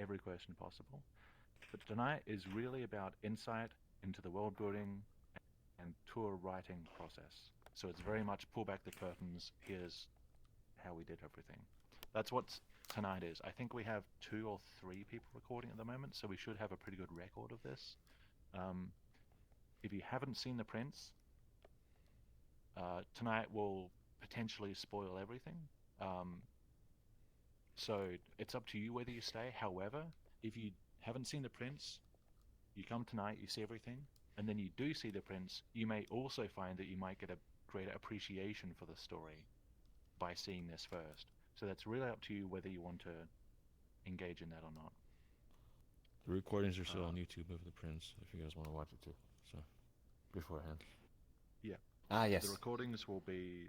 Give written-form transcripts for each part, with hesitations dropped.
every question possible. But tonight is really about insight into the world building and tour writing process. So it's very much pull back the curtains. Here's how we did everything. That's what tonight is. I think we have 2 or 3 people recording at the moment, so we should have a pretty good record of this. If you haven't seen the prints, tonight will potentially spoil everything. So it's up to you whether you stay. However, if you haven't seen the prints, you come tonight, you see everything, and then you do see the prints, you may also find that you might get a greater appreciation for the story by seeing this first. So that's really up to you whether you want to engage in that or not. The recordings are still on YouTube of the prints, if you guys want to watch it too. So, beforehand. Yeah. Yes. The recordings will be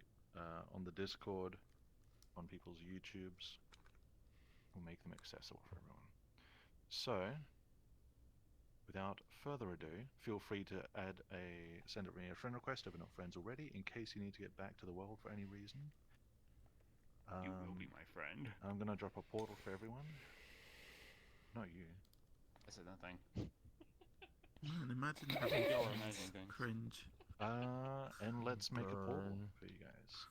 on the Discord, on people's YouTubes. We'll make them accessible for everyone. So, without further ado, feel free to send me a friend request if we're not friends already, in case you need to get back to the world for any reason. You will be my friend. I'm gonna drop a portal for everyone. Not you. I said nothing. Man, imagine I think y'all are imagining things. cringe. And let's make a portal for you guys.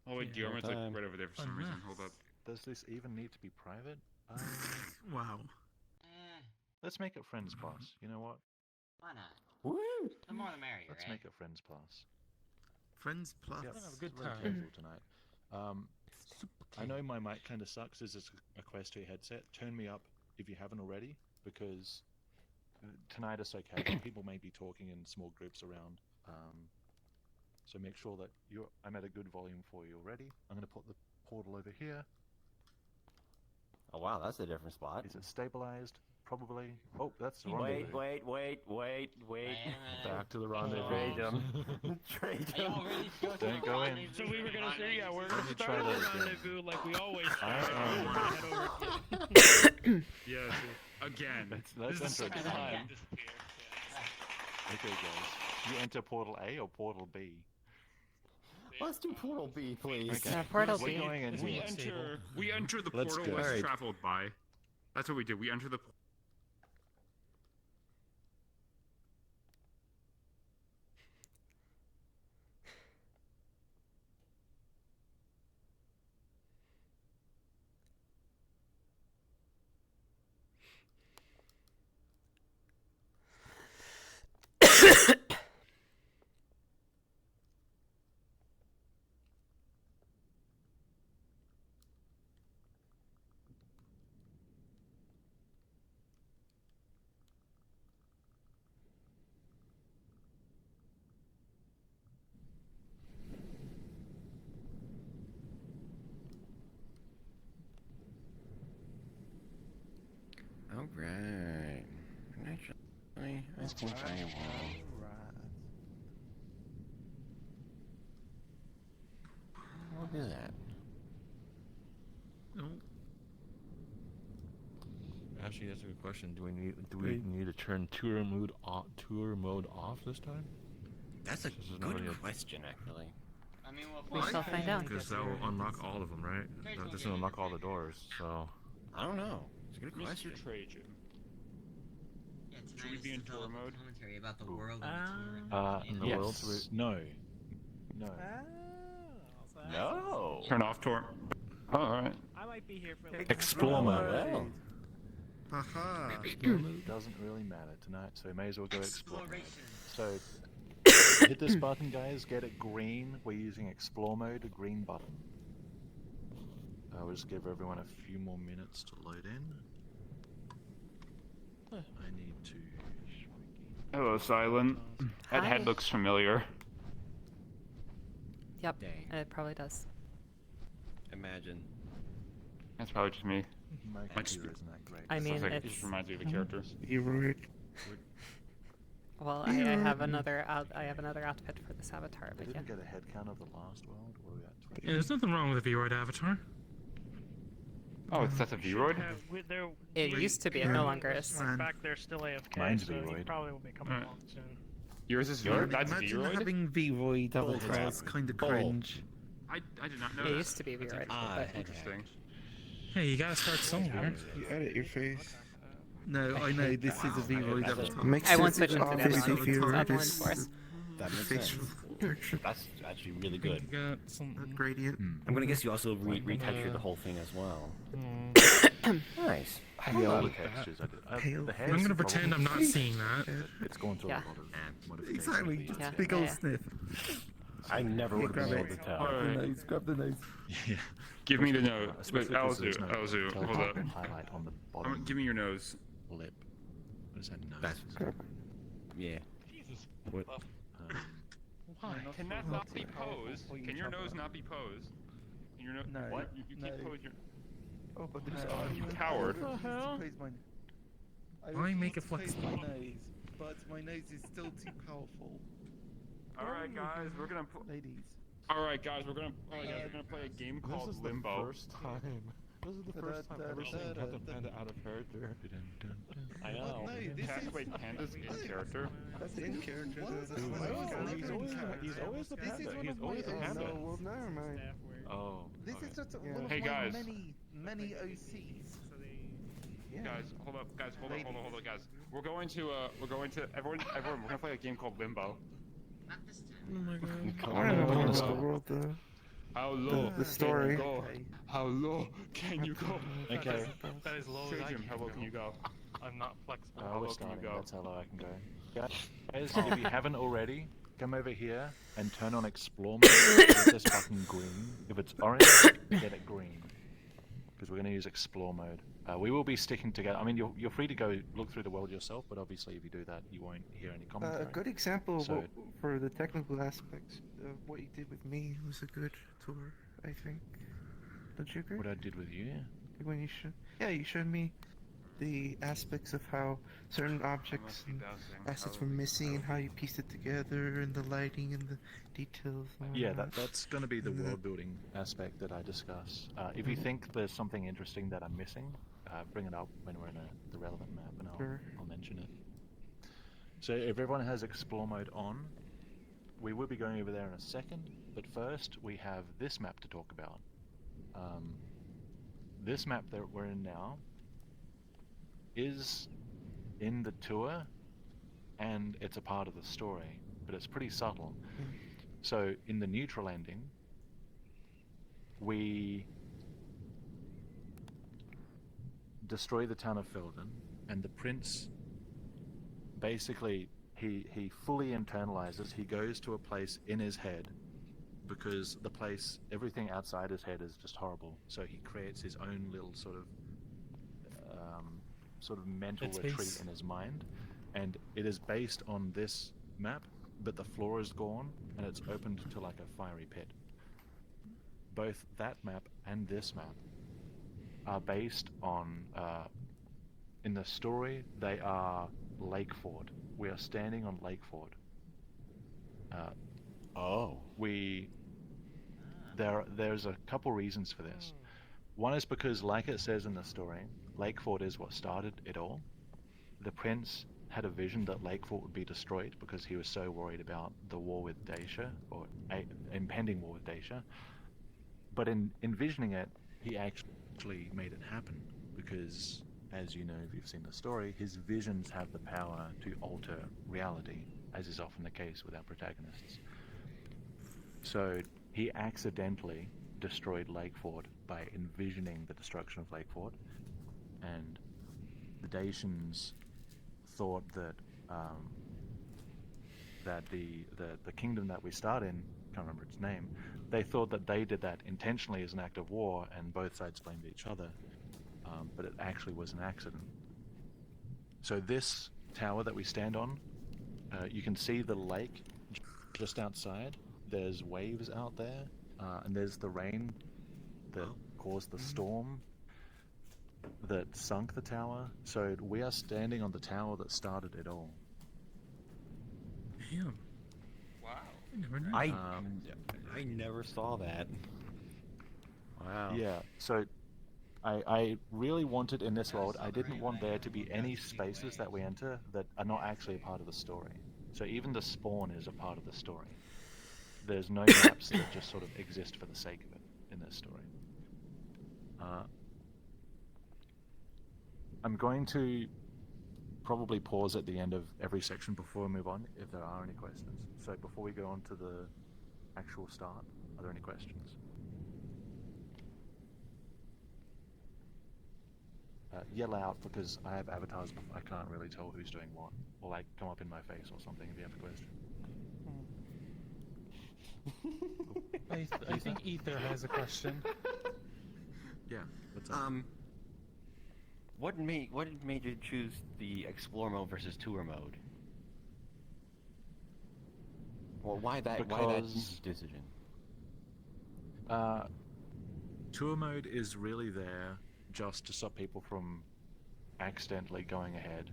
Oh wait, Yeah, Diarma's like right over there for some reason. Hold up. Does this even need to be private? Wow. Let's make it Friends Plus. You know what? Why not? Woo! The more the merrier, Let's right? make it Friends Plus. Friends plus. Yep. We're gonna have a good Really time. casual tonight. I know my mic kind of sucks. This is a Quest 2 headset. Turn me up if you haven't already, because tonight is so casual. People may be talking in small groups around. So make sure that I'm at a good volume for you already. I'm going to put the portal over here. Oh wow, that's a different spot. Is it stabilized? Probably. Oh, that's the wrong Wait. Wait a minute. Back to the rendezvous. Trade Are y'all ready to go to Don't the go in. rendezvous? So we were gonna say, yeah, we're Let gonna me start try the that again. rendezvous like we always I start. am- We're gonna head over Yes. Again. Let's This is the enter second it. time. Okay, guys. You enter portal A or portal B? Let's do portal B, please. Okay. Portal We're B. going into We it. enter the Let's portal go. less Alright. traveled by. That's what we did. We enter the Alright. Actually, I think I will. We'll do that. No. Actually, that's a good question. Do we need to turn tour mode off this time? That's a This is not good really a- question, actually. I mean, well, We shall find out. Because that will unlock all of them, right? This will unlock all the doors. So I don't know. It's a good Mr. question. Trajan. Yeah, Should tonight we is be in tour developing mode? commentary about the world In the Yes. world? No. No. No. Turn off tour. Alright. I might be here for a Explore mode. Well. Haha. Doesn't really matter tonight, so we may as well go explore mode. exploration. So, hit this button, guys. Get it green. We're using explore mode, a green button. We'll just give everyone a few more minutes to load in. I need to... Hello, Silent. That Hi. head looks familiar. Yep, Dang. it probably does. Imagine. That's probably just me. My computer isn't that great. I mean, Sounds like it it's just reminds me of the character. well. I have another outfit for this avatar, They but yeah. didn't get a head count of the last world. What are we at? 20? Yeah, there's nothing wrong with a V-Roid avatar. Oh, it's that's a V-Roid? It used to be. It no longer is. Man. In fact, they're still AFK, Mine's so he V-Roid. probably will be coming Alright. along soon. Yours is V-Roid? That's Imagine V-Roid? having V-Roid Double ultras, heads. kind of Bull. cringe. I did not know It that. used to be That's V-Roid, Ah, but head Interesting. Hey, you gotta start somewhere. You edit your face. No, I know this is a Vroid avatar. Makes I won't it switch into the obvious other if one. you It's Evelyn this Force. That makes facial sense. protection That's actually really good. You got something. gradient. I'm gonna guess you also retextured the whole thing as well. Nice. Yeah, all the like textures. I did. Pale The face. hair's I'm gonna the pretend I'm problem. not seeing that. It's going through Yeah. a lot of modification. Exactly, of the- just Yeah. a big old Yeah. sniff. I never would have been grab able it. to tell. Alright. Grab the nose. Yeah. Give me the nose. Wait, Especially 'cause there's no Elzu, hold telltale up. highlight on the bottom Give me your nose. lip. What is that? Nose? That's yeah. Jesus. Um, Why? Can that not be posed? Can your nose not be posed? Can your No. What? You keep No. posing your. Oh, but You coward. I make a flexible nose, but my nose is still too powerful. Alright, guys, we're gonna. Ladies. Alright, guys, we're gonna play a game called Limbo. time. This is the first time ever seeing Captain Panda out of character. I know. No, this is... Wait, Panda's in character. That's in character. What? That's He's what always- I was he's in always- character. He's always the This is panda. one He's of always the my- panda. No, well, never mind. Staff wear. Oh. This okay. is just Yeah. one of Hey, my guys. many OCs. So they. Yeah. Guys, hold up, guys, hold up, guys. We're going to everyone, we're gonna play a game called Limbo. Not this time. Oh my god. I want to know what's the world though. How low The story. can you go? How low can you go? Okay. That is low as I Jim, can how low go. can you go? I'm not flexible. How we're low can you starting. go? That's how low I can go. Guys, if you haven't already, come over here and turn on Explore mode. If it's fucking green. If it's orange, get it green. Because we're going to use Explore mode. We will be sticking together. I mean, you're free to go look through the world yourself, but obviously if you do that, you won't hear any commentary. A good example of So- what, for the technical aspects of what you did with me was a good tour, I think. Don't you agree? What I did with you? When you you showed me the aspects of how certain objects and assets were missing and how you pieced it together and the lighting and the details. And all Yeah, that. that's going to be the Mhm. world building aspect that I discuss. If you think there's something interesting that I'm missing, bring it up when we're in the relevant map, and Sure. I'll mention it. So if everyone has Explore mode on, we will be going over there in a second, but first we have this map to talk about. This map that we're in now is in the tour, and it's a part of the story, but it's pretty subtle. So in the neutral ending, we destroy the town of Felden, and the prince basically he fully internalizes. He goes to a place in his head because the place, everything outside his head is just horrible. So he creates his own little sort of mental Headspace. retreat in his mind, and it is based on this map, but the floor is gone and it's opened to like a fiery pit. Both that map and this map are based on, in the story, they are Lake Ford. We are standing on Lake Ford. There's a couple reasons for this. One is because, like it says in the story, Lake Ford is what started it all. The prince had a vision that Lake Fort would be destroyed because he was so worried about the war with Dacia, or impending war with Dacia. But in envisioning it, he actually made it happen because, as you know if you've seen the story, his visions have the power to alter reality, as is often the case with our protagonists. So he accidentally destroyed Lake Fort by envisioning the destruction of Lake Fort, and the Dacians thought that that the kingdom that we start in, can't remember its name, they thought that they did that intentionally as an act of war, and both sides blamed each other, but it actually was an accident. So this tower that we stand on, you can see the lake just outside. There's waves out there, and there's the rain that caused the storm that sunk the tower. So we are standing on the tower that started it all. Damn. Wow. I never knew. I never saw that. Wow. Yeah, so I really wanted in this world, I didn't want there to be any spaces that we enter that are not actually a part of the story. So even the spawn is a part of the story. There's no maps that just sort of exist for the sake of it in this story. I'm going to probably pause at the end of every section before we move on, if there are any questions. So before we go on to the actual start, are there any questions? Yell out, because I have avatars, but I can't really tell who's doing what. Or like come up in my face or something if you have a question. I think Ether has a question. Yeah, what's up? What made you choose the explore mode versus tour mode? Well, why that Because- decision? Tour mode is really there just to stop people from accidentally going ahead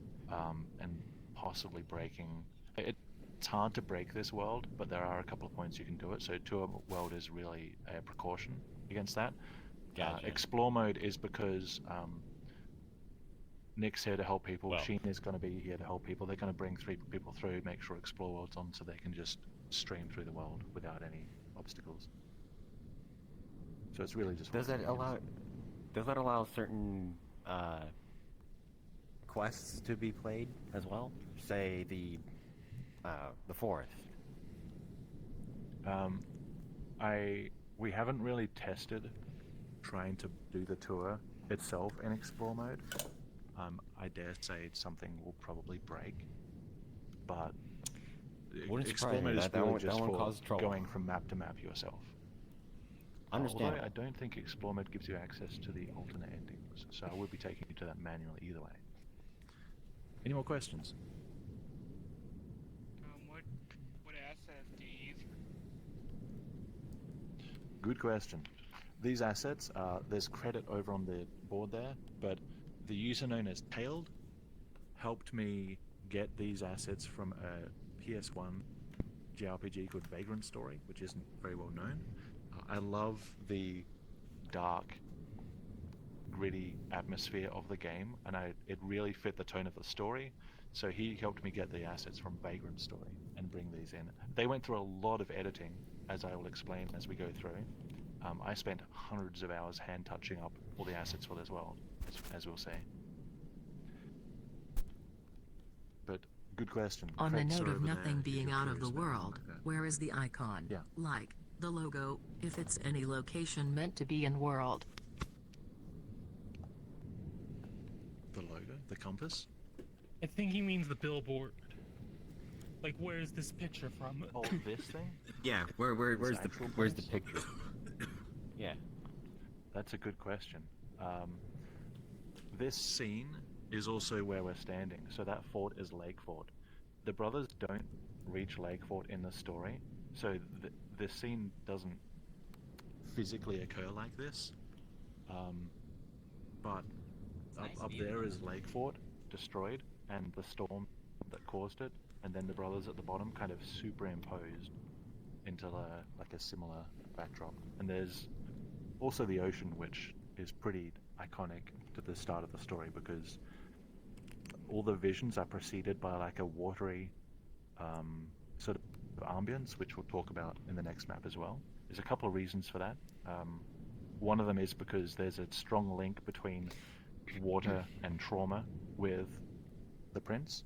and possibly breaking. It's hard to break this world, but there are a couple of points you can do it. So tour world is really a precaution against that. Gotcha. Explore mode is because Nick's here to help people. Well. Sheen is going to be here to help people. They're going to bring 3 people through, make sure explore world's on, so they can just stream through the world without any obstacles. So it's really just. Does that allow certain quests to be played as well? Say the forest. We haven't really tested trying to do the tour itself in explore mode. I dare say it's something we'll probably break, but Wouldn't explore surprise me. mode is That really one just for causes trouble. going from map to map yourself. Understand. Although I don't think explore mode gives you access to the alternate endings, so I would be taking you to that manually either way. Any more questions? What assets do you use? Good question. These assets, there's credit over on the board there, but the user known as Tailed helped me get these assets from a PS1 JRPG called Vagrant Story, which isn't very well known. I love the dark, gritty atmosphere of the game, and it really fit the tone of the story. So he helped me get the assets from Vagrant Story and bring these in. They went through a lot of editing, as I will explain as we go through. I spent hundreds of hours hand touching up all the assets for this world, as we'll say. But good question. On the Credits note are of over nothing there if being you're out of curious the about anything world, like that. where is the icon? Yeah. Like, the logo, if it's any location meant to be in world. The logo, the compass. I think he means the billboard. Like, where's this picture from? Oh, this thing. Yeah. Where's the actual where's the place? picture? Yeah. That's a good question. This scene is also where we're standing. So that fort is Lake Fort. The brothers don't reach Lake Fort in the story, so this scene doesn't physically occur like this. But up there is Lake Fort, destroyed, and the storm that caused it, and then the brothers at the bottom kind of superimposed into like a similar backdrop. And there's also the ocean, which is pretty iconic to the start of the story, because all the visions are preceded by like a watery sort of ambience, which we'll talk about in the next map as well. There's a couple of reasons for that. One of them is because there's a strong link between water and trauma with the prince,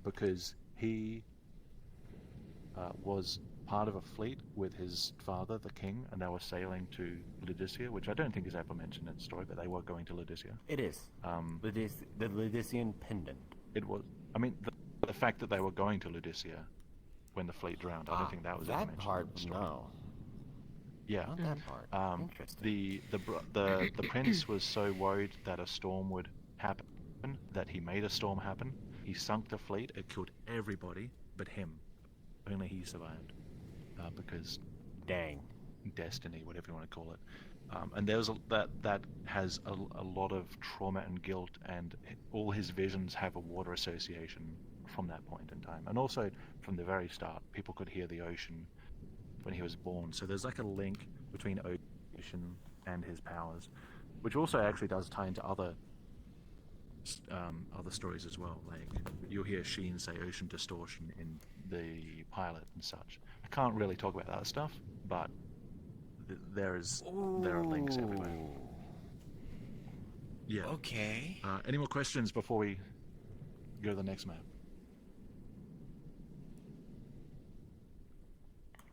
because he was part of a fleet with his father, the king, and they were sailing to Laodicea, which I don't think is ever mentioned in the story, but they were going to Laodicea. It is. The Laodicean pendant. It was. I mean, the fact that they were going to Laodicea when the fleet drowned, I don't think that was ever that mentioned part. in the story. No, Yeah. not that part. Interesting. The prince was so worried that a storm would happen that he made a storm happen. He sunk the fleet. It killed everybody but him. Only he survived because Dang. destiny, whatever you want to call it. And there's that has a lot of trauma and guilt, and all his visions have a water association from that point in time. And also from the very start, people could hear the ocean when he was born. So there's like a link between ocean and his powers, which also actually does tie into other stories as well. Like you'll hear Sheen say ocean distortion in the pilot and such. I can't really talk about that stuff, but there are links everywhere. Yeah. Okay. Any more questions before we go to the next map?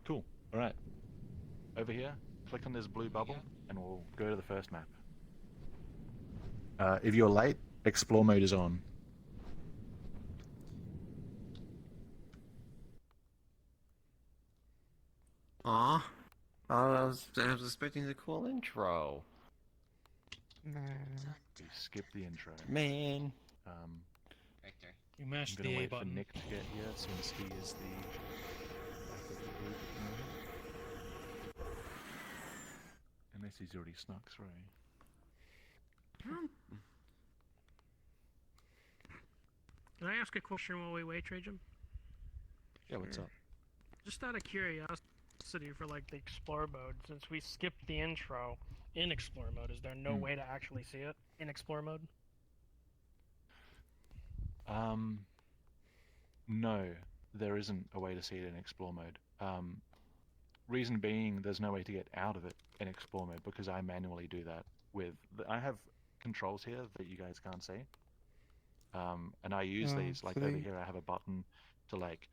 Cool. All right. Over here, click on this blue bubble, and we'll go to the first map. If you're late, explore mode is on. Aw. I was expecting the cool intro. Nah. We skip the intro. Man. Victor. You I'm mashed gonna the A wait for button. Nick to get here since he is the back of the group at the moment. Unless he's already snuck through. Can I ask a question while we wait, Trajan? Yeah, what's up? Just out of curiosity for like the explore mode, since we skipped the intro in explore mode, is there no way to actually see it in explore mode? No, there isn't a way to see it in explore mode. Reason being, there's no way to get out of it in explore mode because I manually do that with. I have controls here that you guys can't see, and I use these. Like so over they- here, I have a button to like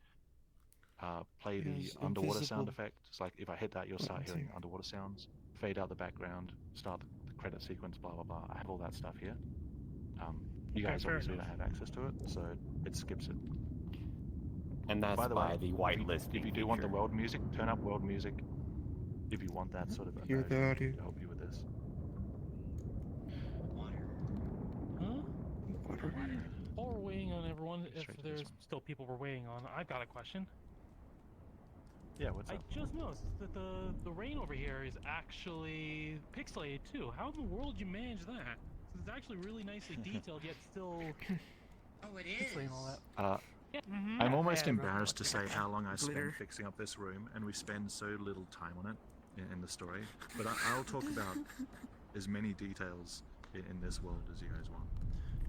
play the Yes, underwater sound invisible effect. It's like if I hit that, you'll start buttons hearing here. underwater sounds. Fade out the background, start the credit sequence, blah blah blah. I have all that stuff here. You Okay, guys fair obviously enough. don't have access to it, so it skips it. And that's By the way, the whitelisting if you do want the feature. world music, turn up world music. If you want that sort of Hear the immersion audio. to help you with this. Huh? Water. While we're waiting on everyone, if Straight to this there's one. still people we're waiting on, I've got a question. Yeah, what's I up? just noticed that the rain over here is actually pixelated too. How in the world did you manage that? It's actually really nicely detailed, yet still Oh, it pixelated and all is. that. I'm almost I remember embarrassed to say watching how long I spent Glitter. fixing up this room, and we spend so little time on it in the story. But I'll talk about as many details in this world as you guys want.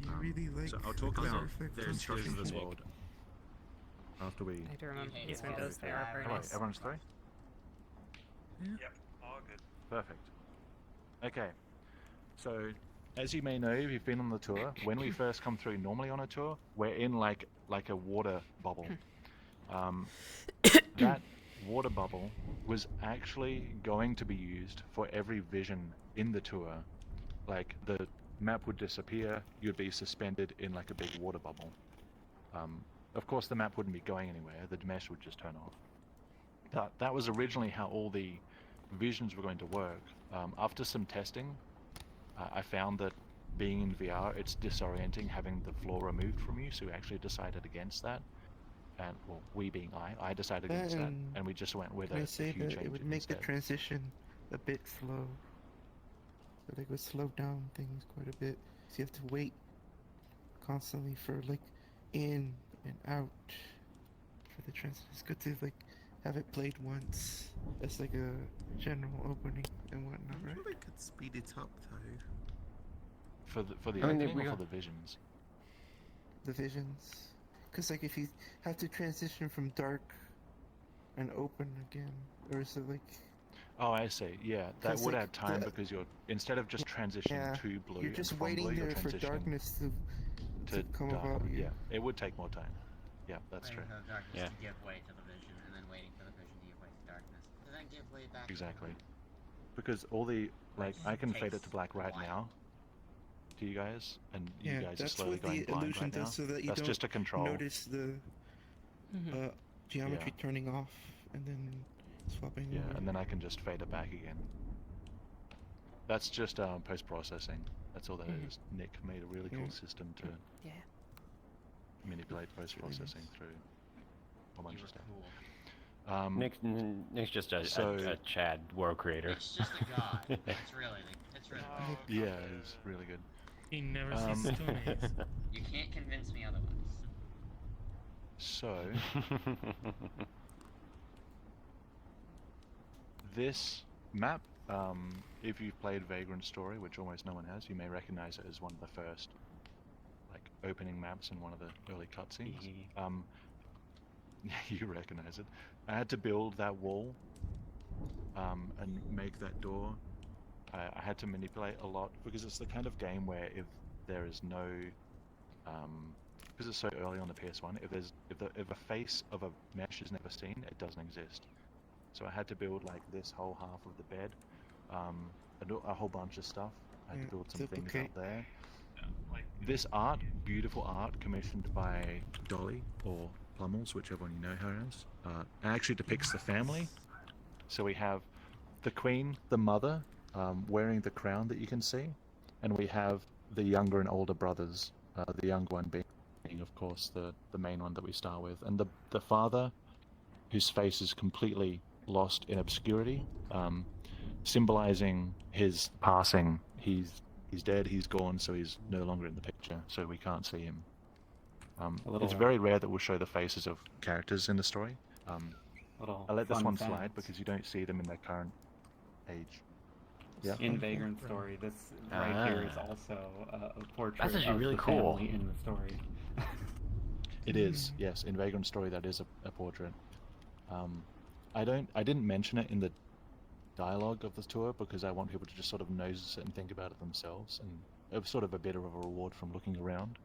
You really like So I'll talk the about effect the on instructions of this Nick. world after we. I do remember hate these it. windows. They are very Hello, nice. everyone's through? Yep, all good. Perfect. Okay, so as you may know, if you've been on the tour, when we first come through normally on a tour, we're in like a water bubble. That water bubble was actually going to be used for every vision in the tour. Like the map would disappear, you'd be suspended in like a big water bubble. Of course, the map wouldn't be going anywhere; the mesh would just turn off. That was originally how all the visions were going to work. After some testing, I found that being in VR, it's disorienting having the floor removed from you, so we actually decided against that. And, well, we being I decided against that, and we just went with Can I a say huge that change it would make the instead. transition a bit slow? So they would slow down things quite a bit. So you have to wait constantly for like in and out for the transition. It's good to like have it played once as like a general opening and whatnot, right? I could speed it up though. For the I mean, opening we or got- for the visions? The visions. Cause like if you have to transition from dark and open again, or is it like Oh, I see. Yeah, that 'Cause, would like, add time the- because you're instead of just transitioning yeah, to blue, you're just and from waiting blue, you're there for transitioning darkness to to come dark. about you. Yeah, it would take more time. Yeah, that's true. Waiting for the darkness Yeah. to give way to the vision, and then waiting for the vision to give way to darkness, to then give way back. Exactly. Because all the like, I can fade it to black right now. To you guys, and you Yeah, guys are that's slowly what going the blind illusion right now. does, so that you That's don't just a control. notice the Mhm. geometry turning off and then swapping Yeah, over. and then I can just fade it back again. That's just post-processing. That's all that Mhm. is. Nick made a really cool Yeah. system to Yeah. manipulate post-processing through a bunch You of were stuff. cool. Nick's just a So- Chad world creator. It's just a god. It's really, it's really. Oh, Yeah, it's really good. He never Um, ceases to amaze. You can't convince me otherwise. So this map, if you've played Vagrant Story, which almost no one has, you may recognize it as one of the first, like, opening maps in one of the early cutscenes. You recognize it. I had to build that wall, and make that door, I had to manipulate a lot because it's the kind of game where if there is no, because it's so early on the PS1, if a face of a mesh is never seen, it doesn't exist. So I had to build like this whole half of the bed, a whole bunch of stuff. I had to build some things out there. This art, beautiful art, commissioned by Dolly or Plummels, whichever one you know her as, actually depicts the family. So we have the queen, the mother, wearing the crown that you can see, and we have the younger and older brothers. The younger one being, of course, the main one that we start with, and the father, whose face is completely lost in obscurity, symbolizing his passing. He's dead, he's gone, so he's no longer in the picture, so we can't see him. It's very rare that we'll show the faces of characters in the story. I let this one slide because you don't see them in their current age. Yeah. In Vagrant Story, this right here is also a portrait That's actually of really the cool. family in the story. It is, yes. In Vagrant Story, that is a portrait. I didn't mention it in the dialogue of the tour because I want people to just sort of notice it and think about it themselves, and it was sort of a bit of a reward from looking around.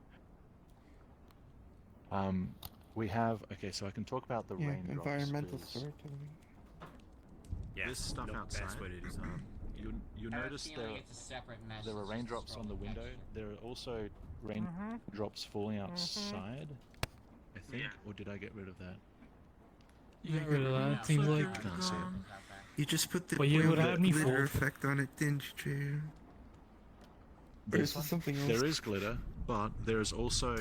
We have, okay, so I can talk about the raindrops. Environmental because storytelling. Yeah, this stuff outside, best way to do something. you I have a notice feeling it's a separate mesh there are that's just a raindrops on the scrolling window. texture. There are also raindrops falling outside, I think, or did I get rid of that? You got rid of that. Yeah, Seems so like. it's Can't see it. without that. You just put the Well, you would the have me glitter fooled. effect on it, didn't you, Drew? Or This is one? this something else? There is glitter, but there is also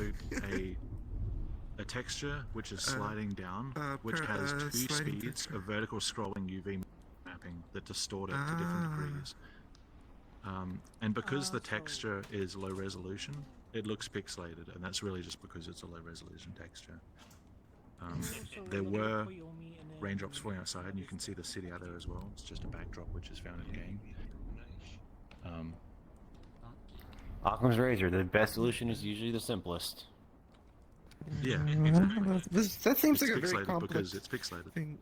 a texture which is sliding down, which has two sliding speeds texture. of vertical scrolling UV mapping that distort it to different degrees. And because the texture is low resolution, it looks pixelated, and that's really just because it's a low resolution texture. There were raindrops falling outside, and you can see the city out there as well. It's just a backdrop which is found in the game. Occam's razor. The best solution is usually the simplest. Yeah, exactly. That seems It's like a very pixelated complex because it's pixelated. thing.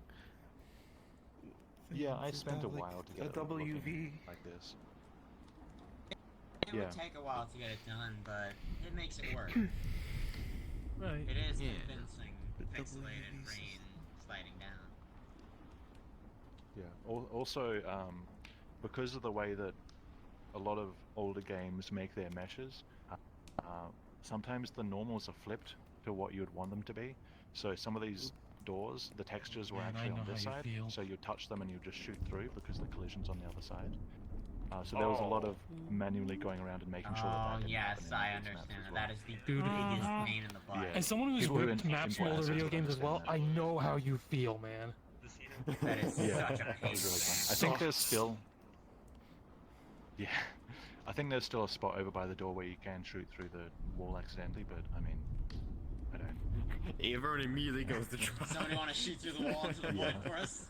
Yeah, I It's spent a about, like, while to a get it looking WV. like this. It Yeah. would take a while to get it done, but it makes it work. Right. It is Yeah. convincing, The pixelated WV rain sliding down. Yeah. Also, because of the way that a lot of older games make their meshes, sometimes the normals are flipped to what you would want them to be. So some of these doors, the textures were Man, I actually know on this how you side, feel. so you touch them and you just shoot through because the collision's on the other side. So there was a lot of manually going around and making sure that Oh, that didn't yes, happen in I these maps understand. as well. That is the Dude, biggest uh-huh. pain in the butt. Yeah. As someone who's People who worked in- maps in from older classes video would games as well, understand I know how you feel, man. That is Yeah, such a that pain. was really fun. I think there's still, yeah, I think there's still a spot over by the door where you can shoot through the wall accidentally, but I mean, I don't. Everyone immediately goes to try. Somebody want to shoot through the wall into the void for us?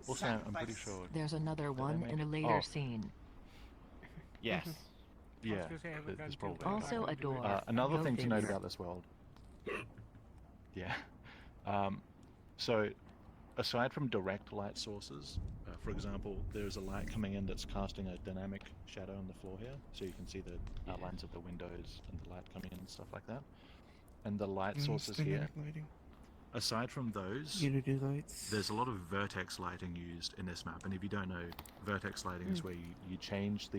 Also, I'm pretty Sacrifice. sure. There's another one make in a it? later Oh. scene. Yes. Yeah, gonna say I haven't there's gotten to probably. Also a door. Another Go thing to note figure. about this world. Yeah. So, aside from direct light sources, for example, there's a light coming in that's casting a dynamic shadow on the floor here, so you can see the outlines of the windows and the light coming in and stuff like that. And the light sources here, Dynamic lighting. aside from those, Unity lights. there's a lot of vertex lighting used in this map. And if you don't know, vertex lighting is where you change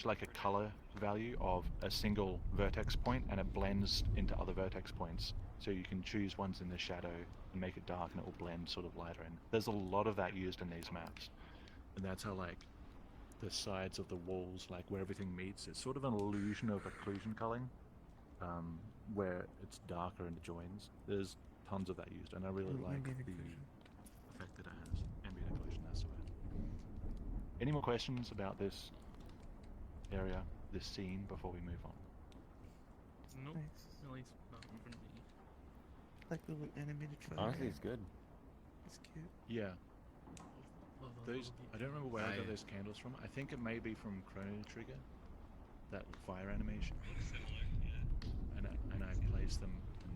like a color value of a single vertex point, and it blends into other vertex points. So you can choose ones in the shadow and make it dark, and it will blend sort of lighter in. There's a lot of that used in these maps, and that's how like the sides of the walls, like where everything meets, it's sort of an illusion of occlusion culling, where it's darker in the joins. There's tons of that used, and I really like Ambient the occlusion. effect that it has. Ambient occlusion, that's the word. Any more questions about this area, this scene, before we move on? Nope. Nice. At least not from me. Like the little animated trailer. Honestly, it's good. It's cute. Yeah. Love Those, I don't remember where I got I- those candles from. I think it may be from Chrono Trigger, that fire animation. And I placed them and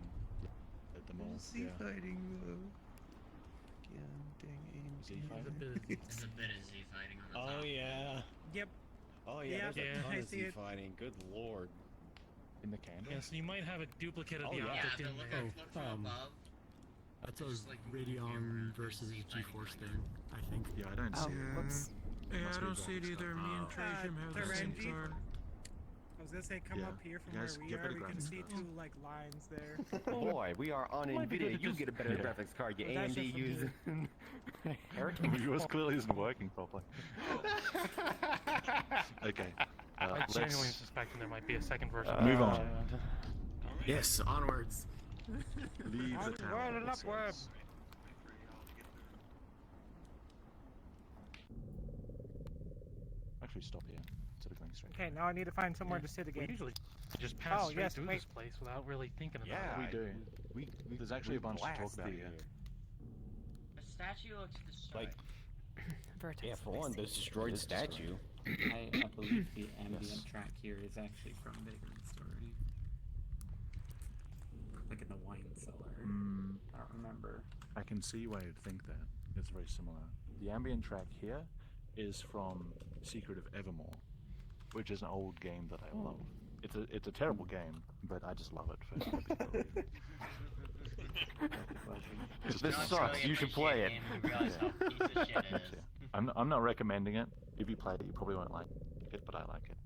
lit them all. Sea Yeah. fighting though. Dang Z There's a fighting? bit of There's a bit of Z fighting on the Oh top. yeah. Yep. Oh yeah. Yeah, There's a ton I of see Z it. fighting. Good lord. In the candle? Yeah, so you might have a duplicate of Oh, the yeah. object Yeah, in but look, there. look from above. That's a Just like you can camera, Radeon there's versus Z fighting G-Force going thing, I think. Yeah, I don't Oh, see it. whoops. It Yeah, must I be a don't see it graphics either. card. Me and Trasham have the same Terenji? card. I was gonna say, come Yeah. up here from Guys, where we get are. better We can graphics see cards. two like lines there. Boy, we are on Might be good Nvidia. to You just- get a better Yeah. graphics card. You Well, that's AMD just for me. using Heretic. Yours clearly isn't working properly. Okay. I'm let's genuinely suspecting there might be a second version. move on. Yes, onwards. Leave the town. Onward and it upward. says. Actually, stop here instead of going straight. Okay, now I need to find somewhere to sit We again. usually just pass Oh, straight yes, through wait. this place without really thinking about Yeah, We do. We There's actually a bunch to talk blast about through here. The statue looks destroyed. Like, Vertex yeah, for one, Racing. this destroyed statue. I believe the ambient Yes. track here is actually from Vagrant Story. Like in the wine cellar. I don't remember. I can see why you'd think that. It's very similar. The ambient track here is from Secret of Evermore, which is an old game that I love. It's a terrible game, but I just love it for no particular reason. Just This not sucks. really You should play it. appreciate it, and you realize how piece of shit it is. Yeah. I'm not recommending it. If you play it, you probably won't like it, but I like it.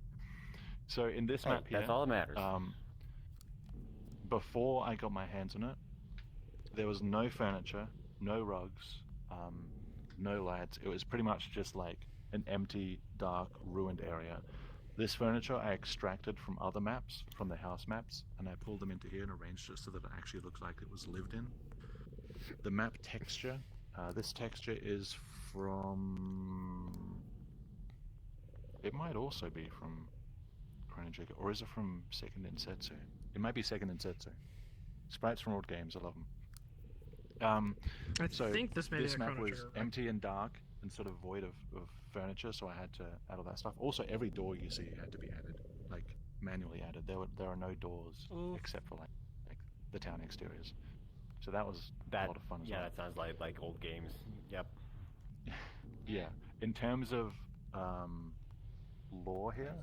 So in this Hey, map here, that's all that matters. before I got my hands on it, there was no furniture, no rugs, no lights. It was pretty much just like an empty, dark, ruined area. This furniture I extracted from other maps, from the house maps, and I pulled them into here and arranged it so that it actually looks like it was lived in. The map texture, this texture is from... It might also be from Chrono Trigger, or is it from Second Insetsu? It might be Second Insetsu. Sprites from old games, I love them. I So think this may be this a map Chrono was Trigger. empty and dark and sort of void of furniture, so I had to add all that stuff. Also, every door you see had to be added, like manually added. There are no doors Oof. except for like the town exteriors. So that was a lot of fun as yeah, well. that sounds like old games. Yep. Yeah. In terms of lore here,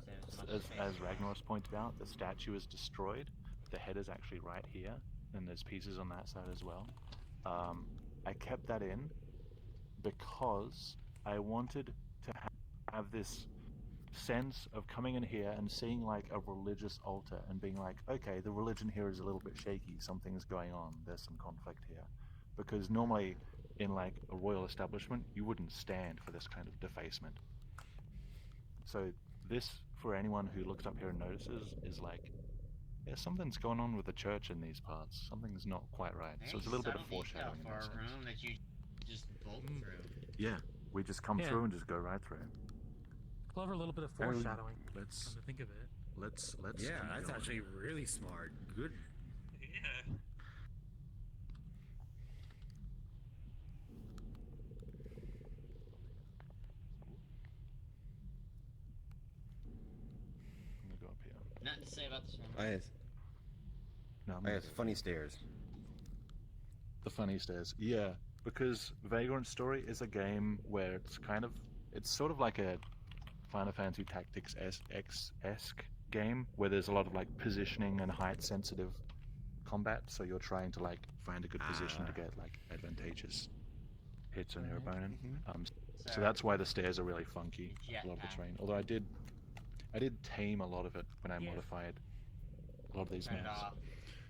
as Ragnaros pointed out, the statue is destroyed. The head is actually right here, and there's pieces on that side as well. I kept that in because I wanted to have this sense of coming in here and seeing like a religious altar and being like, okay, the religion here is a little bit shaky, something's going on, there's some conflict here. Because normally in like a royal establishment, you wouldn't stand for this kind of defacement. So this, for anyone who looks up here and notices, is like, yeah, something's going on with the church in these parts. Something's not quite right. So it's a little bit of Subtle detail foreshadowing in for that a sense. room that you just bolt through. Yeah, we just come Yeah. through and just go right through. Clever little bit of Or foreshadowing. Let's Come to think of it. let's Yeah, keep that's going. actually really smart. Good. Yeah. I'm gonna go up here. Nothing to say about this one. I have, No, I'm I gonna have go funny stairs. The funny stairs. Yeah, because Vagrant Story is a game where it's sort of like a Final Fantasy Tactics esque game where there's a lot of like positioning and height sensitive combat. So you're trying to like find a good position to get like advantageous hits on your opponent. So that's why the stairs are really funky. A lot of the terrain. Although I did tame a lot of it when I modified a lot of these Turn it maps. off.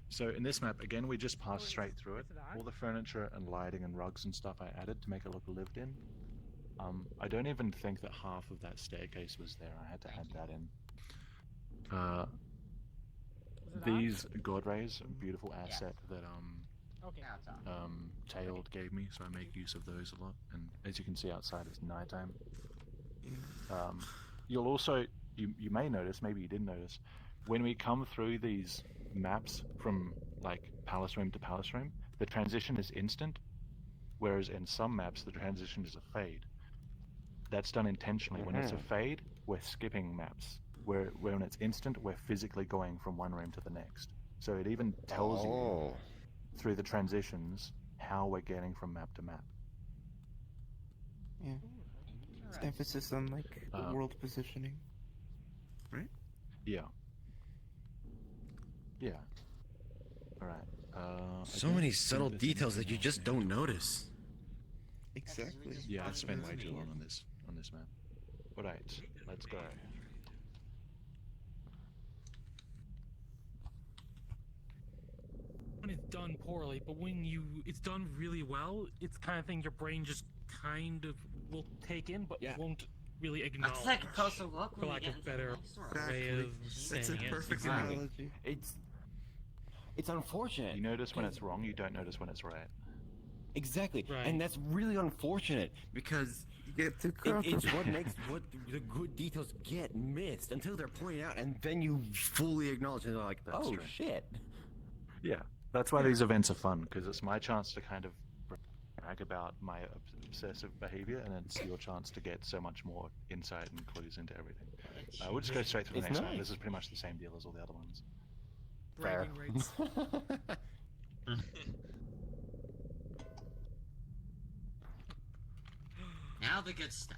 So in this map, again, we just passed straight through it. All the furniture and lighting and rugs and stuff I added to make it look lived in. I don't even think that half of that staircase was there. I had to add that in. These god rays, a beautiful asset that Okay. Now it's on. Tailed gave me, so I make use of those a lot. And as you can see outside, it's nighttime. You'll also, you may notice, maybe you didn't notice, when we come through these maps from like palace room to palace room, the transition is instant, whereas in some maps the transition is a fade. That's done intentionally. When it's a fade, we're skipping maps. When it's instant, we're physically going from one room to the next. So it even tells you through the transitions how we're getting from map to map. Yeah. It's emphasis on like world positioning. Right? Yeah. Yeah. All right. So many subtle details that you just don't notice. Exactly. Yeah, I've spent way too long on this map. All right, let's go. When it's done poorly, but when it's done really well, it's the kind of thing your brain just kind of will take in, but won't really acknowledge. That's like a closer look for when lack you of get into better the next way story. of saying That's a it. perfect Exactly. analogy. It's unfortunate. You notice when it's wrong, you don't notice when it's right. Exactly, Right. and that's really unfortunate because You get too it's what comfortable. makes what the good details get missed until they're pointed out, and then you fully acknowledge and they're like, That's "Oh true. shit!" Yeah, that's why these events are fun, because it's my chance to kind of brag about my obsessive behavior, and it's your chance to get so much more insight and clues into everything. We'll just go straight to the It's next one. nice. This is pretty much the same deal as all the other ones. Fair. Bragging rights. Now the good stuff.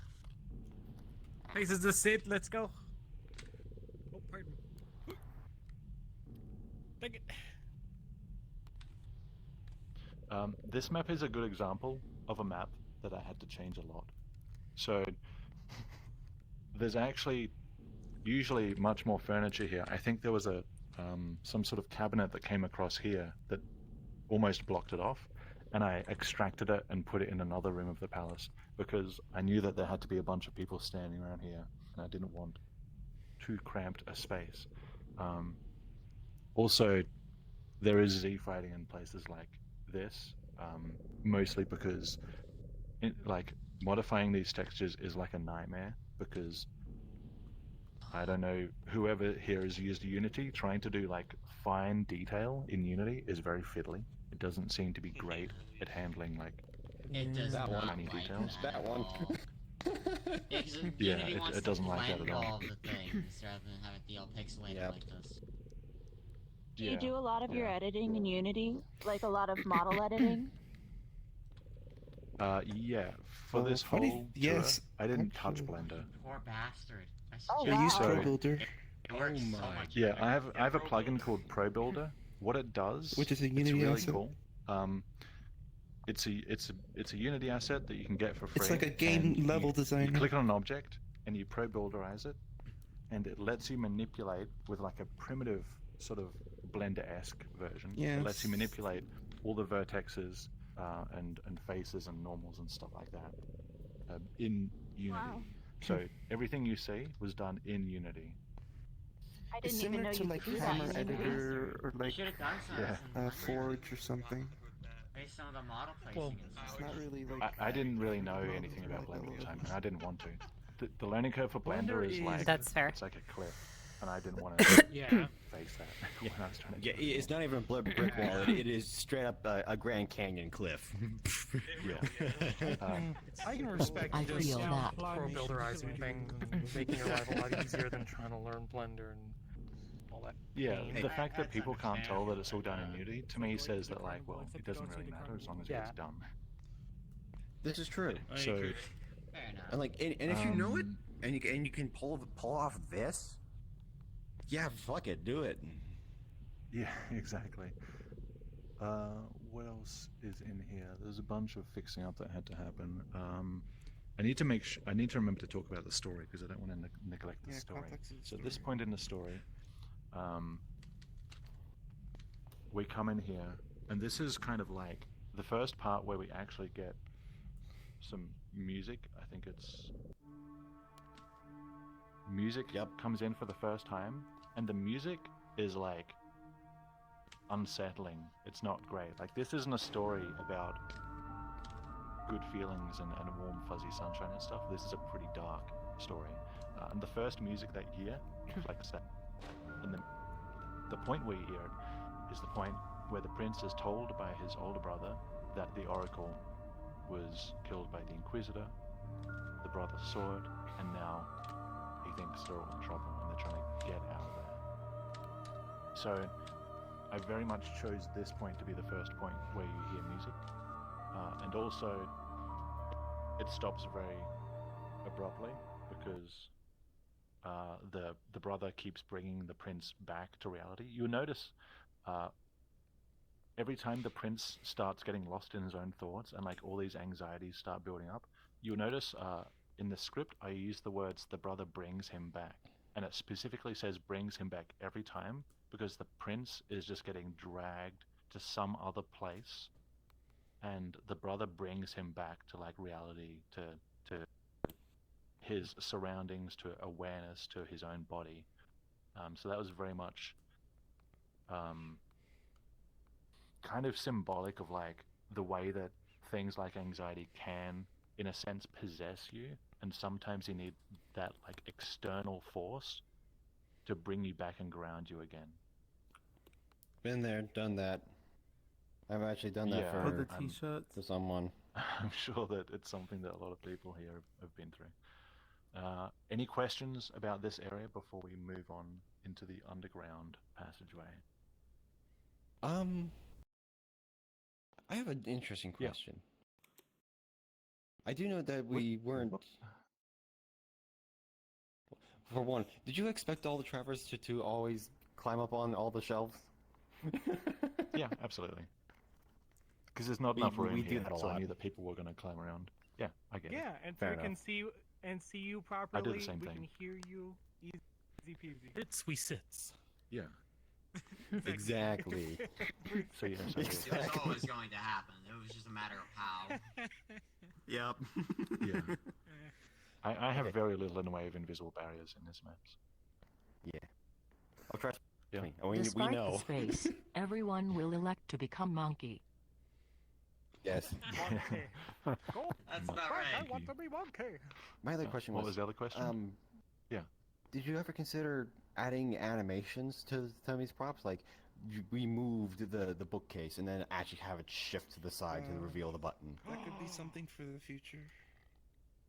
Hey, this is the sit. Let's go. Oh, pardon. Take it. This map is a good example of a map that I had to change a lot. So there's actually usually much more furniture here. I think there was a some sort of cabinet that came across here that almost blocked it off, and I extracted it and put it in another room of the palace because I knew that there had to be a bunch of people standing around here, and I didn't want too cramped a space. Also, there is Z fighting in places like this, mostly because like modifying these textures is like a nightmare because I don't know, whoever here has used Unity, trying to do like fine detail in Unity is very fiddly. It doesn't seem to be great at handling like It does That not one. tiny like details. that That one. Yeah, 'cause Yeah, Unity it- wants it doesn't to like that blend at all. all of the things rather than have it be all pixelated Yep. like this. Do you do a lot of your yeah. editing in Unity? Like a lot of model editing? Yeah, for Well, this funny- whole yes, tour, I didn't touch actually. Blender. Poor bastard. Oh, I use wow. Pro So- Builder, It works so my. much Yeah, better. I have a plugin called Pro Builder. What it does, which is a it's Unity really asset. cool. It's a Unity asset that you can get for free. It's like a game and level you designer. click on an object and you Pro Builderize it, and it lets you manipulate with like a primitive sort of Blender-esque version. It lets you Yes. manipulate all the vertexes and faces and normals and stuff like that in Unity. Wow. So everything you see was done in Unity. I It's didn't even know similar to you like could do that Hammer in Unity. Editor or You like should have done some Yeah. in Blender, Forge or something. based on the model placing Well, and It's stuff. not really like. I didn't really know models anything are about like Blender at the time, LLMs. and I didn't want to. The learning curve for Blender is like That's fair. it's like a cliff, and I didn't want to Yeah. face that Yeah. when I was trying to. Yeah, do it. it's not even a brick wall. It is straight up a Grand Canyon cliff. Yeah. I can respect I just feel that. pro builderizing things and making your life a lot easier than trying to learn Blender and all that. Yeah, pain. the fact that people can't tell that it's all done in Unity to me says that like, well, it doesn't really matter as long as Yeah. it's done. This is true. So, Fair enough. And like, and if you know it, um, and you can pull off this, yeah, fuck it, do it. yeah, exactly. What else is in here? There's a bunch of fixing up that had to happen. I need to I need to remember to talk about the story because I don't want to neglect the Yeah, story. context of the So at this story. point in the story, we come in here, and this is kind of like the first part where we actually get some music. I think it's music comes in for the first time, and the music is like unsettling. It's not great. Like, this isn't a story about good feelings and warm fuzzy sunshine and stuff. This is a pretty dark story. And the first music that you hear, like I said, and the point where you hear it is the point where the prince is told by his older brother that the oracle was killed by the Inquisitor. The brother saw it, and now he thinks they're all in trouble and they're trying to get out of there. So I very much chose this point to be the first point where you hear music. And also, it stops very abruptly because the brother keeps bringing the prince back to reality. You'll notice every time the prince starts getting lost in his own thoughts and like all these anxieties start building up, you'll notice in the script I use the words "the brother brings him back," and it specifically says "brings him back" every time because the prince is just getting dragged to some other place, and the brother brings him back to like reality, to his surroundings, to awareness, to his own body. So that was very much kind of symbolic of like the way that things like anxiety can, in a sense, possess you, and sometimes you need that like external force to bring you back and ground you again. Been there, done that. I've actually done that Yeah, for, For the t-shirts. for someone. I'm sure that it's something that a lot of people here have been through. Any questions about this area before we move on into the underground passageway? I have an interesting Yeah. question. I do know that we weren't. For one, did you expect all the travelers to always climb up on all the shelves? Yeah, absolutely. Because there's not We- enough room we do here, that a so I lot. knew that people were going to climb around. Yeah, I get it. Yeah, and so Fair we can enough. see you properly. same we thing. can hear you. Easy peasy. It's we sits. Yeah. Exactly. So yeah, so It was always going to happen. It was just a matter of how. Yep. yeah. I have Okay. very little in the way of invisible barriers in this maps. Yeah. Oh, trust Yeah. me. We Despite know. the space, everyone will elect to become monkey. Yes. Monkey. Go. That's not Frank, I right. want to be monkey. My other question What was, was the other question? Yeah. Did you ever consider adding animations to some of these props? Like, we moved the bookcase and then actually have it shift to the side to reveal the button. That could be something for the future.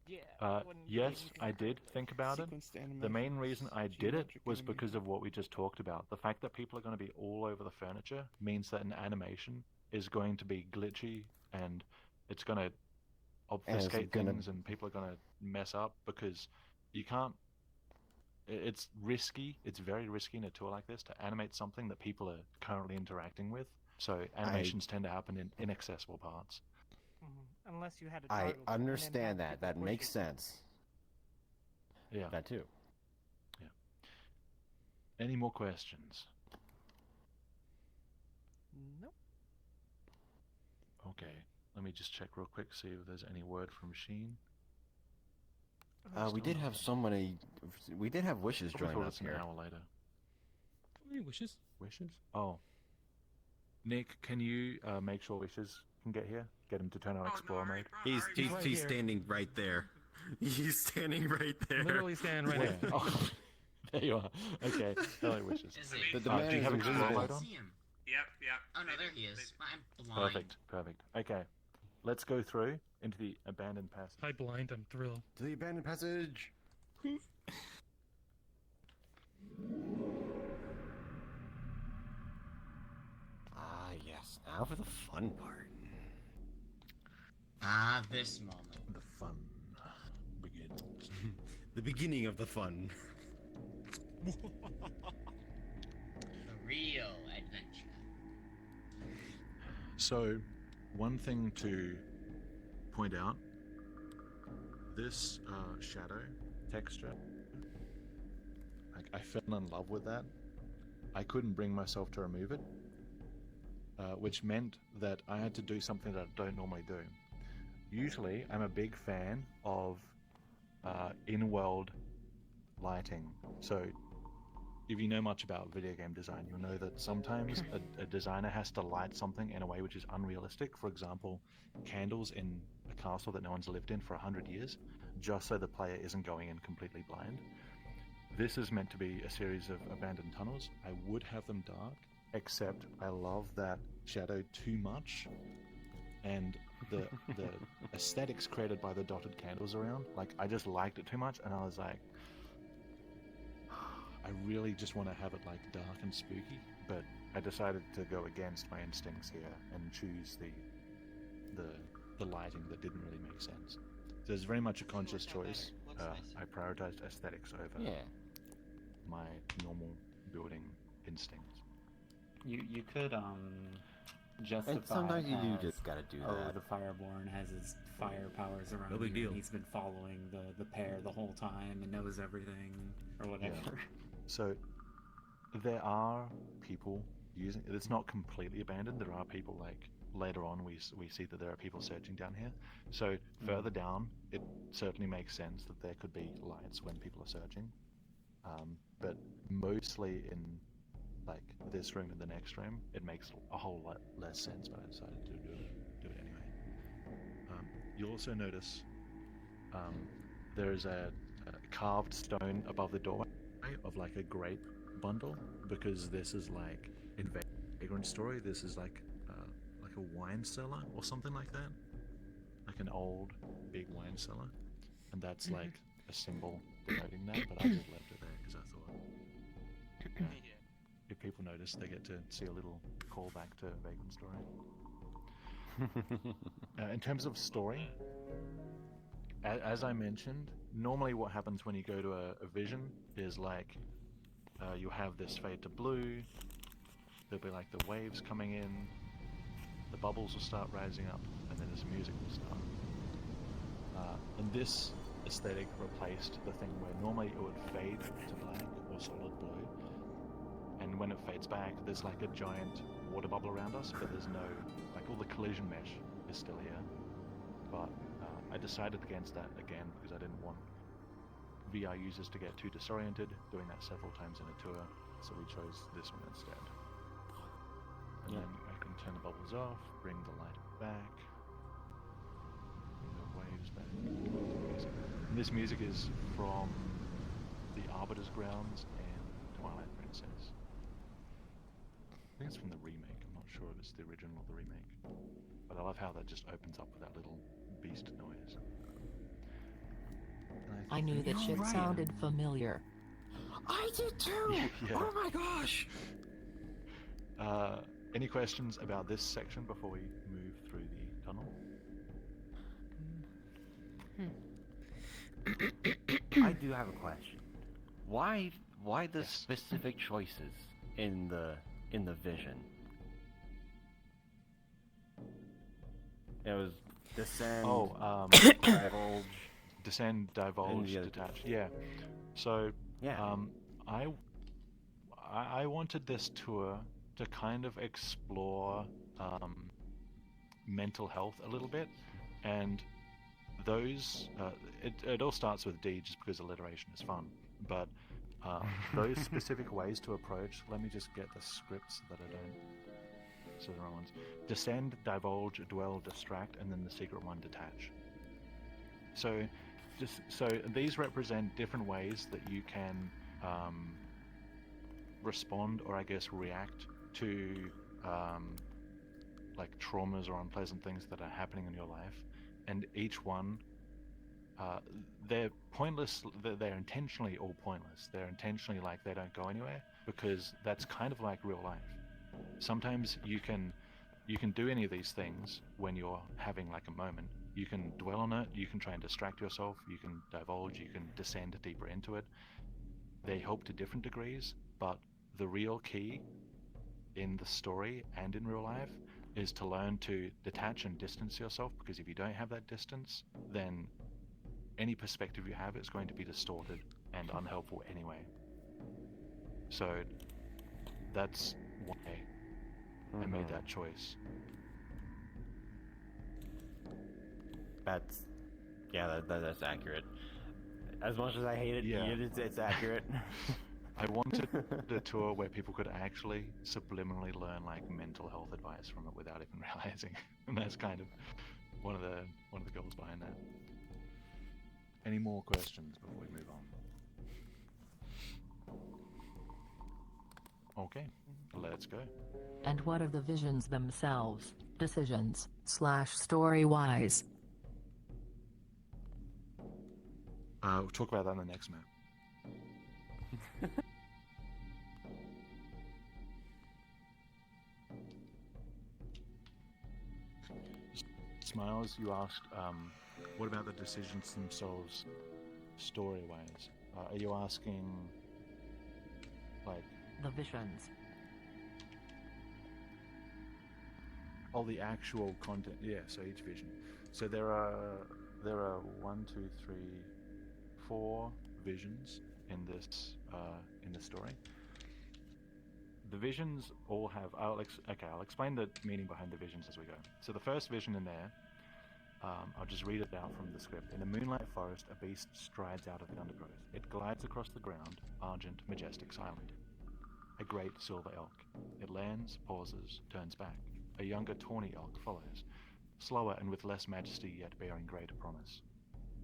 Yeah. Yes, I did think about it. Sequenced The main animations, reason I did it geometric was because animation. of what we just talked about. The fact that people are going to be all over the furniture means that an animation is going to be glitchy and it's going to obfuscate gonna- things and people are going to mess up because you can't. It's risky. It's very risky in a tour like this to animate something that people are currently interacting with. So animations tend to happen in inaccessible parts. Unless you had a I toggle button and understand had that. people That push makes it. sense. Yeah. That too. Any more questions? Nope. Okay. Let me just check real quick, see if there's any word from Sheen. We did have so many. We did have wishes Probably join thought us it's an here. hour later. Any wishes? Wishes? Oh. Nick, can you make sure Wishes can get here? Get him to turn on Explorer mode? He's right here. standing right there. He's standing right there. Literally stand right Where? there. Oh, there you are. Okay. Hello, Wishes. Is he? The Do man you is have Explorer invisible. mode on? See him. Yep. Oh no, there he is. I'm blind. Perfect. Perfect. Okay. Let's go through into the abandoned passage. Hi, blind. I'm thrilled. To the abandoned passage. Ah, yes. Now for the fun part. Ah, this moment. The fun begins. The beginning of the fun. The real adventure. So, one thing to point out, this shadow texture, like I fell in love with that. I couldn't bring myself to remove it, which meant that I had to do something that I don't normally do. Usually, I'm a big fan of in-world lighting. So, if you know much about video game design, you'll know that sometimes a designer has to light something in a way which is unrealistic. For example, candles in a castle that no one's lived in for 100 years, just so the player isn't going in completely blind. This is meant to be a series of abandoned tunnels. I would have them dark, except I love that shadow too much, and the aesthetics created by the dotted candles around, like I just liked it too much, and I was like, I really just want to have it like dark and spooky, but I decided to go against my instincts here and choose the lighting that didn't really make sense. So it's very much a conscious choice. I prioritized aesthetics over Yeah. my normal building instincts. You could justify. And sometimes you do as, just gotta do oh, that. the Fireborn has his fire powers around No big him, deal. and he's been following the pair the whole time and knows everything or whatever. Yeah. So there are people using it. It's not completely abandoned. There are people, like later on we see that there are people searching down here. So further down, it certainly makes sense that there could be lights when people are searching. But mostly in like this room and the next room, it makes a whole lot less sense, but I decided to do it anyway. You'll also notice there is a carved stone above the doorway of like a grape bundle, because this is like in Vagrant Story, this is like a wine cellar or something like that, like an old big wine cellar, and that's like a symbol denoting that. But I just left it there because I thought if people notice, they get to see a little callback to Vagrant Story. In terms of story, as I mentioned, normally what happens when you go to a vision is like you'll have this fade to blue, there'll be like the waves coming in, the bubbles will start rising up, and then this music will start. And this aesthetic replaced the thing where normally it would fade to black or solid blue, and when it fades back, there's like a giant water bubble around us, but there's no, like all the collision mesh is still here. But I decided against that again because I didn't want VR users to get too disoriented doing that several times in a tour, so we chose this one instead. And then I can turn the bubbles off, bring the light back, bring the waves back. And this music is from the Arbiter's Grounds and Twilight Princess. I think it's from the remake. I'm not sure if it's the original or the remake. But I love how that just opens up with that little beast noise. I knew that shit sounded familiar. I did too! Yeah. Oh my gosh! Any questions about this section before we move through the tunnel? I do have a question. Why the specific choices in the vision? It was descend, divulge, descend, divulge, detach. Yeah. So I wanted this tour to kind of explore mental health a little bit, and those it all starts with D just because alliteration is fun, but those specific ways to approach. Let me just get the scripts that I don't. So the wrong ones. Descend, divulge, dwell, distract, and then the secret one, detach. So these represent different ways that you can respond, or I guess react to like traumas or unpleasant things that are happening in your life. And each one, they're pointless. They're intentionally all pointless. They're intentionally like they don't go anywhere, because that's kind of like real life. Sometimes you can do any of these things when you're having like a moment. You can dwell on it, you can try and distract yourself, you can divulge, you can descend deeper into it. They help to different degrees, but the real key in the story and in real life is to learn to detach and distance yourself, because if you don't have that distance, then any perspective you have is going to be distorted and unhelpful anyway. So that's why I made that choice. That's accurate. As much as I hate it, it's accurate. I wanted a tour where people could actually subliminally learn like mental health advice from it without even realizing, and that's kind of one of the goals behind that. Any more questions before we move on? Okay, let's go. And what of the visions themselves, decisions, story-wise? We'll talk about that on the next map. Smiles, you asked what about the decisions themselves, story-wise? Are you asking, like, The visions. all the actual content? Yeah, so each vision. So there are 1, 2, 3, 4 visions in this story. The visions all have. I'll explain the meaning behind the visions as we go. So the first vision in there, I'll just read it out from the script. In a moonlight forest, a beast strides out of the undergrowth. It glides across the ground, argent, majestic, silent. A great silver elk. It lands, pauses, turns back. A younger tawny elk follows, slower and with less majesty, yet bearing greater promise.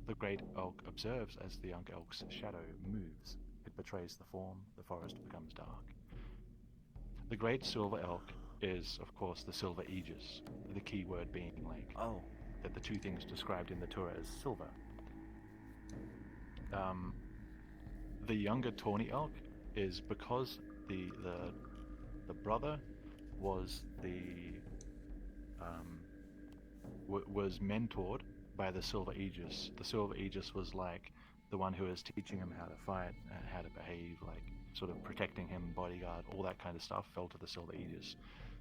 The great elk observes as the young elk's shadow moves. It betrays the form. The forest becomes dark. The great silver elk is, of course, the silver aegis, the key word being like that the two things described in the Torah as silver. The younger tawny elk is because the brother was was mentored by the silver aegis. The silver aegis was like the one who was teaching him how to fight, how to behave, like sort of protecting him, bodyguard, all that kind of stuff fell to the silver aegis.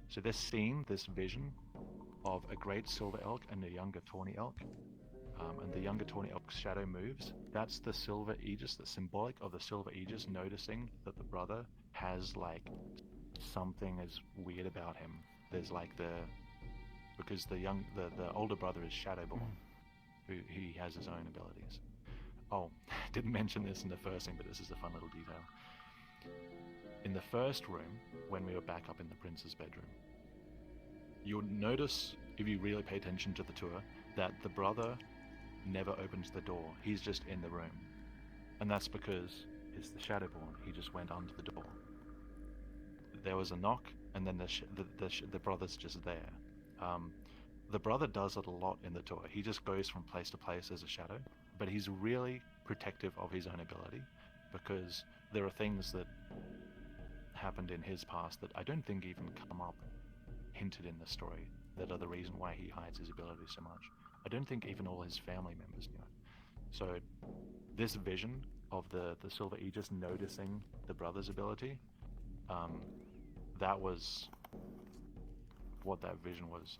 So this scene, this vision of a great silver elk and a younger tawny elk, and the younger tawny elk's shadow moves, that's the silver aegis, that's symbolic of the silver aegis noticing that the brother has like something is weird about him. There's like because the older brother is Shadowborn, who he has his own abilities. Oh, didn't mention this in the first thing, but this is a fun little detail. In the first room, when we were back up in the prince's bedroom, you'll notice, if you really pay attention to the tour, that the brother never opens the door. He's just in the room. And that's because it's the Shadowborn. He just went under the door. There was a knock, and then the brother's just there. The brother does it a lot in the tour. He just goes from place to place as a shadow, but he's really protective of his own ability, because there are things that happened in his past that I don't think even come up hinted in the story that are the reason why he hides his ability so much. I don't think even all his family members knew it. So this vision of the silver aegis noticing the brother's ability, that was what that vision was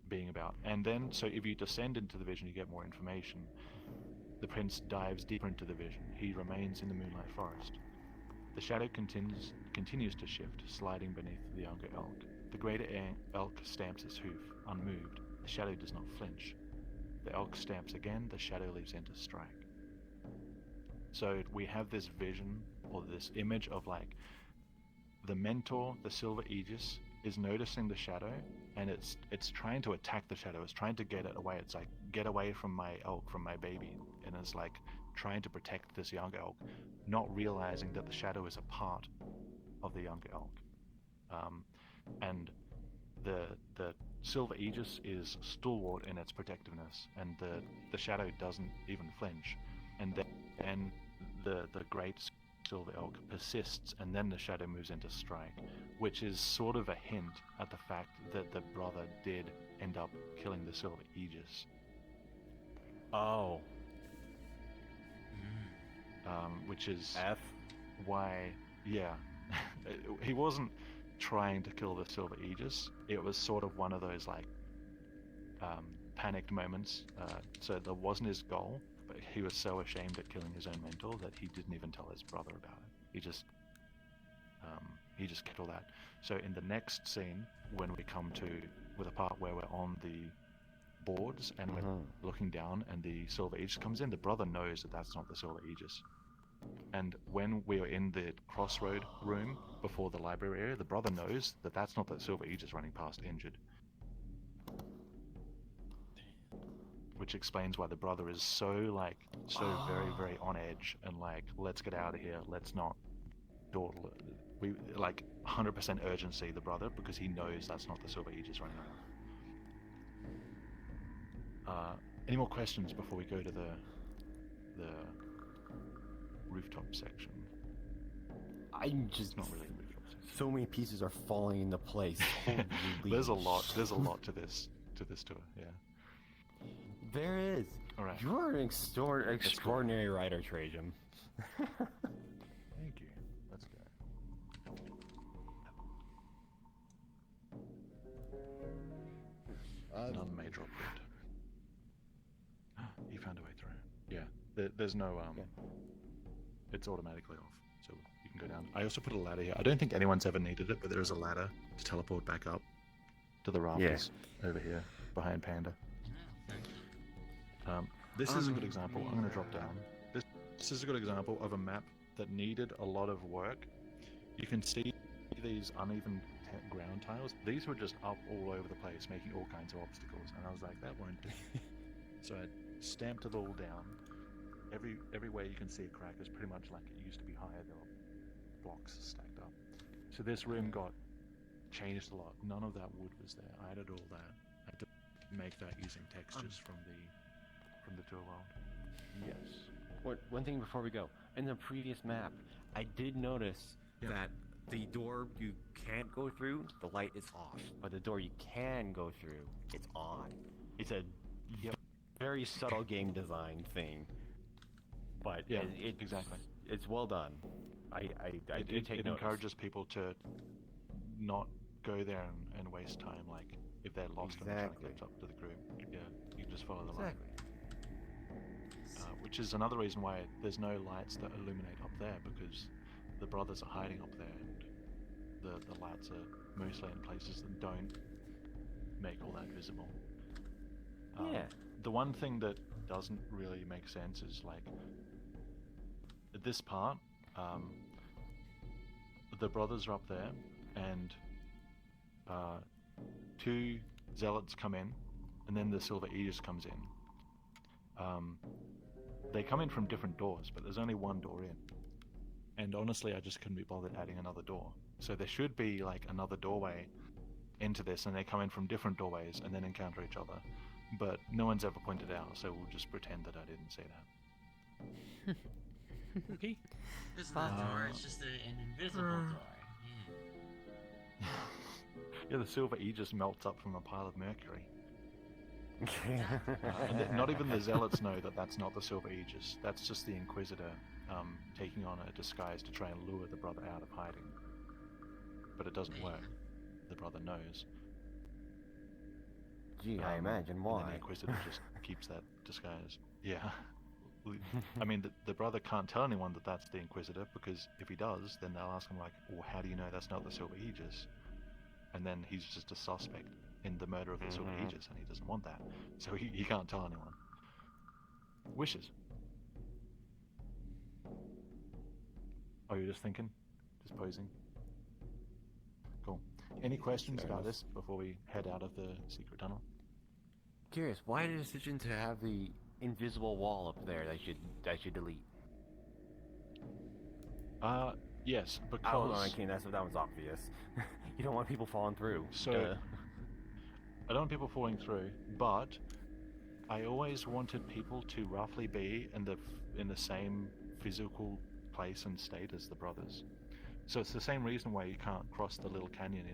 being about. And then, so if you descend into the vision, you get more information. The prince dives deeper into the vision. He remains in the moonlight forest. The shadow continues to shift, sliding beneath the younger elk. The greater elk stamps its hoof, unmoved. The shadow does not flinch. The elk stamps again. The shadow leaves in to strike. So we have this vision, or this image of like the mentor, the silver aegis, is noticing the shadow, and it's trying to attack the shadow. It's trying to get it away. It's like, get away from my elk, from my baby. And it's like trying to protect this young elk, not realizing that the shadow is a part of the younger elk. And the silver aegis is stalwart in its protectiveness, and the shadow doesn't even flinch. And then the great silver elk persists, and then the shadow moves into strike, which is sort of a hint at the fact that the brother did end up killing the silver aegis. Oh. Which is F. Why, yeah, he wasn't trying to kill the silver aegis. It was sort of one of those like panicked moments. So that wasn't his goal, but he was so ashamed at killing his own mentor that he didn't even tell his brother about it. He just kept all that. So in the next scene, when we come to with a part where we're on the boards and we're looking down and the silver aegis comes in, the brother knows that that's not the silver aegis. And when we are in the crossroad room before the library area, the brother knows that that's not the silver aegis running past injured. Which explains why the brother is so very, very on edge and like, let's get out of here, let's not we like 100% urgency, the brother, because he knows that's not the silver aegis running around. Any more questions before we go to the rooftop section? I'm just not really rooftop section. So many pieces are falling into place. Holy There's a lot to this tour, yeah. There is. All right. You're an extraordinary writer, Trajan. Thank you. Let's go. None may drop yet. He found a way through. Yeah. There's no It's automatically off, so you can go down. I also put a ladder here. I don't think anyone's ever needed it, but there is a ladder to teleport back up to the rafters over here behind Panda. This is a good example. I'm going to drop down. This is a good example of a map that needed a lot of work. You can see these uneven ground tiles. These were just up all over the place, making all kinds of obstacles, and I was like, that won't do. So I stamped it all down. Every way you can see a crack is pretty much like it used to be higher. There were blocks stacked up. So this room got changed a lot. None of that wood was there. I added all that. I had to make that using textures from the tour world. Yes. One thing before we go. In the previous map, I did notice that the door you can't go through, the light is off. But the door you can go through, it's on. It's a very subtle game design thing. But exactly. It's well done. I do take it notice. encourages people to not go there and waste time. Like if they're lost and they're trying to get up to the group, you just follow the light. Which is another reason why there's no lights that illuminate up there, because the brothers are hiding up there, and the lights are mostly in places that don't make all that visible. The one thing that doesn't really make sense is like at this part, the brothers are up there, and two zealots come in, and then the Silver Aegis comes in. They come in from different doors, but there's only one door in. And honestly, I just couldn't be bothered adding another door. So there should be like another doorway into this, and they come in from different doorways and then encounter each other. But no one's ever pointed out, so we'll just pretend that I didn't say that. Okay. It's not a door, it's just an invisible door. Yeah, the Silver Aegis melts up from a pile of mercury. And not even the zealots know that that's not the Silver Aegis. That's just the Inquisitor taking on a disguise to try and lure the brother out of hiding. But it doesn't work. The brother knows. Gee, I imagine and why. then the Inquisitor just keeps that disguise. Yeah. I mean, the brother can't tell anyone that that's the Inquisitor, because if he does, then they'll ask him like, well, how do you know that's not the Silver Aegis? And then he's just a suspect in the murder of the Silver Aegis, and he doesn't want that. So he can't tell anyone. Wishes. Oh, you're just thinking? Just posing? Cool. Any questions about this before we head out of the secret tunnel? Curious, why the decision to have the invisible wall up there that you delete? Yes, because... Oh, no, I can't. That one's obvious. You don't want people falling through. So, I don't want people falling through, but I always wanted people to roughly be in the same physical place and state as the brothers. So it's the same reason why you can't cross the little canyon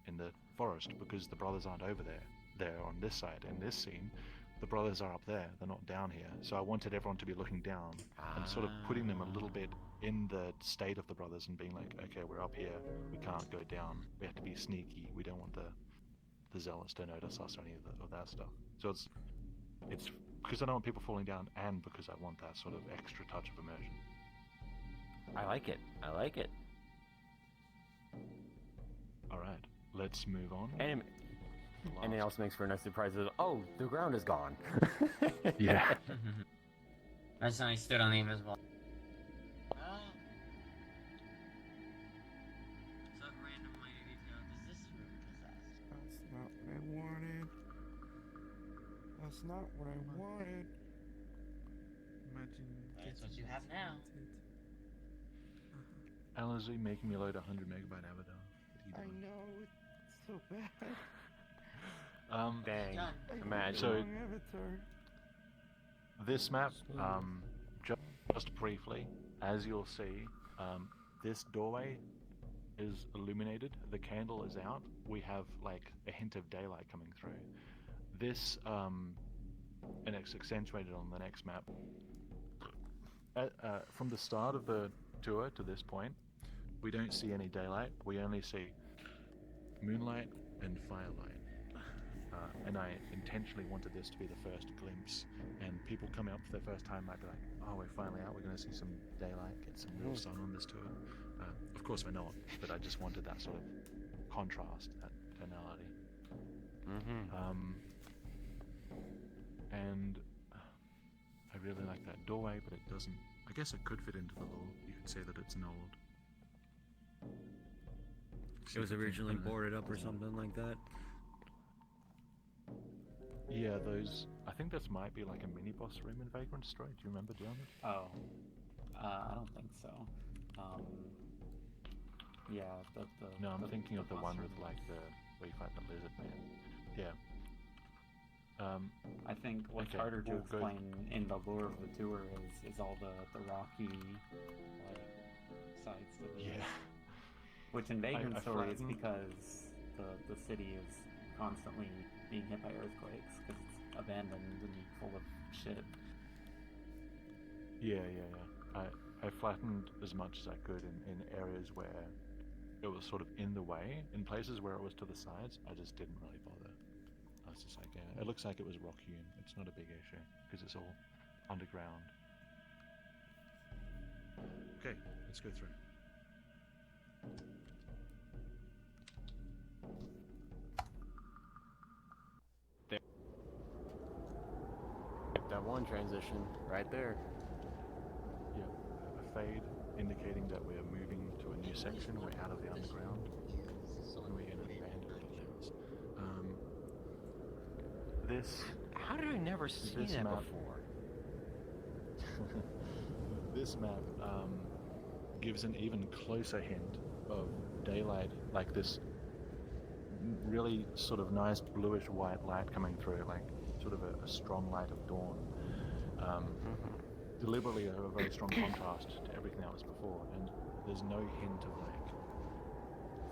in the forest, because the brothers aren't over there. They're on this side. In this scene, the brothers are up there. They're not down here. So I wanted everyone to be looking down and sort of putting them a little bit in the state of the brothers and being like, okay, we're up here. We can't go down. We have to be sneaky. We don't want the zealots to notice us or any of that stuff. So it's because I don't want people falling down, and because I want that sort of extra touch of immersion. I like it. All right, let's move on. And it also makes for a nice surprise. Oh, the ground is gone. Yeah. I just only stood on the invisible. So random minor detail. Does this room possess? That's not what I wanted. That's not what I wanted. Imagine. That's what you have now. Alizy making me load 100 megabyte avatar. I know, it's so bad. Dang. Imagine. So, avatar. this map, just briefly, as you'll see, this doorway is illuminated. The candle is out. We have like a hint of daylight coming through. This and it's accentuated on the next map. From the start of the tour to this point, we don't see any daylight. We only see moonlight and firelight. And I intentionally wanted this to be the first glimpse, and people coming up for their first time might be like, oh, we're finally out, we're going to see some daylight, get some real sun on this tour. Of course we're not, but I just wanted that sort of contrast, that tonality. And I really like that doorway, but it doesn't, I guess it could fit into the lore. You could say that it's an old... It was originally boarded up or something like that. Yeah, those. I think this might be like a mini boss room in Vagrant Story. Do you remember, Diamond? Oh, I don't think so. Yeah, the No, I'm thinking of the boss one room. with like the where you fight the lizard man. Yeah. I think what's okay, harder to we'll go- explain in the lore of the tour is all the rocky like sides to the Yeah. Which in Vagrant I Story is flattened- because the city is constantly being hit by earthquakes because it's abandoned and full of shit. Yeah. I flattened as much as I could in areas where it was sort of in the way. In places where it was to the sides, I just didn't really bother. I was just like, yeah, it looks like it was rock hewn. It's not a big issue because it's all underground. Okay, let's go through. That one transition right there. Yeah, a fade indicating that we're moving to a new section. We're out of the underground and we're in an abandoned buildings. This. How did I never see this that map, before? This map gives an even closer hint of daylight, like this really sort of nice bluish white light coming through, like sort of a strong light of dawn. Deliberately a very strong contrast to everything that was before, and there's no hint of like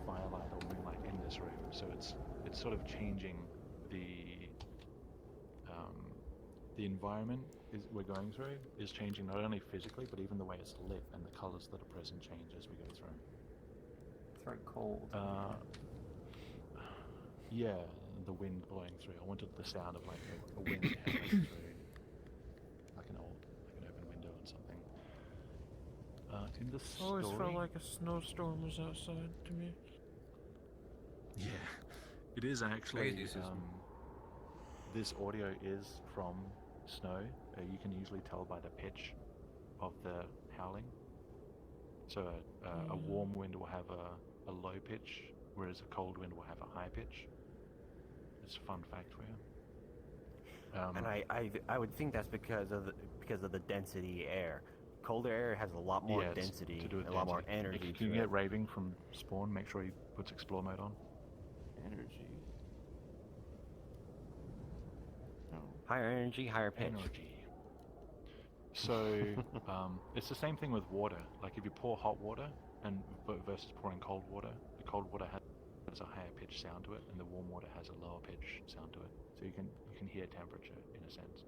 firelight or moonlight in this room, so it's sort of changing the environment we're going through is changing not only physically but even the way it's lit, and the colors that are present change as we go through. It's very cold. Yeah, the wind blowing through. I wanted the sound of like a wind howling through, like an open window and something. In the story, Always felt like a snowstorm was outside to me. yeah, it is actually. Crazy system. This audio is from snow. You can usually tell by the pitch of the howling. So a warm wind will have a low pitch, whereas a cold wind will have a high pitch. It's a fun fact for you. And I would think that's because of the density air. Colder air has a lot more yeah, it's density, to do with a lot more density. energy. If you to can it. get raving from Spawn, make sure he puts explore mode on. Energy. Higher energy, higher pitch. Energy. So it's the same thing with water. Like if you pour hot water versus pouring cold water, the cold water has a higher pitch sound to it, and the warm water has a lower pitch sound to it. So you can hear temperature in a sense.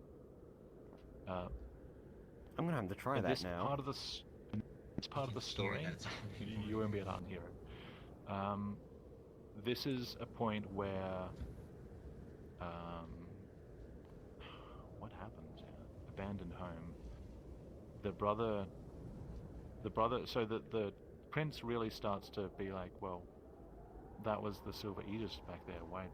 I'm gonna have to try that this now. Part of it's part of the story. You won't be able to unhear it. This is a point where what happens? Abandoned home. The brother. So the prince really starts to be like, well, that was the Silver Aegis back there. Why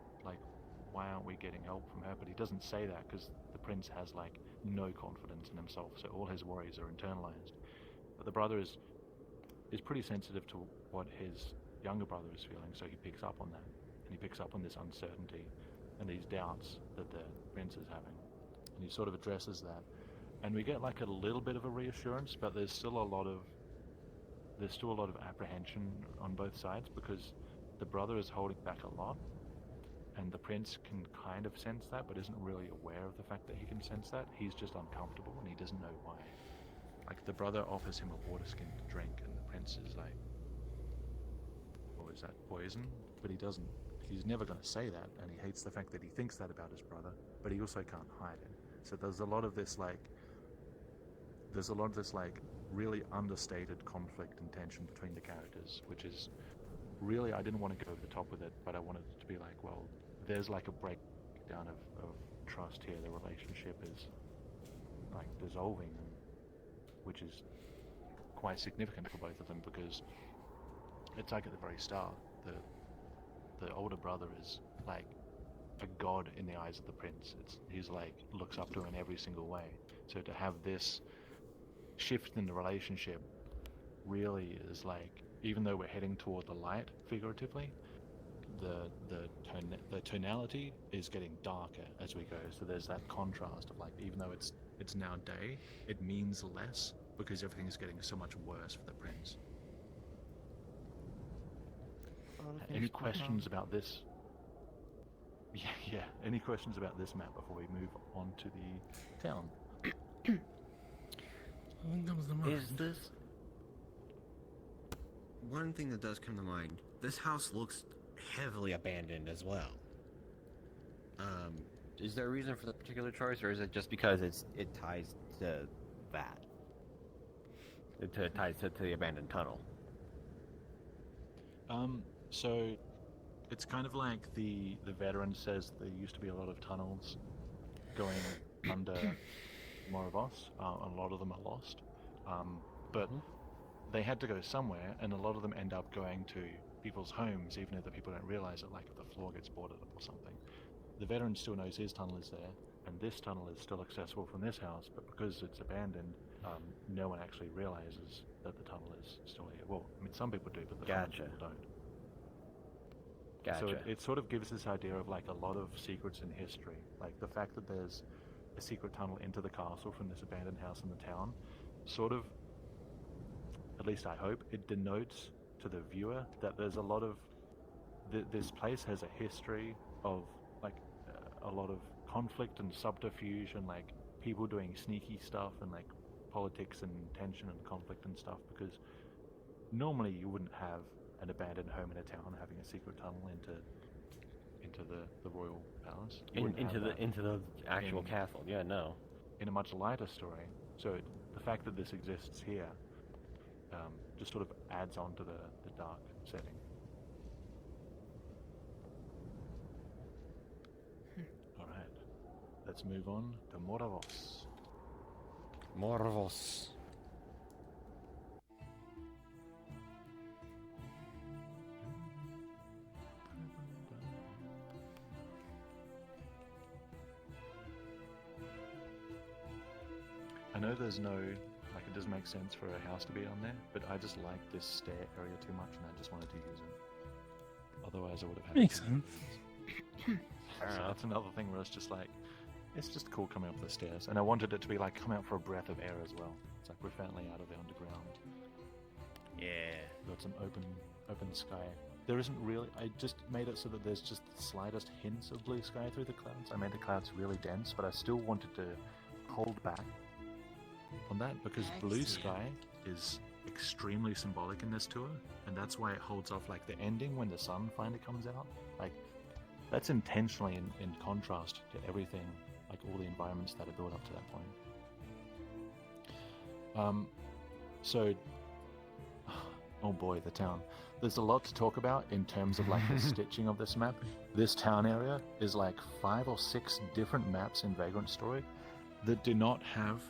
aren't we getting help from her? But he doesn't say that because the prince has like no confidence in himself, so all his worries are internalized. But the brother is pretty sensitive to what his younger brother is feeling, so he picks up on that, and he picks up on this uncertainty and these doubts that the prince is having, and he sort of addresses that, and we get like a little bit of a reassurance, but there's still a lot of apprehension on both sides because the brother is holding back a lot, and the prince can kind of sense that, but isn't really aware of the fact that he can sense that. He's just uncomfortable, and he doesn't know why. Like, the brother offers him a water skin to drink, and the prince is like, oh, is that poison? But he doesn't. He's never going to say that, and he hates the fact that he thinks that about his brother, but he also can't hide it. So there's a lot of this like really understated conflict and tension between the characters, which is really, I didn't want to go over the top with it, but I wanted it to be like, well, there's like a breakdown of trust here. The relationship is like dissolving, which is quite significant for both of them, because it's like at the very start, the older brother is like a god in the eyes of the prince. He's like looks up to him in every single way. So to have this shift in the relationship really is like, even though we're heading toward the light figuratively, the tonality is getting darker as we go. So there's that contrast of like, even though it's now day, it means less because everything is getting so much worse for the prince. Any questions about this? Yeah. Any questions about this map before we move on to the town? I think comes to mind. Is this one thing that does come to mind? This house looks heavily abandoned as well. Is there a reason for the particular choice, or is it just because it ties to that? It ties to the abandoned tunnel. So it's kind of like the veteran says there used to be a lot of tunnels going under Moravos. A lot of them are lost, but they had to go somewhere, and a lot of them end up going to people's homes, even if the people don't realize it, like if the floor gets boarded up or something. The veteran still knows his tunnel is there, and this tunnel is still accessible from this house, but because it's abandoned, no one actually realizes that the tunnel is still here. Well, I mean, some people do, but the common people don't. So it sort of gives this idea of like a lot of secrets in history, like the fact that there's a secret tunnel into the castle from this abandoned house in the town, sort of, at least I hope, it denotes to the viewer that there's a lot of this place has a history of like a lot of conflict and subterfuge and like people doing sneaky stuff and like politics and tension and conflict and stuff, because normally you wouldn't have an abandoned home in a town having a secret tunnel into the royal palace. Into the actual castle. Yeah, no. In a much lighter story. So the fact that this exists here just sort of adds on to the dark setting. Alright, let's move on to Moravos. Moravos. I know there's no, like, it doesn't make sense for a house to be on there, but I just like this stair area too much, and I just wanted to use it. Otherwise, I would have had. Makes sense. So that's another thing where it's just like, it's just cool coming up the stairs, and I wanted it to be like coming out for a breath of air as well. It's like we're finally out of the underground. Yeah. Got some open sky. There isn't really. I just made it so that there's just the slightest hints of blue sky through the clouds. I made the clouds really dense, but I still wanted to hold back on that, because blue sky is extremely symbolic in this tour, and that's why it holds off like the ending when the sun finally comes out. Like, that's intentionally in contrast to everything, like all the environments that are built up to that point. So, oh boy, the town. There's a lot to talk about in terms of like the stitching of this map. This town area is like 5 or 6 different maps in Vagrant Story that do not have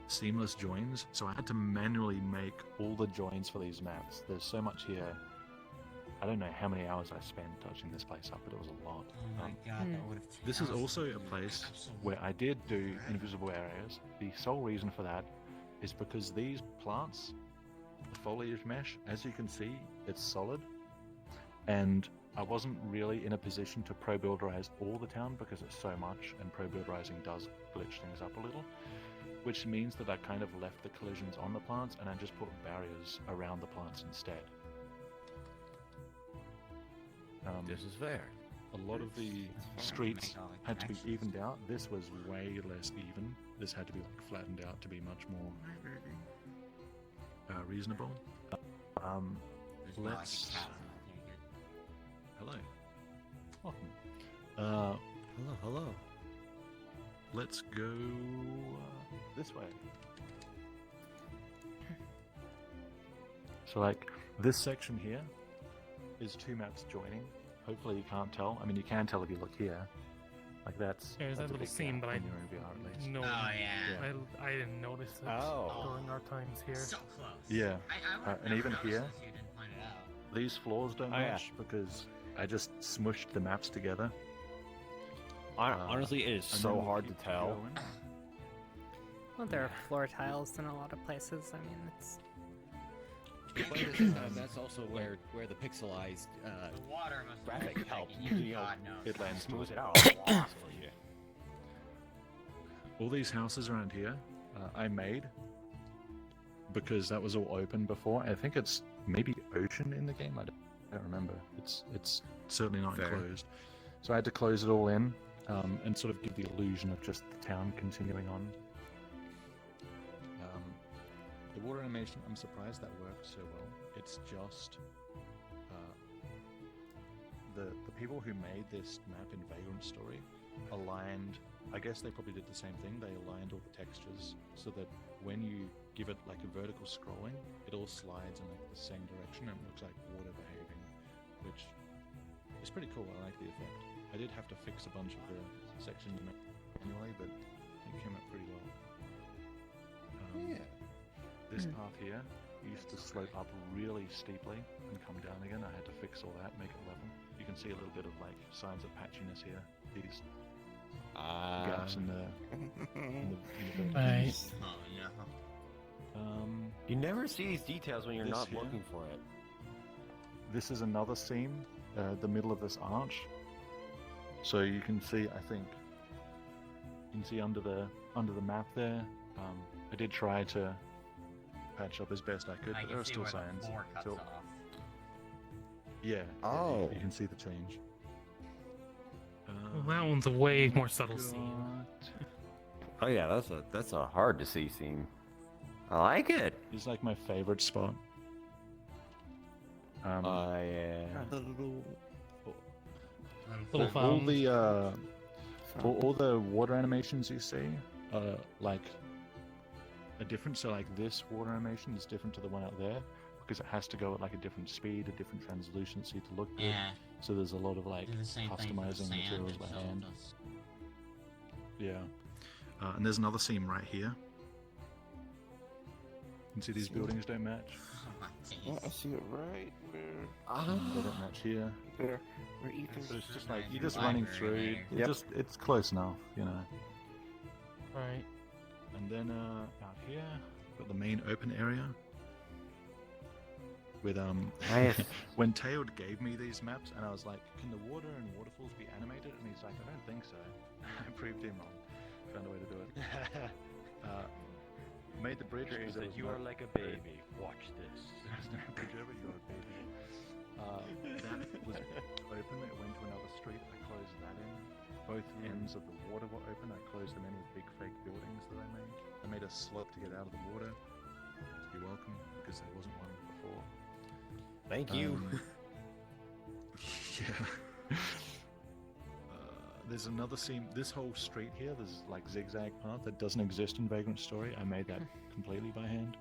seamless joins, so I had to manually make all the joins for these maps. There's so much here. I don't know how many hours I spent touching this place up, but it was a lot. Oh my god, that would have. This is also a place where I did do invisible areas. The sole reason for that is because these plants, the foliage mesh, as you can see, it's solid, and I wasn't really in a position to pro-builderize all the town because it's so much, and pro-builderizing does glitch things up a little, which means that I kind of left the collisions on the plants and I just put barriers around the plants instead. This is fair. A lot of the streets had to be evened out. This was way less even. This had to be like flattened out to be much more reasonable. Let's. Hello. Welcome. Hello. let's go this way. So like this section here is two maps joining. Hopefully you can't tell. I mean, you can tell if you look here. Like that's. There's that that's a little big scene, gap but I when you're in VR at least. no, Oh, yeah. I didn't notice it Oh. during our times here. So close. Yeah, I would and even never here, noticed if you didn't point it out. these floors don't Oh, yeah. match because I just smushed the maps together. Honestly, it is and so then hard to keep tell. going. Well, there are floor tiles in a lot of places. I mean, it's. But at the same time, that's also where the pixelized The water must be graphic like helps. you, You know, God knows. It lands smooths towards it out a lot for you. All these houses around here, I made because that was all open before. I think it's maybe ocean in the game. I don't remember. It's certainly not Fair. enclosed. So I had to close it all in and sort of give the illusion of just the town continuing on. The water animation, I'm surprised that worked so well. It's just the people who made this map in Vagrant Story aligned. I guess they probably did the same thing. They aligned all the textures so that when you give it like a vertical scrolling, it all slides in like the same direction and it looks like water behaving, which is pretty cool. I like the effect. I did have to fix a bunch of the sections manually, but it came out pretty well. This path here used to slope up really steeply and come down again. I had to fix all that, make it level. You can see a little bit of like signs of patchiness here. These gaps in the Right. Oh no. You never see these details when you're This not here? looking for it. This is another seam, the middle of this arch. So you can see, I think, you can see under the map there. I did try to patch up as best I could, I but can there are see still where signs. the floor cuts So- off. yeah. Oh. You can see the change. Well, that one's a way more subtle scene. Oh yeah, that's a hard to see scene. I like it. It's like my favorite spot. Yeah. The little Little all fountain. the all the water animations you see are like are different. So like this water animation is different to the one out there because it has to go at like a different speed, a different translucency to look good. Yeah. So there's a lot of like Do the same thing for the customizing sand materials by itself hand. does. Yeah. And there's another seam right here. You can see these buildings don't match. Yeah, I see it right where They don't match here. where Ethan's. But it's just like Nice you're just running through. library It Yep. just it's close enough, you know. Right. And then out here, got the main open area. With Nice. when Teo gave me these maps, and I was like, "Can the water and waterfalls be animated?" And he's like, "I don't think so." I proved him wrong. Found a way to do it. Made the bridge because there was you no- are like a baby. Watch this. There's no bridge over. You're a baby. That was open. It went to another street. I closed that in. Both ends of the water were open. I closed them in with big fake buildings that I made. I made a slope to get out of the water. You're welcome, because there wasn't one before. Thank you. Yeah. There's another seam. This whole street here, there's like zigzag path that doesn't exist in Vagrant Story. I made that completely by hand,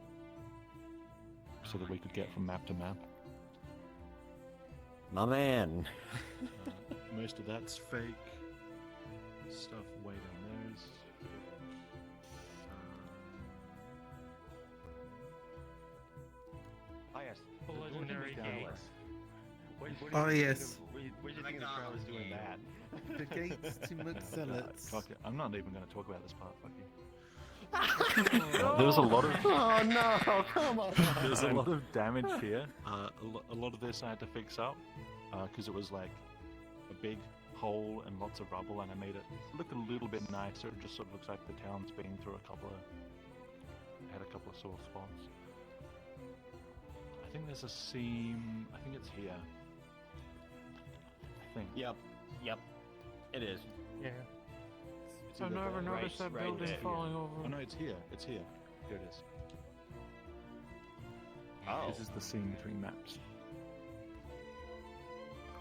so that we could get from map to map. My man. Most of that's fake. Stuff way down there is. Oh yes. The legendary gate. Oh, yes. What do you think of the travelers doing that? The gates to McZelots. Fuck it. I'm not even going to talk about this part. Fuck you. There's a lot of. Oh no! Come on. There's a lot of damage here. A lot of this I had to fix up because it was like a big hole and lots of rubble, and I made it look a little bit nicer. It just sort of looks like the town's been through a couple of sore spots. I think there's a seam. I think it's here. I think. Yep. It is. Yeah. It's I've either never there- noticed that right building there. falling Oh over. no, it's here. It's here. Here it is. Oh. This is the seam between maps.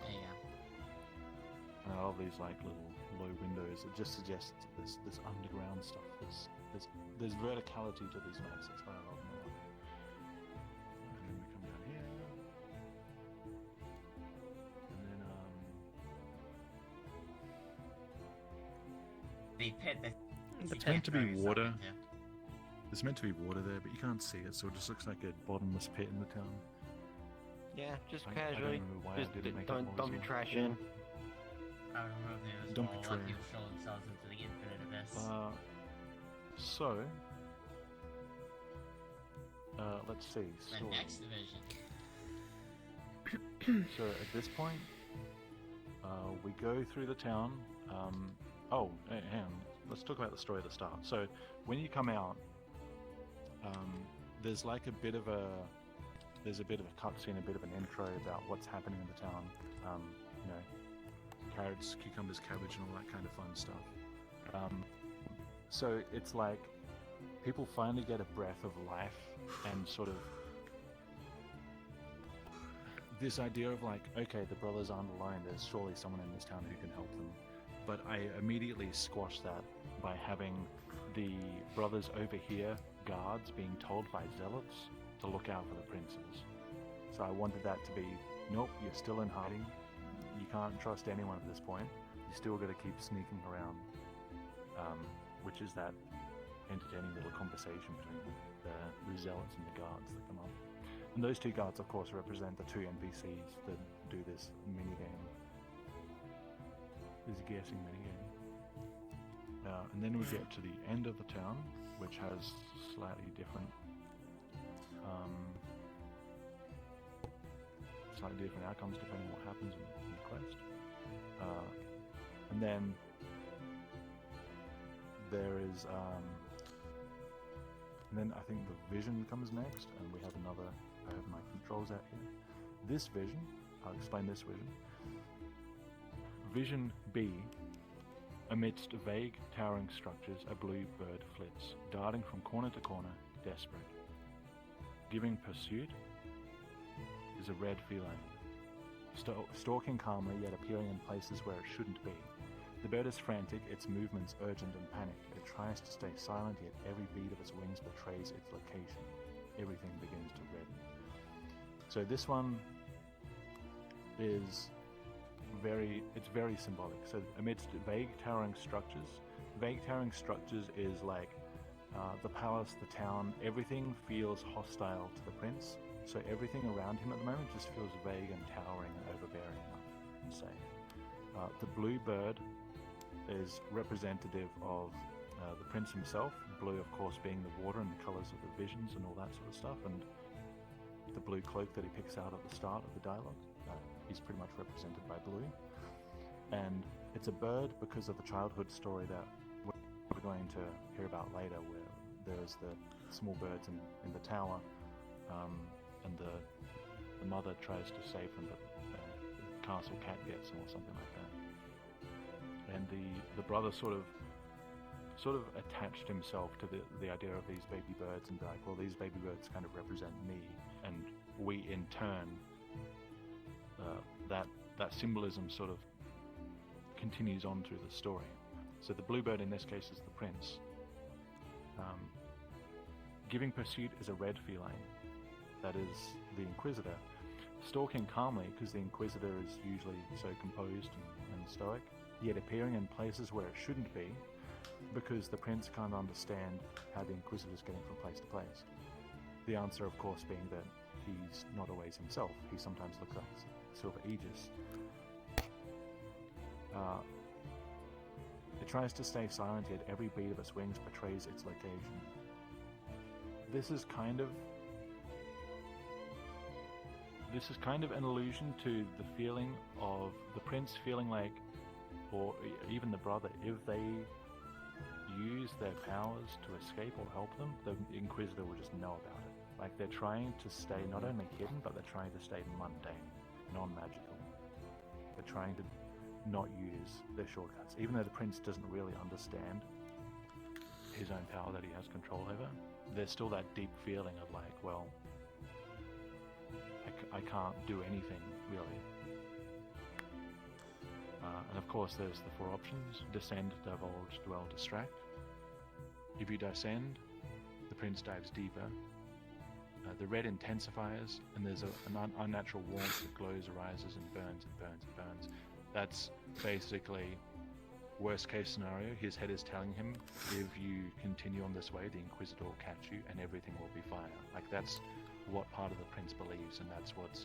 There you go. And I'll these like little low windows. It just suggests this underground stuff. There's verticality to these maps. That's why I love them a lot. And then we come down here, and then The pit that it's meant to be water. There's meant to be water there, but you can't see it, so it just looks like a bottomless pit in the town. Yeah, just I don't casually. remember why I Just didn't make it dump more your visible. trash in. I don't know if there was Dump more your let trash. people show themselves into the infinite abyss. So, let's see. The So, next division. so at this point, we go through the town. Hang on. Let's talk about the story at the start. So, when you come out, there's like a bit of a cutscene, a bit of an intro about what's happening in the town. You know, carrots, cucumbers, cabbage, and all that kind of fun stuff. So it's like people finally get a breath of life and sort of this idea of like, okay, the brothers aren't alone. There's surely someone in this town who can help them. But I immediately squashed that by having the brothers over here, guards, being told by zealots to look out for the princes. So I wanted that to be, nope, you're still in hiding. You can't trust anyone at this point. You still got to keep sneaking around, which is that entertaining little conversation between the zealots and the guards that come up. And those two guards, of course, represent the two NPCs that do this minigame. This guessing minigame. And then we get to the end of the town, which has slightly different outcomes depending on what happens in the quest. And then there is and then I think the vision comes next, and we have another. I have my controls out here. This vision, I'll explain this vision. Vision B. Amidst vague, towering structures, a blue bird flits, darting from corner to corner, desperate. Giving pursuit is a red feline, stalking calmly yet appearing in places where it shouldn't be. The bird is frantic, its movements urgent and panicked. It tries to stay silent, yet every beat of its wings betrays its location. Everything begins to redden. So this one is very symbolic. So amidst vague towering structures is like the palace, the town, everything feels hostile to the prince. So everything around him at the moment just feels vague and towering and overbearing and safe. The blue bird is representative of the prince himself. Blue, of course, being the water and the colors of the visions and all that sort of stuff, and the blue cloak that he picks out at the start of the dialogue. He's pretty much represented by blue. And it's a bird because of the childhood story that we're going to hear about later, where there's the small birds in the tower, and the mother tries to save them, but the castle cat gets them or something like that. And the brother sort of attached himself to the idea of these baby birds and be like, well, these baby birds kind of represent me, and we in turn, that symbolism sort of continues on through the story. So the bluebird in this case is the prince. Giving pursuit is a red feline, that is the inquisitor. Stalking calmly, because the inquisitor is usually so composed and stoic, yet appearing in places where it shouldn't be, because the prince can't understand how the inquisitor is getting from place to place. The answer, of course, being that he's not always himself. He sometimes looks like Silver Aegis. It tries to stay silent, yet every beat of its wings betrays its location. This is kind of an allusion to the feeling of the prince feeling like, or even the brother, if they use their powers to escape or help them, the Inquisitor will just know about it. Like, they're trying to stay not only hidden, but they're trying to stay mundane, non-magical. They're trying to not use their shortcuts. Even though the prince doesn't really understand his own power that he has control over, there's still that deep feeling of like, well, I can't do anything, really. And of course, there's the 4 options: descend, divulge, dwell, distract. If you descend, the prince dives deeper. The red intensifies, and there's an unnatural warmth that glows, arises, and burns and burns and burns. That's basically worst case scenario. His head is telling him, if you continue on this way, the Inquisitor will catch you and everything will be fire. Like, that's what part of the prince believes, and that's what's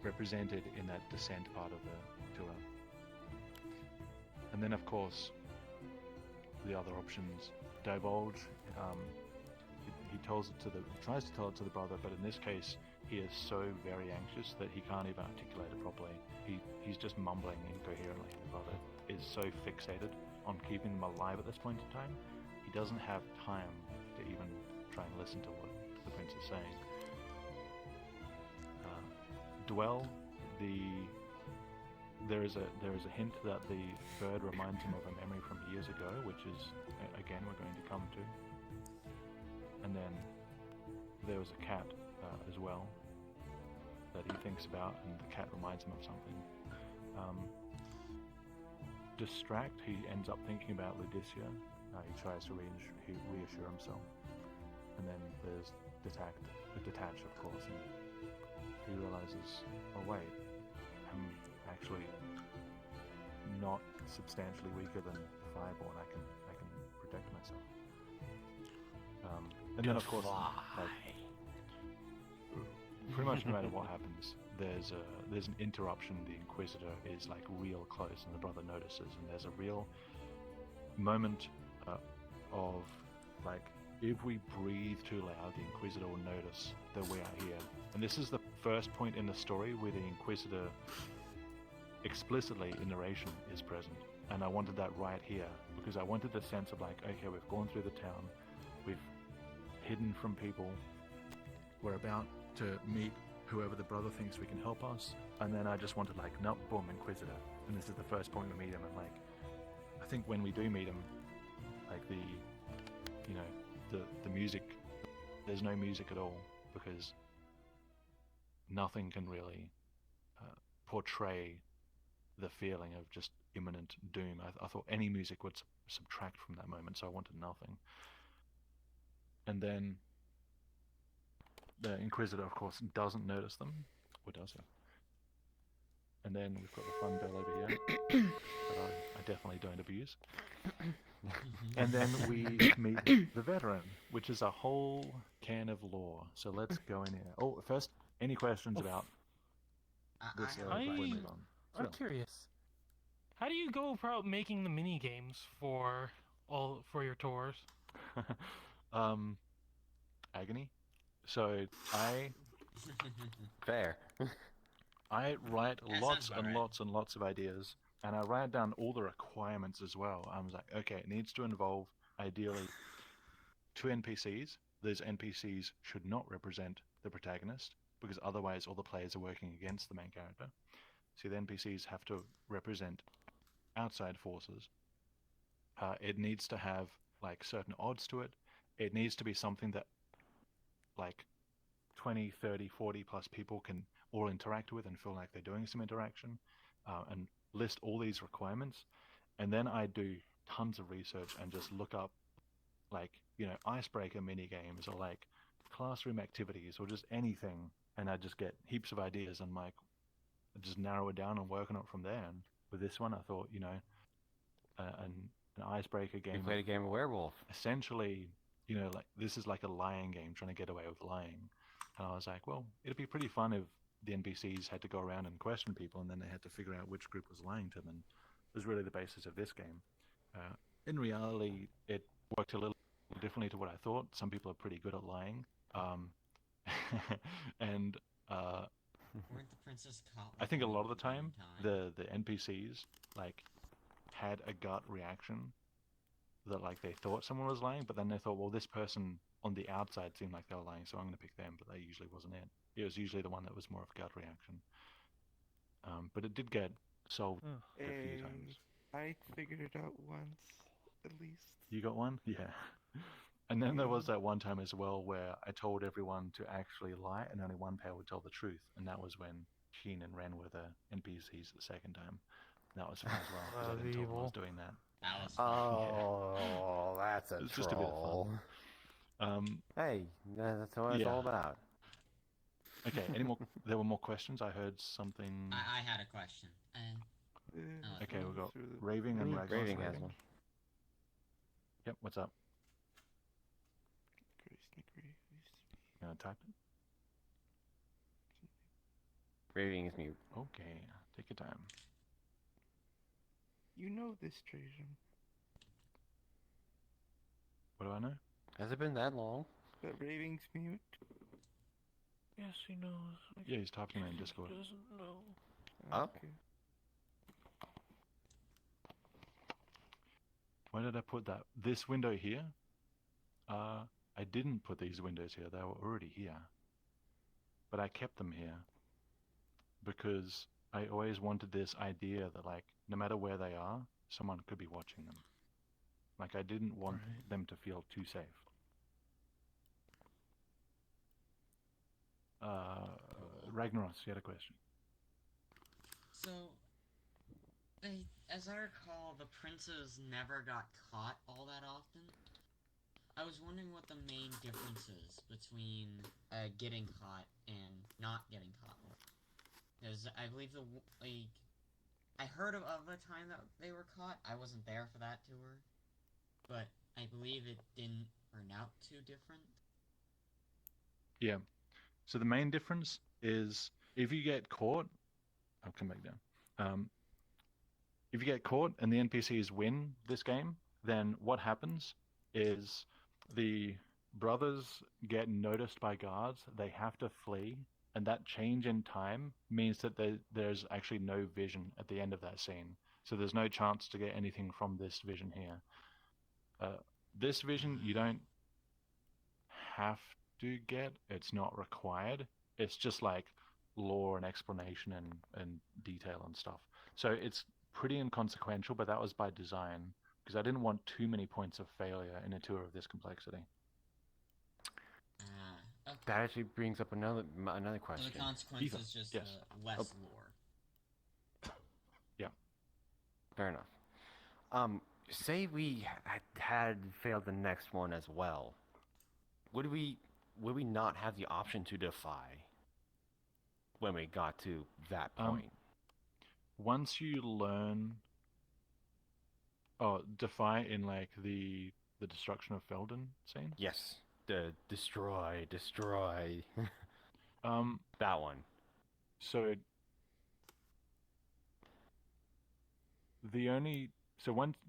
represented in that descent part of the tour. And then, of course, the other options: divulge. He tries to tell it to the brother, but in this case, he is so very anxious that he can't even articulate it properly. He's just mumbling incoherently. The brother is so fixated on keeping them alive at this point in time, he doesn't have time to even try and listen to what the prince is saying. Dwell, there is a hint that the bird reminds him of a memory from years ago, which is, again, we're going to come to. And then there was a cat as well that he thinks about, and the cat reminds him of something. Distract, he ends up thinking about Laodicia. He tries to reassure himself. And then there's detach, of course, and he realizes, oh wait, I'm actually not substantially weaker than Fireborn. I can protect myself. And then, of course, like, pretty much no matter what happens, there's an interruption. The Inquisitor is like real close, and the brother notices, and there's a real moment of like, if we breathe too loud, the Inquisitor will notice that we are here. And this is the first point in the story where the Inquisitor explicitly in narration is present. And I wanted that right here, because I wanted the sense of like, okay, we've gone through the town, we've hidden from people, we're about to meet whoever the brother thinks we can help us, and then I just wanted like, nope, boom, Inquisitor. And this is the first point we meet him, and like, I think when we do meet him, like the music, there's no music at all, because nothing can really portray the feeling of just imminent doom. I thought any music would subtract from that moment, so I wanted nothing. And then the Inquisitor, of course, doesn't notice them, or does he? And then we've got the fun bell over here that I definitely don't abuse. And then we meet the veteran, which is a whole can of lore. So let's go in here. Oh, first, any questions about this? I'm curious. How do you go about making the mini games for your tours? Agony. So Fair. I write That lots sounds about and right. lots and lots of ideas, and I write down all the requirements as well. I was like, okay, it needs to involve ideally 2 NPCs. Those NPCs should not represent the protagonist, because otherwise all the players are working against the main character. So the NPCs have to represent outside forces. It needs to have like certain odds to it. It needs to be something that like 20, 30, 40 plus people can all interact with and feel like they're doing some interaction, and list all these requirements. And then I do tons of research and just look up like, icebreaker mini games, or like classroom activities, or just anything. And I just get heaps of ideas, and like just narrow it down and work on it from there. And with this one, I thought, an icebreaker game. You played a game of werewolf. Essentially, like this is like a lying game, trying to get away with lying. And I was like, well, it'd be pretty fun if the NPCs had to go around and question people, and then they had to figure out which group was lying to them. And it was really the basis of this game. In reality, it worked a little differently to what I thought. Some people are pretty good at lying. And Weren't the princess caught? I think a lot of the time, the NPCs like had a gut reaction that like they thought someone was lying, but then they thought, well, this person on the outside seemed like they were lying, so I'm going to pick them. But that usually wasn't it. It was usually the one that was more of a gut reaction. But it did get solved a few times. I figured it out once, at least. You got one? Yeah. And then there was that one time as well where I told everyone to actually lie, and only one pair would tell the truth, and that was when Sheen and Ren were the NPCs the second time. That was fun as well, because I didn't tell them I was doing that. That was Oh, that's a It was just a bit of troll. fun. Hey, that's what it's all about. Okay, any more? There were more questions? I heard something... I had a question. Okay, we've got Raving and Ragnar. Raving has one. Yep, what's up? Gonna type it? Raving is mute. Okay, take your time. You know this, Trajan. What do I know? Has it been that long? That Raving's mute. Yes, he knows. Yeah, he's typing in Discord. He doesn't know. Oh. Okay. Where did I put that? This window here? I didn't put these windows here. They were already here. But I kept them here because I always wanted this idea that, like, no matter where they are, someone could be watching them. Like, I didn't want them to feel too safe. Ragnaros, you had a question. So, as I recall, the princes never got caught all that often. I was wondering what the main difference is between getting caught and not getting caught. Because I believe I heard of the time that they were caught. I wasn't there for that tour, but I believe it didn't turn out too different. Yeah. So the main difference is if you get caught, I'll come back down. If you get caught and the NPCs win this game, then what happens is the brothers get noticed by guards. They have to flee, and that change in time means that there's actually no vision at the end of that scene. So there's no chance to get anything from this vision here. This vision you don't have to get. It's not required. It's just like lore and explanation and detail and stuff. So it's pretty inconsequential, but that was by design because I didn't want too many points of failure in a tour of this complexity. Okay. That actually brings up another question. So the consequence is just less lore. Yeah. Fair enough. Say we had failed the next one as well. Would we not have the option to defy when we got to that point? Once you learn, defy in like the destruction of Felden scene. Yes, the destroy. That one. So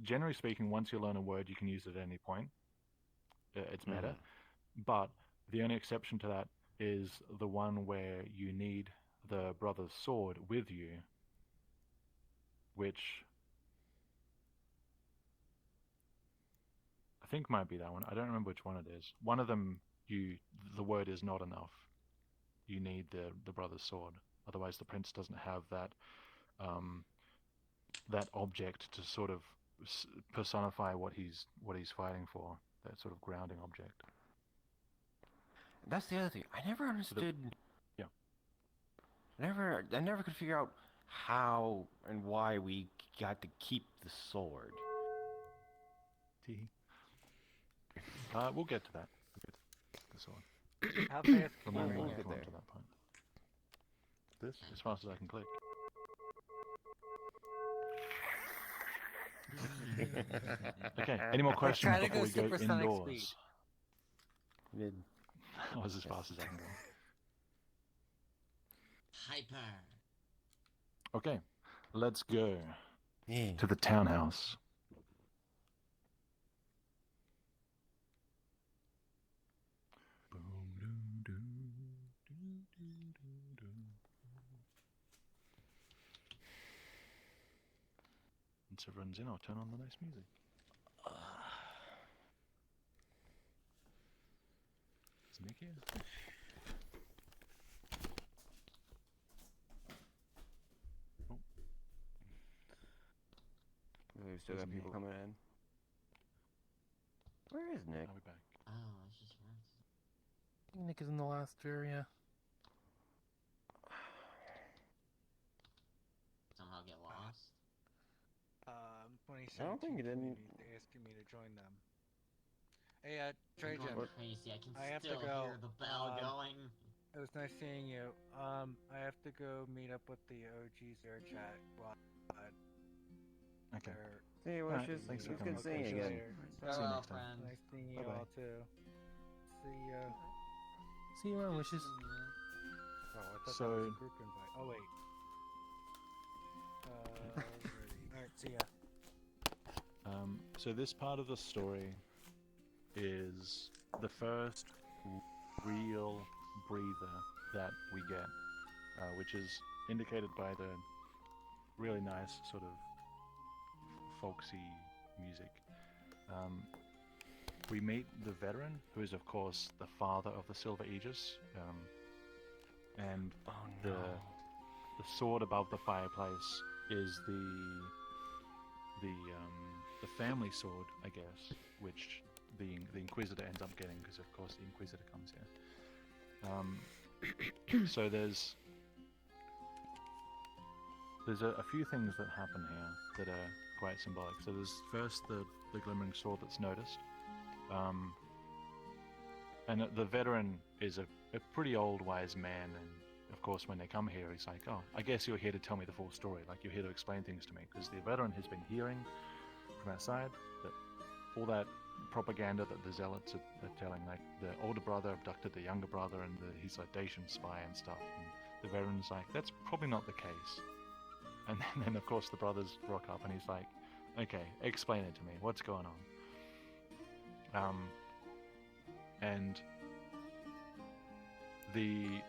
generally speaking, once you learn a word, you can use it at any point. It's meta, but the only exception to that is the one where you need the brother's sword with you, which I think might be that one. I don't remember which one it is. One of them, the word is not enough. You need the brother's sword. Otherwise, the prince doesn't have that that object to sort of personify what he's fighting for. That sort of grounding object. That's the other thing. I never understood. Yeah. I never could figure out how and why we got to keep the sword. We'll get to that. The sword. How fast We'll can you move get on there? to that point. This as fast as I can click. Okay. Any more questions Try to before go we go supersonic indoors? speed. Mid. That was as fast as I can go. Hyper. Okay, let's go Yeah. to the townhouse. Once everyone's in, I'll turn on the nice music. Is Nick here? We've still got Isn't people he? coming in. Where is Nick? I'll be back. Oh, it's just right. Nick is in the last area. Somehow get lost. I don't think you didn't. asking me to join them. Hey, I'm Trajan. going crazy. I can I have to still go. hear the bell going. It was nice seeing you. I have to go meet up with the OGs there chat. Okay. Hey, Alright, Wishes. thanks It for was coming. good seeing you again. Farewell, friend. Nice seeing you Bye-bye. all too. See ya. See you around, Wishes. Oh, I thought that So- was a group invite. Oh wait. Alright, see ya. So this part of the story is the first real breather that we get, which is indicated by the really nice sort of folksy music. We meet the veteran, who is of course the father of the Silver Aegis, and the sword above the fireplace is the family sword, I guess, which the Inquisitor ends up getting, because of course the Inquisitor comes here. So there's a few things that happen here that are quite symbolic. So there's first the glimmering sword that's noticed, and the veteran is a pretty old wise man, and of course when they come here he's like, oh, I guess you're here to tell me the full story, like you're here to explain things to me, because the veteran has been hearing from outside that all that propaganda that the zealots are telling, like the older brother abducted the younger brother and he's a Dacian spy and stuff, and the veteran's like, that's probably not the case. And then of course the brothers rock up and he's like, okay, explain it to me, what's going on? And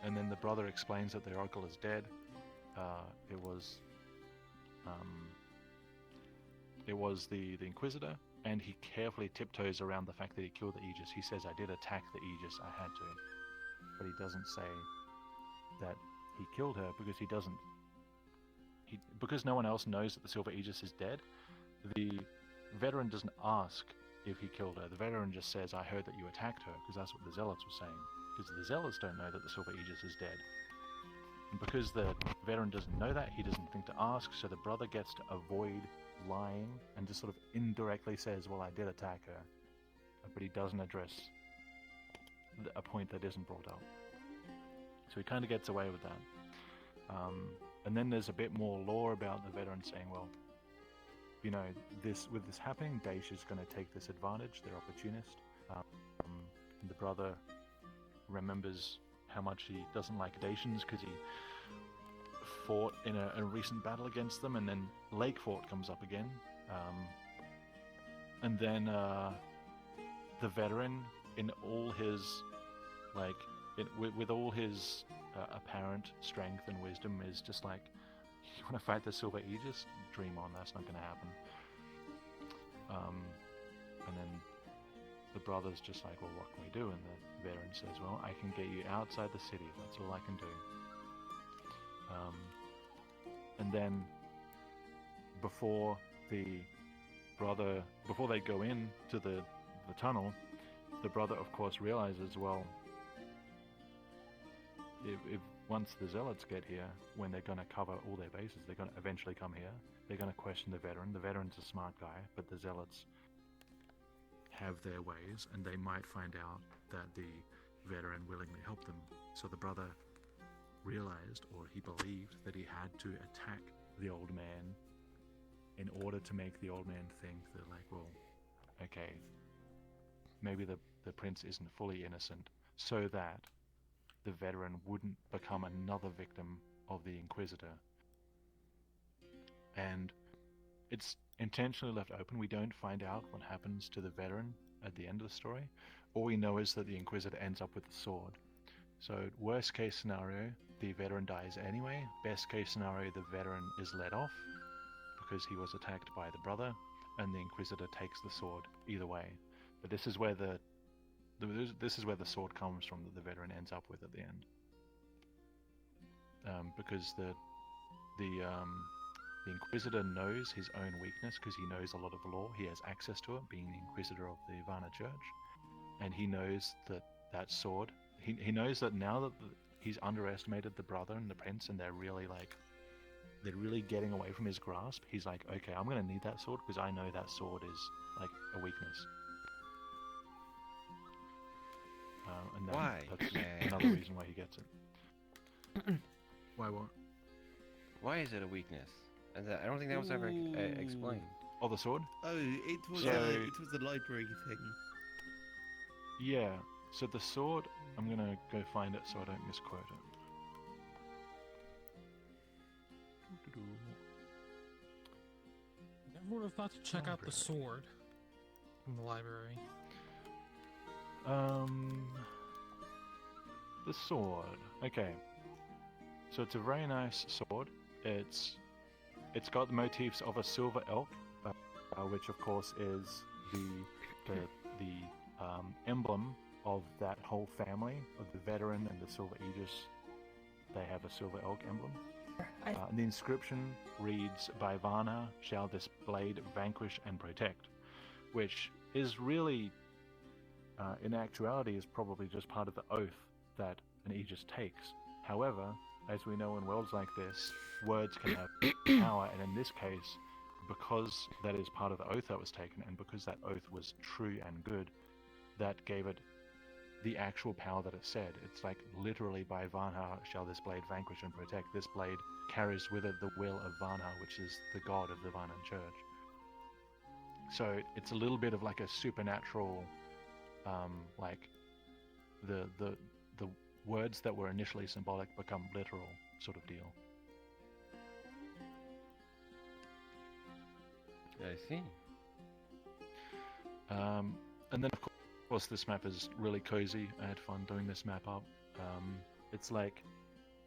then the brother explains that the oracle is dead. It was the Inquisitor, and he carefully tiptoes around the fact that he killed the Aegis. He says, I did attack the Aegis, I had to. But he doesn't say that he killed her, because because no one else knows that the Silver Aegis is dead. The veteran doesn't ask if he killed her. The veteran just says, I heard that you attacked her, because that's what the zealots were saying. Because the zealots don't know that the Silver Aegis is dead. And because the veteran doesn't know that, he doesn't think to ask, so the brother gets to avoid lying and just sort of indirectly says, well, I did attack her. But he doesn't address a point that isn't brought up. So he kind of gets away with that. And then there's a bit more lore about the veteran saying, well, you know, with this happening, Daesh is going to take this advantage, they're opportunist. The brother remembers how much he doesn't like Dacians because he fought in a recent battle against them, and then Lake Fort comes up again. And then the veteran, in all his, with all his apparent strength and wisdom, is just like, you want to fight the Silver Aegis? Dream on, that's not going to happen. And then the brother's just like, well, what can we do? And the veteran says, well, I can get you outside the city, that's all I can do. And then before they go in to the tunnel, the brother of course realizes, well, if once the zealots get here, when they're going to cover all their bases, they're going to eventually come here, they're going to question the veteran. The veteran's a smart guy, but the zealots have their ways, and they might find out that the veteran willingly helped them. So the brother realized, or he believed, that he had to attack the old man in order to make the old man think that, like, well, okay, maybe the prince isn't fully innocent, so that the veteran wouldn't become another victim of the Inquisitor. And it's intentionally left open. We don't find out what happens to the veteran at the end of the story. All we know is that the Inquisitor ends up with the sword. So worst case scenario, the veteran dies anyway. Best case scenario, the veteran is let off because he was attacked by the brother, and the Inquisitor takes the sword either way. But this is where the sword comes from, that the veteran ends up with at the end. Because the Inquisitor knows his own weakness, because he knows a lot of lore. He has access to it, being the Inquisitor of the Ivana Church, and he knows that sword. He knows that now that he's underestimated the brother and the prince, and they're really like they're really getting away from his grasp, he's like, okay, I'm going to need that sword because I know that sword is like a weakness. And Why? That's another reason why he gets it. Why what? Why is it a weakness? I don't think that was ever explained. Oh, the sword? Oh, it was So- it was a library thing. Yeah. So the sword, I'm going to go find it so I don't misquote it. Never would have thought to check out the sword from the library. The sword. Okay. So it's a very nice sword. It's got the motifs of a silver elk, which of course is the emblem of that whole family of the veteran and the silver aegis. They have a silver elk emblem. And the inscription reads, "By Varna shall this blade vanquish and protect," which is really, in actuality, is probably just part of the oath that an aegis takes. However, as we know in worlds like this, words can have power, and in this case, because that is part of the oath that was taken, and because that oath was true and good, that gave it the actual power that it said. It's like literally, "By Varna shall this blade vanquish and protect." This blade carries with it the will of Varna, which is the god of the Varnan Church. So it's a little bit of like a supernatural, like the words that were initially symbolic become literal sort of deal. I see. And then of course this map is really cozy. I had fun doing this map up. It's like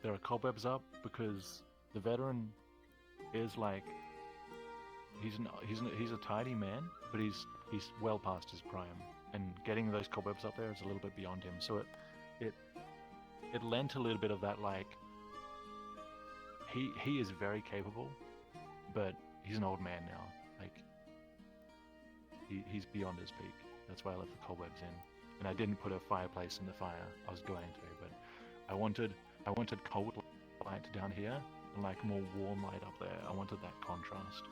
there are cobwebs up because the veteran is like he's a tidy man, but he's well past his prime, and getting those cobwebs up there is a little bit beyond him. So it lent a little bit of that, like he is very capable, but he's an old man now. Like he's beyond his peak. That's why I left the cobwebs in, and I didn't put a fireplace in the fire. I was going to, but I wanted cold light down here and like more warm light up there. I wanted that contrast.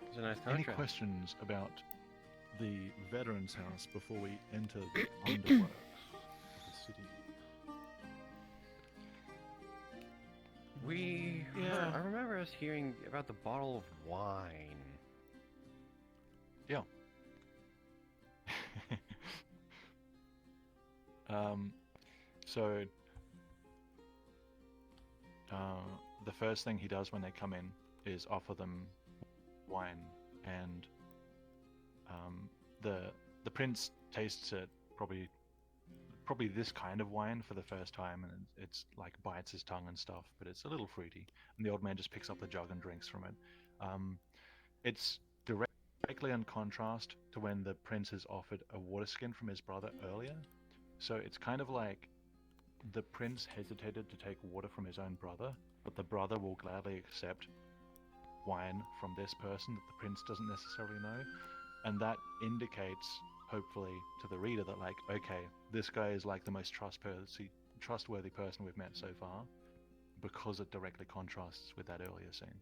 It's a nice Any contrast. questions about the veterans' house before we enter the underworks of the city? I remember us hearing about the bottle of wine. Yeah. So the first thing he does when they come in is offer them wine, and the prince tastes it, probably this kind of wine for the first time, and it's like bites his tongue and stuff, but it's a little fruity, and the old man just picks up the jug and drinks from it. It's directly in contrast to when the prince is offered a water skin from his brother earlier. So it's kind of like the prince hesitated to take water from his own brother, but the brother will gladly accept wine from this person that the prince doesn't necessarily know. And that indicates, hopefully, to the reader that, like, okay, this guy is like the most trustworthy person we've met so far, because it directly contrasts with that earlier scene.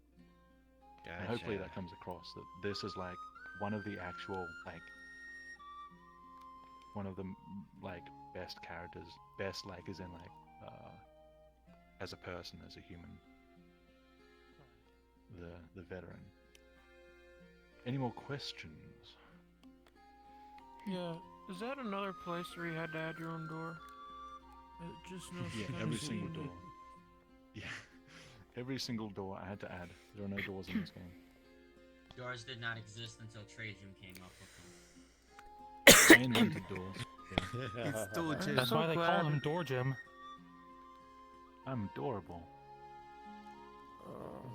And hopefully that comes across, that this is like one of the actual, like, one of the like best characters, best like as in like as a person, as a human, the veteran. Any more questions? Yeah, is that another place where you had to add your own door? Just no. Yeah, every single door. Yeah, every single door I had to add. There are no doors in this game. Doors did not exist until Trajan came up with them. I invented doors. Yeah. It's door Jim. That's why they call him Door Jim. I'm adorable.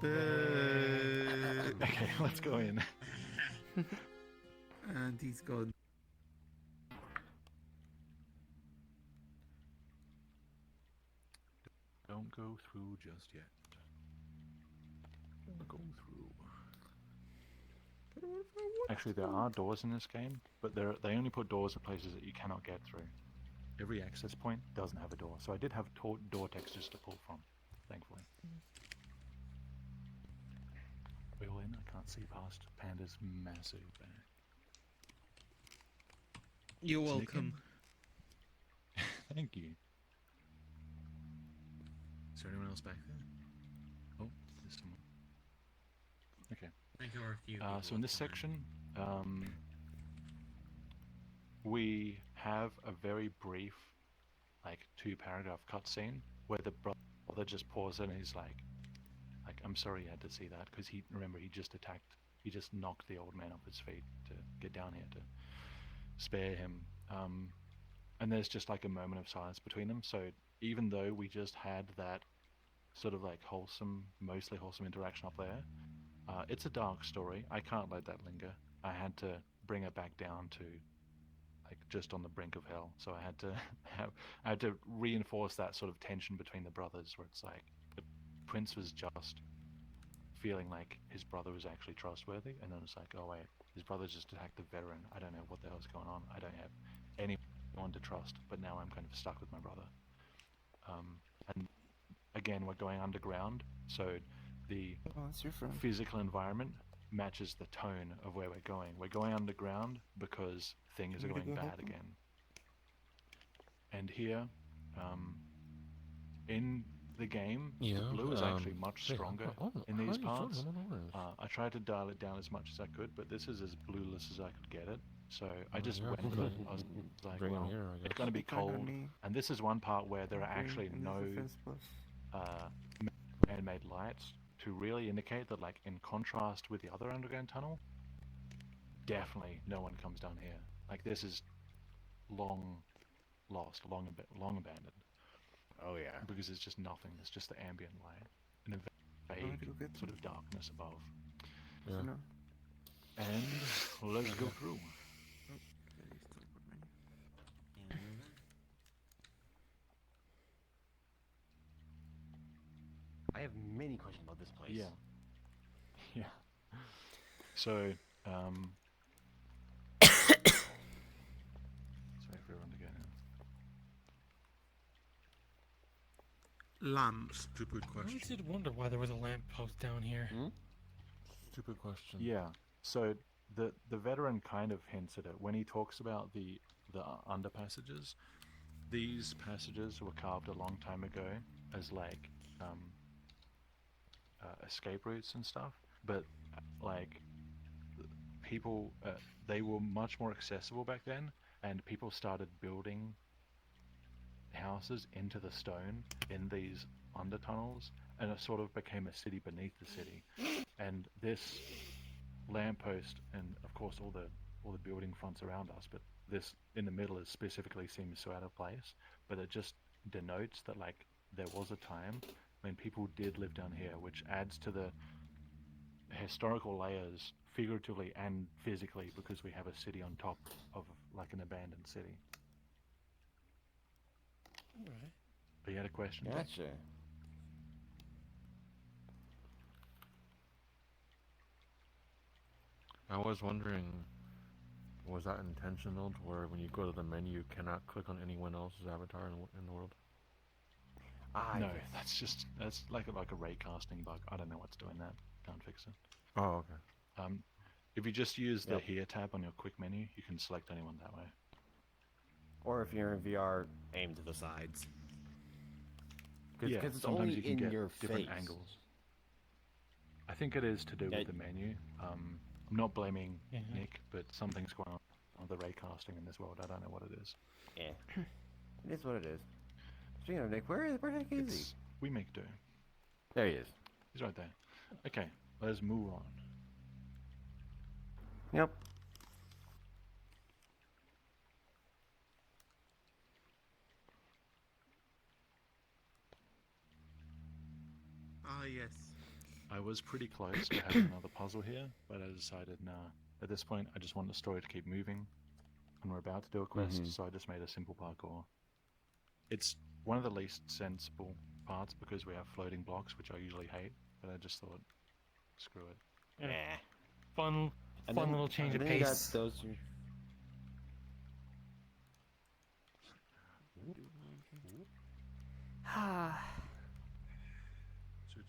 Boo. Okay, let's go in. And he's gone. Don't go through just yet. Go through. Actually, there are doors in this game, but they only put doors in places that you cannot get through. Every access point doesn't have a door, so I did have door textures to pull from. thankfully. We all in? I can't see past Panda's massive back. You're Sneak in? welcome. Thank you. Is there anyone else back there? Oh, there's someone. Okay. I think there were a few So people in this with time. section, we have a very brief, like 2-paragraph cutscene where the brother just pauses and he's like, I'm sorry you had to see that, because he just knocked the old man off his feet to get down here to spare him. And there's just like a moment of silence between them. So even though we just had that sort of like mostly wholesome interaction up there, it's a dark story. I can't let that linger. I had to bring it back down to like just on the brink of hell. So I had to reinforce that sort of tension between the brothers, where it's like the prince was just feeling like his brother was actually trustworthy, and then it's like, oh wait, his brother just attacked the veteran. I don't know what the hell's going on. I don't have anyone to trust, but now I'm kind of stuck with my brother. And again, we're going underground, so the that's your friend. physical environment matches the tone of where we're going. We're going underground because things are You going gonna go bad help him? again. And here, in the game, Yeah, the blue is actually much yeah, stronger how in are these you parts. voting on orange? I tried to dial it down as much as I could, but this is as blueless as I could get it. So I Oh, just yeah, went with it. I was like, bring 'em well, here, I it's guess. going to be Kind of cold. me. And this is one part where there are Green, actually and no there's a fence plus. man-made lights to really indicate that, like, in contrast with the other underground tunnel, definitely no one comes down here. Like, this is long lost, long abandoned. Oh yeah. Because it's just nothing. It's just the ambient light and a Want vague me to go get sort some? of darkness above. Yeah. No. And let's go through. I have many questions about this place. Yeah. Yeah. So, sorry for everyone to go now. Lamps. Stupid I question. always did wonder why there was a lamppost down here. Stupid question. Yeah. So the veteran kind of hints at it when he talks about the underpassages. These passages were carved a long time ago as like escape routes and stuff, but like people they were much more accessible back then, and people started building houses into the stone in these undertunnels, and it sort of became a city beneath the city. And this lamppost, and of course all the building fronts around us, but this in the middle is specifically seems so out of place, but it just denotes that like there was a time when people did live down here, which adds to the historical layers figuratively and physically, because we have a city on top of like an abandoned city. Alright. But you had a question? Jack? Gotcha. I was wondering, was that intentional to where when you go to the menu you cannot click on anyone else's avatar in the world? No, that's like a ray casting bug. I don't know what's doing that. Can't fix it. Oh, okay. If you just use the Yep. here tab on your quick menu, you can select anyone that way. Or if you're in VR, aim to the sides. Because Yeah, it's sometimes only you can in get your different face. angles. I think it is to do Yeah. with the menu. I'm not blaming Mhm. Nick, but something's going on with the ray casting in this world. I don't know what it is. Yeah. It is what it is. Speaking of Nick, where the heck is he? We make do. There he is. He's right there. Okay, let's move on. Yep. Ah, yes. I was pretty close to having another puzzle here, but I decided, nah. At this point, I just want the story to keep moving, and we're about to do a quest, Mhm. so I just made a simple parkour. It's one of the least sensible parts because we have floating blocks, which I usually hate, but I just thought, screw it. Yeah. Fun And then- little change of and then you got pace. those.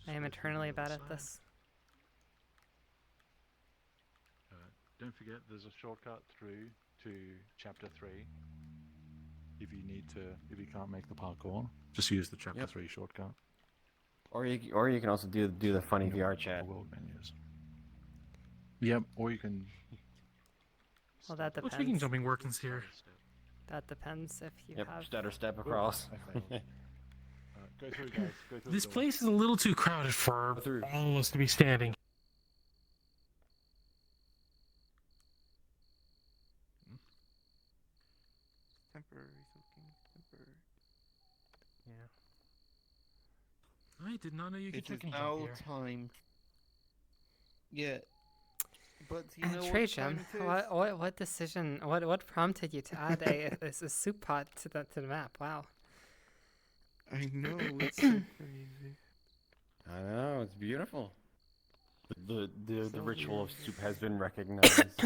I am eternally bad at this. Don't forget, there's a shortcut through to chapter 3. If you can't make the parkour, just use the chapter 3 shortcut. Or you can also do the funny VR chat. World menus. Yep, or you can. Well, that Well, depends. speaking jumping workings here. That depends if you have. Stutter step across. Go through, guys. Go through. This the door. place is a little too crowded for all of us to be standing. Temporary soaking. Temporary. Yeah. I did not know you could It is chicken now jump here. time. Yeah. But you know what Trajum, time it is? what decision? What prompted you to add a soup pot to the map? Wow. I know, it's so crazy. I know, it's beautiful. The So ritual of weird. soup has been recognized.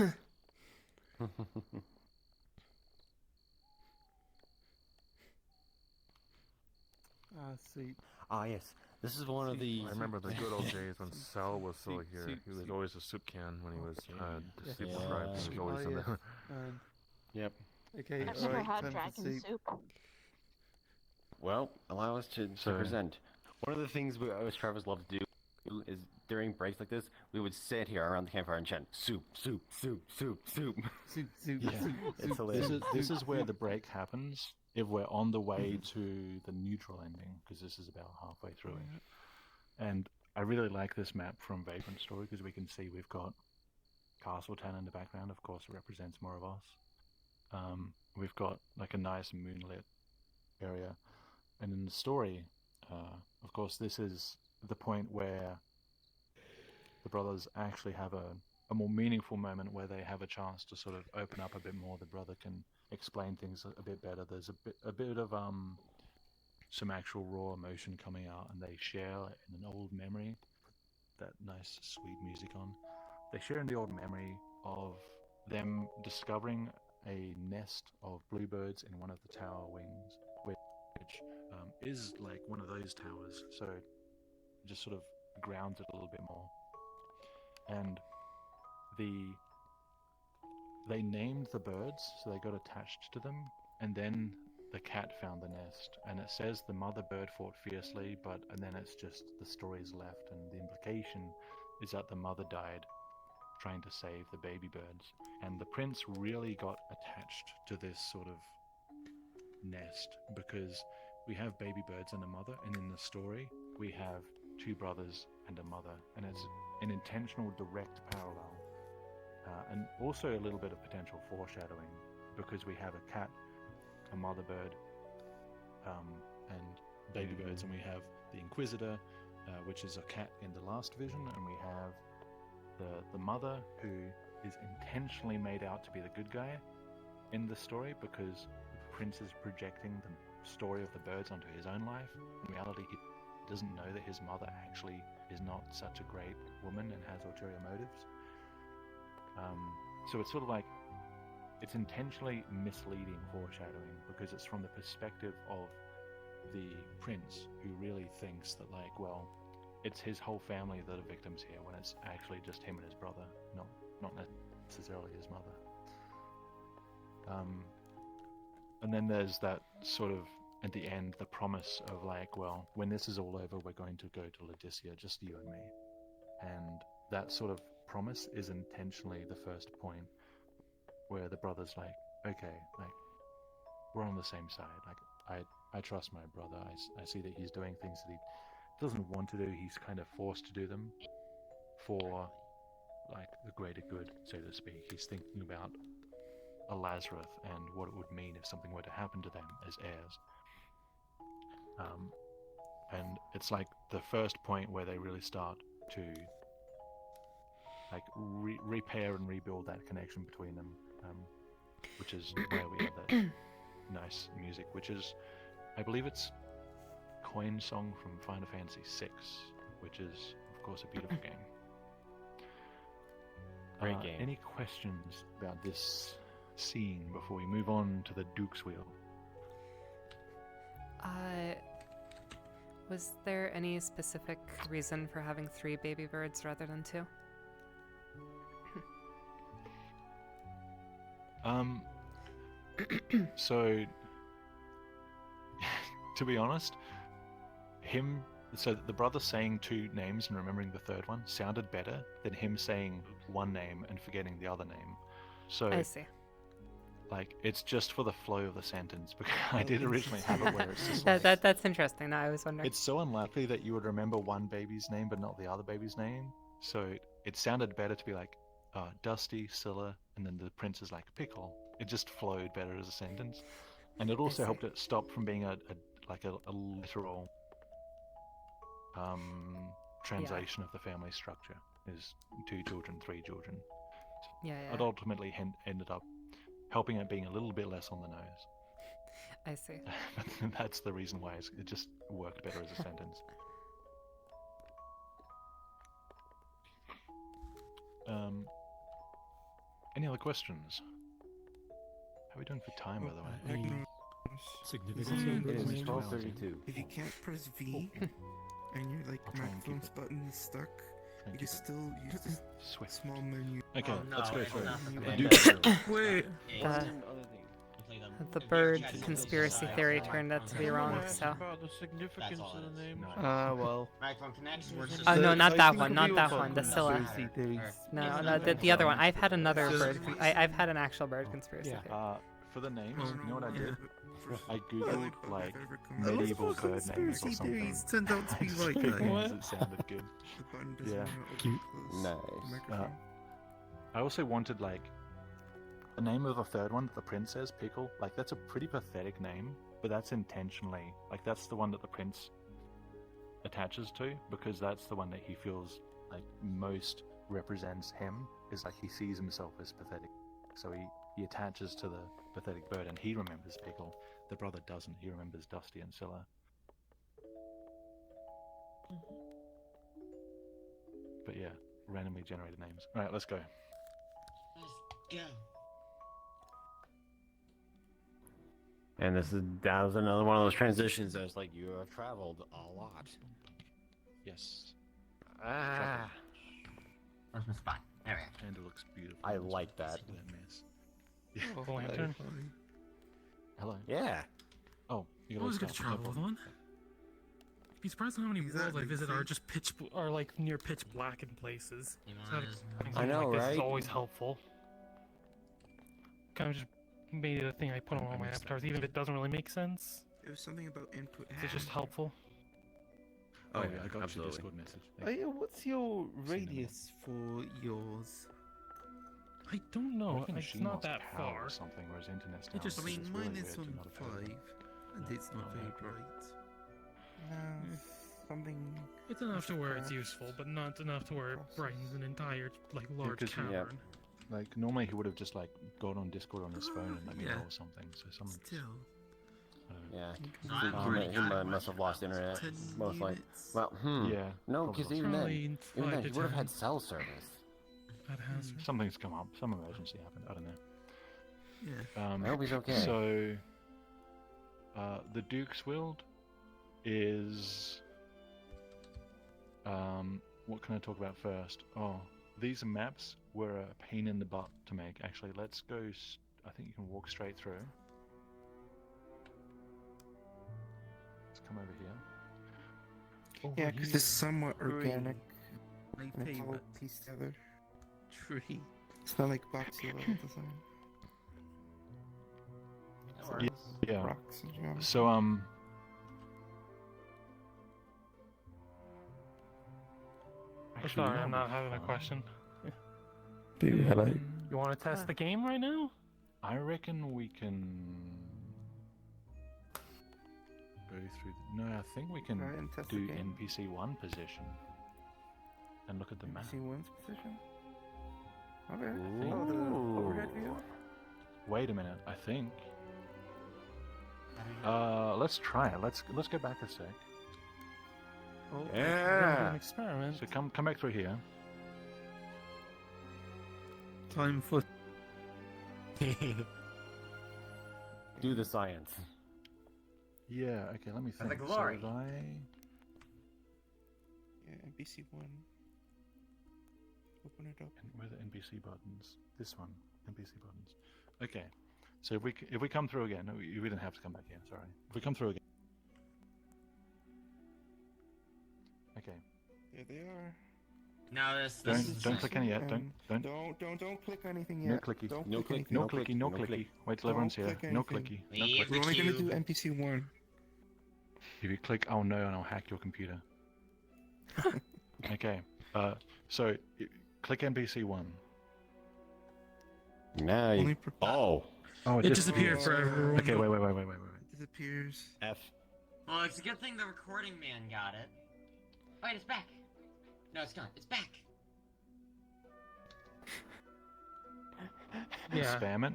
Soup. Ah, yes. This is one of the. I remember the good old days when Sal was still soup, here. soup, He was soup. always a soup can when he was the soup Yeah. tribe. He was always in yes. there. Yep. Okay, I've never alright, had time for dragon soup. Well, allow us to Sorry. present. One of the things we always Travis love to do is during breaks like this, we would sit here around the campfire and chant soup, soup, soup, soup, soup. Soup, soup, Yeah. soup, It's soup, hilarious. This is where the break happens. If we're on the way to the neutral ending, because this is about halfway through it. And I really like this map from Vagrant Story because we can see we've got Castletown in the background. Of course, it represents Moravos. We've got like a nice moonlit area, and in the story, of course, this is the point where the brothers actually have a more meaningful moment where they have a chance to sort of open up a bit more. The brother can explain things a bit better. There's a bit of some actual raw emotion coming out, and they share in an old memory. Put that nice sweet music on. They share in the old memory of them discovering a nest of bluebirds in one of the tower wings, which is like one of those towers. So it just sort of grounds it a little bit more. And they named the birds, so they got attached to them, and then the cat found the nest, and it says the mother bird fought fiercely, and then it's just the story's left, and the implication is that the mother died trying to save the baby birds, and the prince really got attached to this sort of nest because we have baby birds and a mother, and in the story we have two brothers and a mother, and it's an intentional direct parallel, and also a little bit of potential foreshadowing because we have a cat, a mother bird, and baby birds, and we have the Inquisitor, which is a cat in the last vision, and we have the mother who is intentionally made out to be the good guy in the story because the prince is projecting the story of the birds onto his own life. In reality, he doesn't know that his mother actually is not such a great woman and has ulterior motives. So it's sort of like it's intentionally misleading foreshadowing because it's from the perspective of the prince who really thinks that, like, well, it's his whole family that are victims here when it's actually just him and his brother, not necessarily his mother. And then there's that sort of, at the end, the promise of like, well, when this is all over, we're going to go to Laodicea, just you and me. And that sort of promise is intentionally the first point where the brother's like, okay, like, we're on the same side. Like, I trust my brother. I see that he's doing things that he doesn't want to do. He's kind of forced to do them for, like, the greater good, so to speak. He's thinking about a Lazarus and what it would mean if something were to happen to them as heirs. And it's like the first point where they really start to like repair and rebuild that connection between them, which is where we have that nice music, which is, I believe it's Coin Song from Final Fantasy VI, which is of course a beautiful game. Great game. Any questions about this scene before we move on to the Duke's Wheel? Was there any specific reason for having 3 baby birds rather than 2? So, to be honest, so the brother saying 2 names and remembering the third one sounded better than him saying one name and forgetting the other name. So, I see. like, it's just for the flow of the sentence, because I did originally have it where it's just That's interesting. No, I was wondering. It's so unlikely that you would remember one baby's name but not the other baby's name. So it sounded better to be like Dusty, Scylla, and then the prince is like Pickle. It just flowed better as a sentence, and it also helped it stop from being a literal translation of the family structure. Is 2 children, 3 children. Yeah. It ultimately ended up helping it being a little bit less on the nose. I see. But that's the reason why it just worked better as a sentence. Any other questions? How are we doing for time, by the way? Significant. It is Range 12:32. If you can't press V and your like microphone's button is stuck, you can still use the small menu. Okay, let's go through it. Wait. The bird conspiracy theory turned out to be wrong, so. About the significance of the name. Well. Microphone connects versus. Oh no, not I that think one, we not were that talking one. The Scylla. conspiracy theories. No, the other one. I've had another bird. I've had an actual bird conspiracy theory. For the names, Oh, you know what I did? yeah. I googled like A lot of medieval our bird names or conspiracy something. theories turned out to be Just right, picked guys. ones that sounded good. The button doesn't Yeah. want to Cute. close the Nice. microphone. I also wanted like the name of the third one that the prince says, Pickle. Like that's a pretty pathetic name, but that's intentionally like that's the one that the prince attaches to because that's the one that he feels like most represents him. Is like he sees himself as pathetic, so he attaches to the pathetic bird, and he remembers Pickle. The brother doesn't. He remembers Dusty and Scylla. But yeah, randomly generated names. All right, let's go. Let's go. And that was another one of those transitions that was like you have traveled a lot. Yes. Ah. Where's my spot? There we go. And it looks beautiful. I like that. Mess. The lantern. Hello. Yeah. Oh, you I got always to get to travel with one. You'd be surprised how many worlds I Exactly, visit see? are just are like near pitch black in places. You So want having to I something know, like this is right? always helpful. Kind of just made it a thing I put on all my avatars, even if it doesn't really make sense. It was something about input. It's just helpful. Oh, Oh, yeah, yeah, I got absolutely. your Discord message. What's your radius for yours? I don't know. Reckon It's Gmail's not that power far. or something, whereas internet's It just- I mean, it's mine really is weird to on not have heard of 5, and No, it's not not very bad. bright. No, something. It's enough to where it's Perhaps. useful, but not enough to where it brightens an entire like large 'cause you- cavern. Like normally he would have just like gone on Discord on his phone and let me Yeah. know or something. So something. Still. I don't know. Yeah. I'm He must have lost internet. 10 Most likely. units. Well, Yeah. No, probably because even then, Probably even 5 then, to he would have 10 had cell service. at hazard. Something's come up. Some emergency happened. I don't know. Yeah. I hope he's okay. So, the Duke's Wild is. What can I talk about first? Oh, these maps were a pain in the butt to make. Actually, let's go. I think you can walk straight through. Let's come over here. Yeah, because it's somewhat organic. My And it's all favorite pieced together. tree. It's not like boxy level design. Yeah. Rocks and geometry. So I'm actually, sorry, you know I'm what not would be having a fun? question. Hello. You want to test the game right now? I reckon we can go through. No, I think we can Try and test the do game. NPC 1 position and look at the map. See one's position? Okay. Ooh. Oh, the overhead view? Wait a minute, I think. Let's try it. Let's go back a sec. Oh, Yeah. An experiment. So come back through here. Time for. Do the science. Yeah. Okay. Let me For the think. glory. So if I NPC 1. Open it up. And where are the NPC buttons? This one, NPC buttons. Okay, so if we come through again, no, we didn't have to come back here. Sorry. If we come through again. Okay. There they are. Now Don't click any yet. Don't. Don't click anything No yet. clicky. Don't No click clicky. No anything. clicky. No clicky. Wait till everyone's here. Don't click No anything. clicky. No clicky. We're only gonna do NPC 1. If you click, oh no, and I'll hack your computer. Okay. So click NPC 1. Now you... Oh. Oh, It disappeared for everyone. Okay, wait. It disappears. F. Well, it's a good thing the recording man got it. Wait, it's back. No, it's not. It's back. Yeah. Spam it,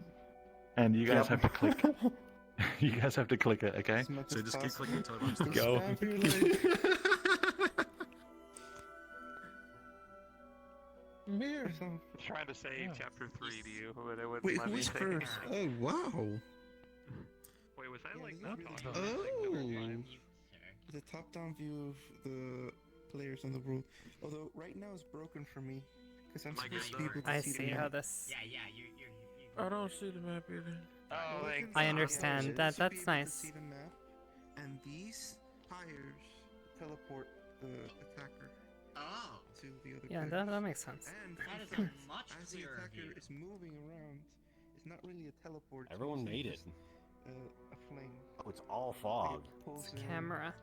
and you guys have to click. You guys have to click it, okay? So just keep clicking until everyone's Go. go. Spam for your life. I'm here. Trying to say chapter 3 to you, but it wouldn't Wait, let me who's say first? Oh, wow. Wait, was I like not not talking? talking? The top-down view of the players on the world. Although right now it's broken for me because I'm supposed to be able to I see see the how map. this. Yeah, you're I don't see the map either. Oh, thank I God. understand. Supposed to be That's able to nice. see the map, and these tires teleport the attacker Oh. to the other Yeah, players. that makes sense. And That is fun a much as the clearer attacker view. is moving around, it's not really a teleport. it's Everyone mostly made it. just, a flame. Oh, it's all Like, fog. it pulls It's in, camera.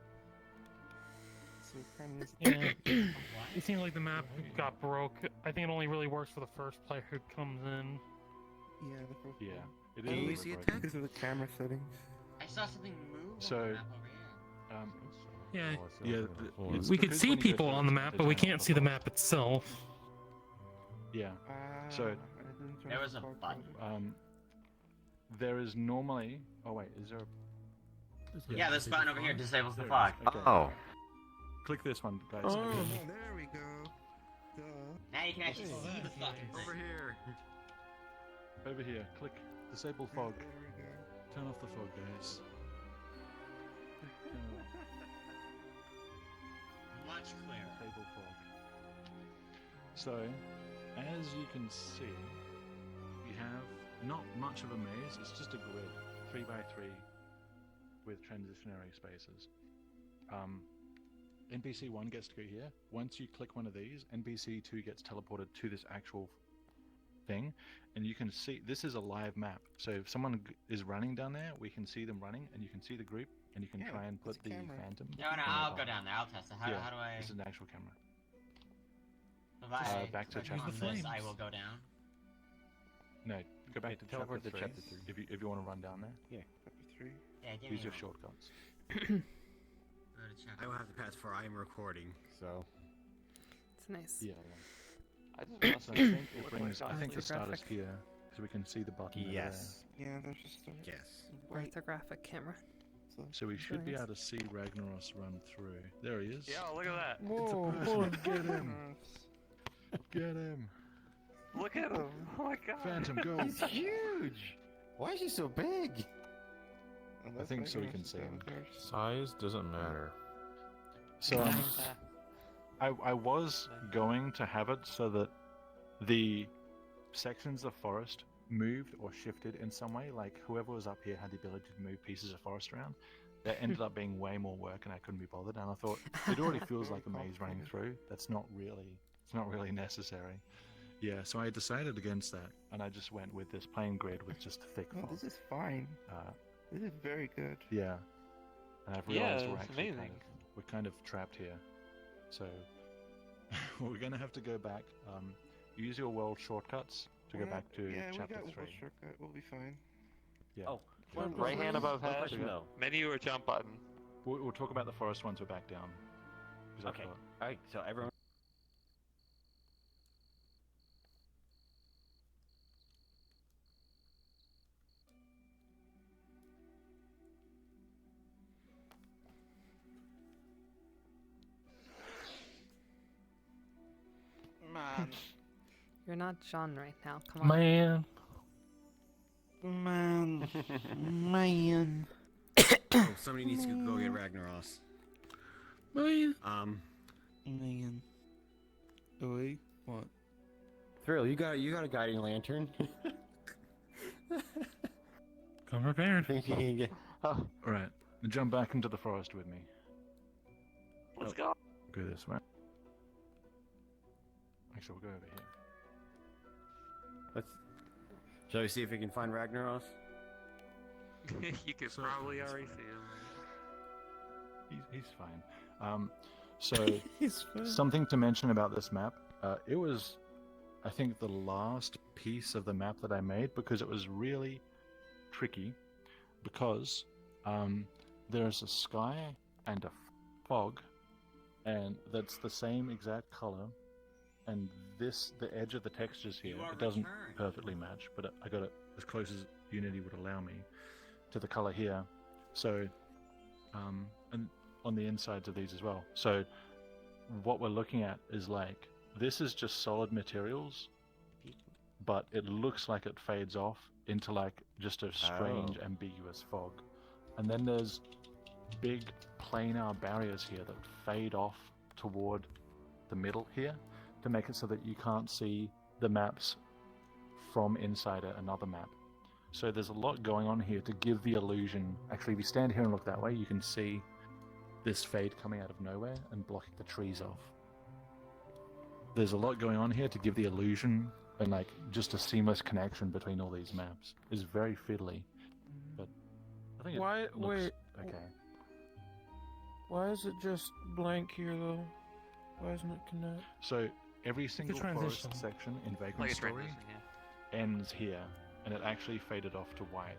So it kind of Yeah. It seems like the map got broke. I think it only really works for the first player who comes in. Yeah, the first Yeah, one. it And is. we a little broken. because of the camera settings. I saw something move So, on the map over here. Yeah. Yeah, it's We could because see when you go people to on the it, map, they but we turn off can't the see the fog. map itself. Yeah. So, I didn't turn There off was the a fog button. project. there is normally. Oh wait, is there? Yeah, this button over here disables the There fog. it is, okay. Oh. Click this one, guys. Oh, there we go. Duh. Now you can actually see the fucking thing. Over here. Over here. Click disable fog. There we go. Turn off the fog, guys. Turn it off. Much clearer. Disable fog. So, as you can see, we have not much of a maze. It's just a grid, 3x3, with transitionary spaces. NPC 1 gets to go here. Once you click one of these, NPC 2 gets teleported to this actual thing, and you can see this is a live map. So if someone is running down there, we can see them running, and you can see the group, and you can Yeah, try and it's put a the camera. phantom. No, I'll go down there. I'll test it. How, Yeah, how do I? This is an actual camera. If I back to click chapter on three. this, I will go down. No, go back to teleport chapter to 3. chapter 3. If you want to run down there, Chapter 3. Yeah, give use me your one. shortcuts. Go to I chapter. will have to pass for I am recording. So. It's nice. Yeah. I just So I lost think it brings. I think the start is Orthographic. here, so we can see the button. over Yes. Yeah, there's just a Yes. white. Orthographic camera. there. So we should be Nice. able to see Ragnaros run through. There he is. Yeah, look at that. Whoa, whoa, get him! Get him! Look at him. Oh my god. Phantom, go! He's huge. Why is he so big? I think so we can see him. Size doesn't matter. So I was going to have it so that the sections of forest moved or shifted in some way. Like whoever was up here had the ability to move pieces of forest around. That ended up being way more work, and I couldn't be bothered. And I thought it already feels like a maze running through. It's not really necessary. Yeah, so I decided against that, and I just went with this plain grid with just thick Oh, fog. this is fine. This is very good. Yeah, and I've Yeah, realized we're it's actually amazing. we're kind of trapped here. So we're gonna have to go back. Use your world shortcuts to go back to Yeah, chapter we got 3. one shortcut. We'll be fine. Yeah. Oh, Right hand above one head. question though. Menu or jump button. We'll talk about the forest once we're back down. 'Cause I've Okay. got- Alright, so everyone. Man. You're not John right now. Come on. Man. Man. Man. Oh, somebody needs to go get Ragnaros. Man. Man. Oi, what? Thrill, you got a guiding lantern. Come prepared. Think you can get... Alright, jump back into the forest with me. Let's go. Go this way. Actually, we'll go over here. Shall we see if we can find Ragnaros? You could probably already see him. He's fine. So, something to mention about this map. It was, I think, the last piece of the map that I made because it was really tricky. Because there's a sky and a fog, and that's the same exact color. And the edge of the textures here, it doesn't perfectly match, but I got it as close as Unity would allow me to the color here. So, and on the insides of these as well. So, what we're looking at is like, this is just solid materials, but it looks like it fades off into like just a strange, ambiguous fog. And then there's big planar barriers here that fade off toward the middle here to make it so that you can't see the maps from inside another map. So there's a lot going on here to give the illusion. Actually, if you stand here and look that way, you can see this fade coming out of nowhere and blocking the trees off. There's a lot going on here to give the illusion and like just a seamless connection between all these maps. It's very fiddly, but I think it looks okay. Why is it just blank here though? Why isn't it connect? So every single forest transition. section in Vagrant Like a Story transition, yeah. ends here, and it actually faded off to white.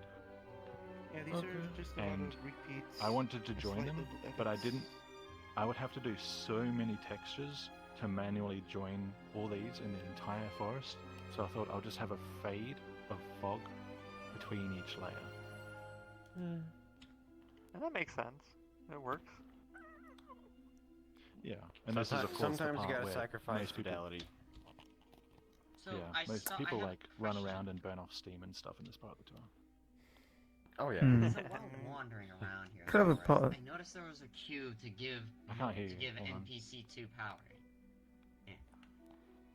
Yeah, these are just a lot And of repeats. I wanted to and join slight them, little but I edits. didn't. I would have to do so many textures to manually join all these in the entire forest. So I thought I'll just have a fade of fog between each layer. And that makes sense. It works. Yeah, and this is of course the sometimes you part gotta where sacrifice most people, fidelity. So yeah, I most saw, people I have like a run question. around and burn off steam and stuff in this part of the tour. Oh yeah. So while wandering around here, Clever Forest, part. I noticed there was a cube to give I can't hear to you. give Hold on. NPC2 power. Yeah.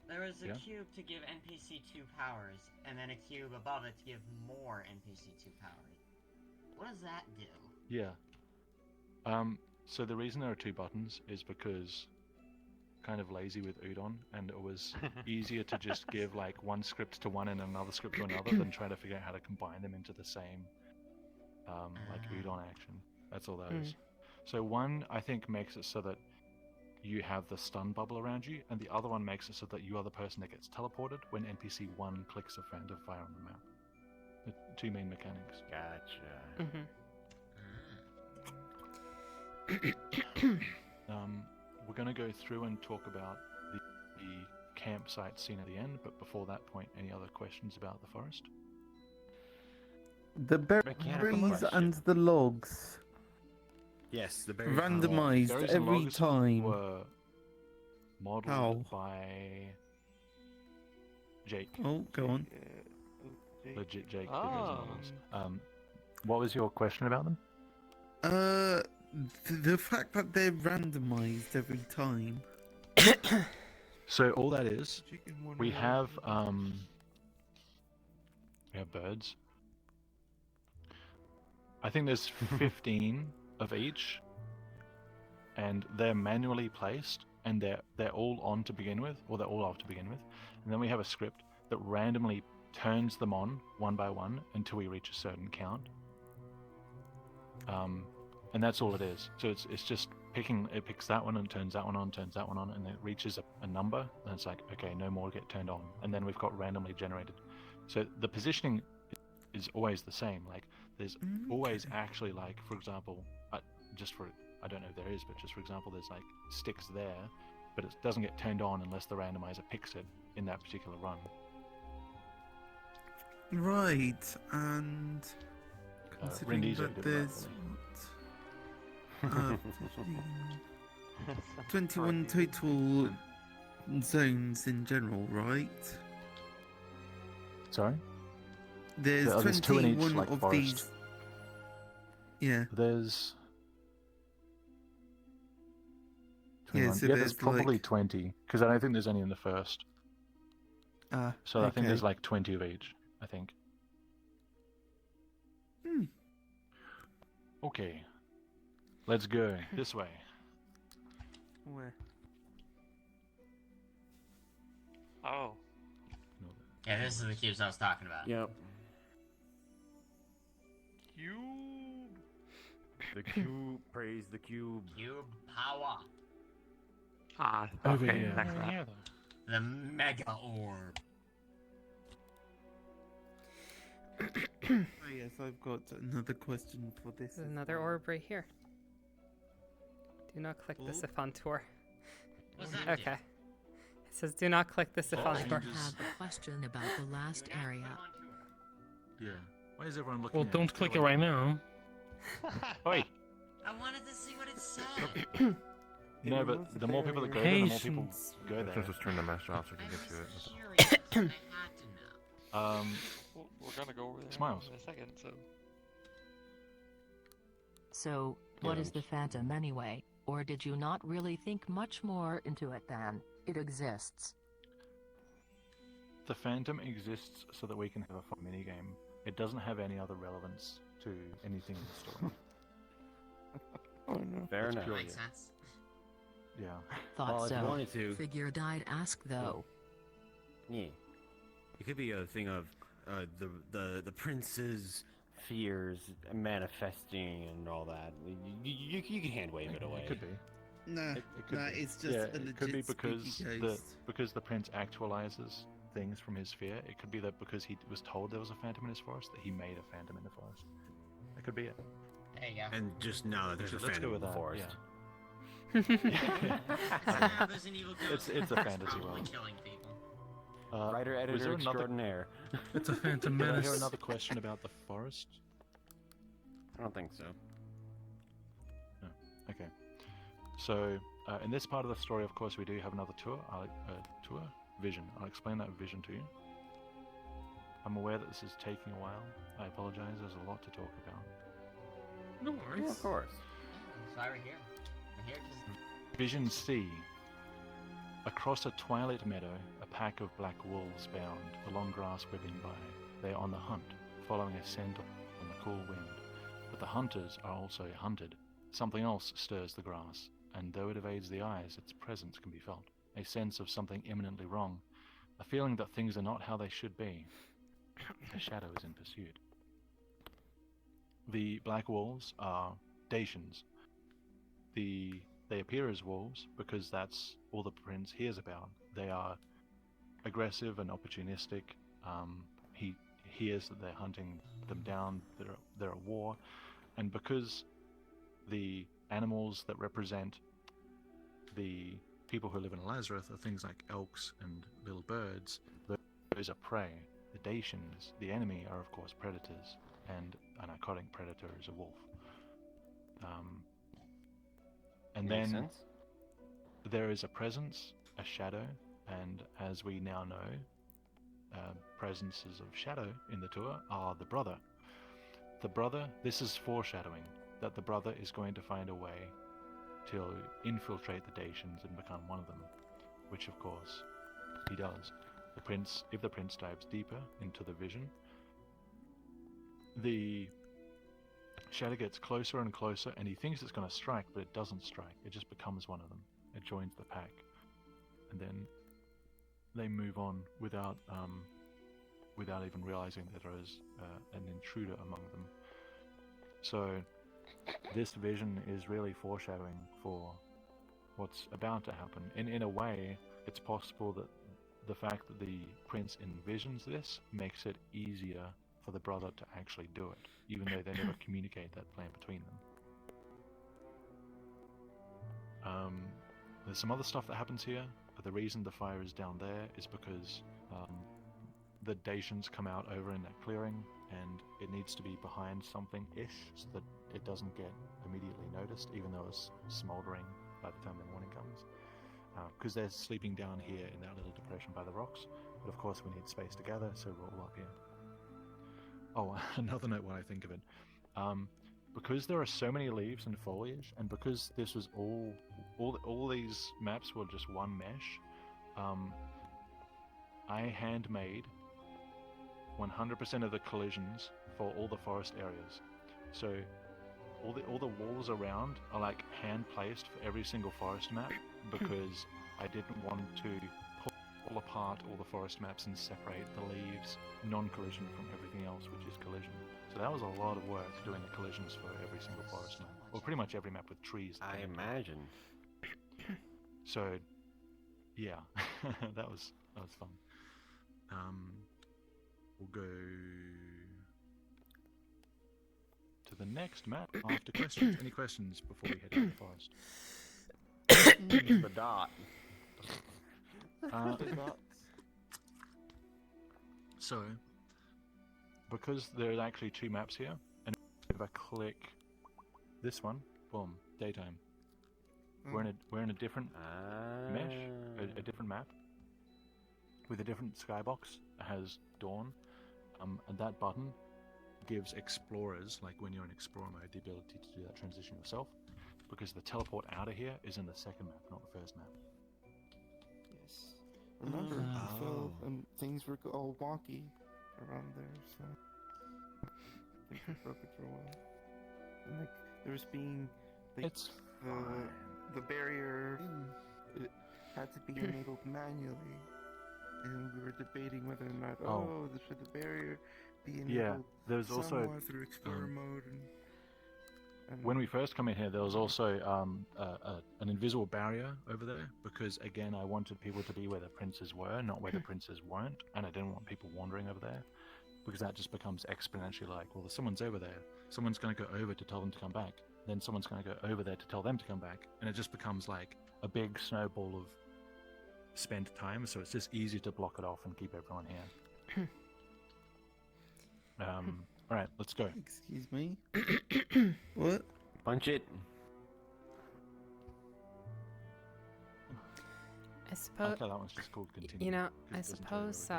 There was a Yeah? cube to give NPC2 powers, and then a cube above it to give more NPC2 powers. What does that do? Yeah. So the reason there are two buttons is because kind of lazy with Udon, and it was easier to just give like one script to one and another script to another than try to figure out how to combine them into the same like Udon action. That's all that is. So one, I think, makes it so that you have the stun bubble around you, and the other one makes it so that you are the person that gets teleported when NPC 1 clicks a phantom fire on the map. The two main mechanics. Gotcha. We're going to go through and talk about the campsite scene at the end, but before that point, any other questions about the forest? The Mechanical berries question. and the logs Yes, the berry randomized Berries and every logs time. were modeled How? by Jake. Oh, go on. Legit Jake. did those Oh. models. What was your question about them? The fact that they're randomized every time. So all that is, Chicken one we row. have birds. I think there's 15 of each, and they're manually placed, and they're all on to begin with, or they're all off to begin with, and then we have a script that randomly turns them on one by one until we reach a certain count. And that's all it is. So it's just it picks that one and turns that one on, turns that one on, and then it reaches a number, and it's like, okay, no more get turned on, and then we've got randomly generated. So the positioning is always the same. Like there's always actually, like, for example, I don't know if there is, but just for example, there's like sticks there, but it doesn't get turned on unless the randomizer picks it in that particular run. Right, and considering Rindy's that did there's that 21 total zones in general, right? Sorry? There's There's 2 in each, 21 like, of forest. these. Yeah. There's Yeah, so there's there's probably like 20, because I don't think there's any in the first. So I think there's okay. like 20 of each, I think. Hmm. Okay. Let's go this way. Where? Oh. Yeah, this is the cubes I was talking about. Yep. Cube. The cube, praise the cube. Cube power. Ah, Over okay, here. next Over map. here, though. The mega orb. Oh yes, I've got another question for this. There's another orb right here. Do not click this if on tour. What's that do? Okay. It says do not click this if on I tour. have a question about the last area. Yeah. Why is everyone looking Well, at don't click it right now. Oi! I wanted to see what it said. No, but the more people that go there, the more people go Let's there. just turn the master off so we can get to it. That's all. Curious. I had to know. We're gonna go over there Smiles. in a second, so. So, what Yeah. is the Phantom anyway? Or did you not really think much more into it than it exists? The Phantom exists so that we can have a fun minigame. It doesn't have any other relevance to anything in the story. Oh no. Fair It's enough. purely- Makes sense. Yeah. Thought Well, if you so. wanted to. Figured I'd ask though. Yeah. It could be a thing of the prince's Fears manifesting and all that. You can hand wave it away. It could be. Nah, It could nah, be. it's just Yeah, a legit it could be because spooky ghost. because the prince actualizes things from his fear. It could be that because he was told there was a phantom in his forest, that he made a phantom in the forest. That could be it. There you go. and just now that there's a Let's phantom go in with the that. forest. Yeah. Resident Evil It's Ghost a that's fantasy probably world. killing people. Writer, was editor there another- extraordinaire. It's a Phantom Did I Menace. hear another question about the forest? I don't think so. No. Okay. So in this part of the story, of course, we do have another tour. Vision. I'll explain that vision to you. I'm aware that this is taking a while. I apologize. There's a lot to talk about. No worries. Yeah, of course. That's why we're here. We're here because Vision C. Across a twilight meadow, a pack of black wolves bound, the long grass whipping by. They are on the hunt, following a scent on the cool wind. But the hunters are also hunted. Something else stirs the grass, and though it evades the eyes, its presence can be felt. A sense of something imminently wrong. A feeling that things are not how they should be. A shadow is in pursuit. The black wolves are Dacians. They appear as wolves because that's all the prince hears about. They are aggressive and opportunistic. He hears that they're hunting them down. They're at war, and because the animals that represent the people who live in Lazarus are things like elks and little birds, those are prey. The Dacians, the enemy, are of course predators, and an iconic predator is a wolf. And Makes then sense. there is a presence, a shadow, and as we now know, presences of shadow in the tour are the brother. The brother, this is foreshadowing that the brother is going to find a way to infiltrate the Dacians and become one of them, which of course he does. The prince, if the prince dives deeper into the vision, the shadow gets closer and closer, and he thinks it's going to strike, but it doesn't strike. It just becomes one of them. It joins the pack, and then they move on without even realizing that there is an intruder among them. So this vision is really foreshadowing for what's about to happen. In a way, it's possible that the fact that the prince envisions this makes it easier for the brother to actually do it, even though they never communicate that plan between them. There's some other stuff that happens here. The reason the fire is down there is because the Dacians come out over in that clearing, and it needs to be behind something-ish so that it doesn't get immediately noticed, even though it's smoldering by the time the morning comes. Because they're sleeping down here in that little depression by the rocks, but of course we need space to gather, so we're all up here. Oh, another note while I think of it. because there are so many leaves and foliage, and because this was all these maps were just one mesh, I handmade 100% of the collisions for all the forest areas. So all the walls around are like hand placed for every single forest map, because I didn't want to pull apart all the forest maps and separate the leaves non-collision from everything else, which is collision. So that was a lot of work doing the collisions for every single forest map, or pretty much every map with trees. I imagine. So, yeah, that was fun. We'll go to the next map after questions. Any questions before we head to the forest? The dot. So, because there's actually two maps here, and if I click this one, boom, daytime. We're in a different mesh, a different map with a different skybox. It has dawn, and that button gives explorers, like when you're in explorer mode, the ability to do that transition yourself, because the teleport out of here is in the second map, not the first map. Yes. Remember, you fell and things were all wonky around there, so things were broken for a while. And like there was being like the barrier, it had to be enabled manually, and we were debating whether or not should the barrier be enabled. Yeah, there's also through explorer mode and when we first come in here, there was also an invisible barrier over there, because again, I wanted people to be where the princes were, not where the princes weren't, and I didn't want people wandering over there, because that just becomes exponentially like, well, someone's over there, someone's going to go over to tell them to come back, then someone's going to go over there to tell them to come back, and it just becomes like a big snowball of spent time, so it's just easy to block it off and keep everyone here. Alright, let's go. Excuse me? What? Punch it. I suppose. Okay, that one's just called continue. You know, I suppose.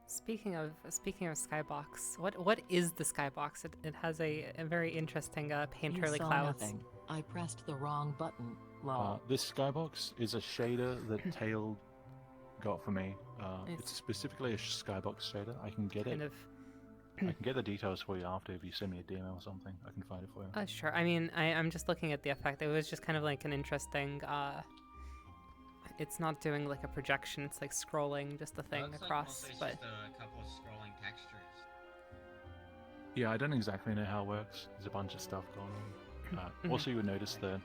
Speaking of skybox, what is the skybox? It has a very interesting painterly You saw clouds. nothing. I pressed the wrong button. Lol. This skybox is a shader that Tail got for me. It's specifically a skybox shader. I can get it. I can get the details for you after if you send me a DM or something. I can find it for you. Sure. I mean, I'm just looking at the effect. It was just kind of like an interesting. It's not doing like a projection. It's like scrolling just a thing across. Like but just a couple of scrolling textures. Yeah, I don't exactly know how it works. There's a bunch of stuff going on. Also, you would notice the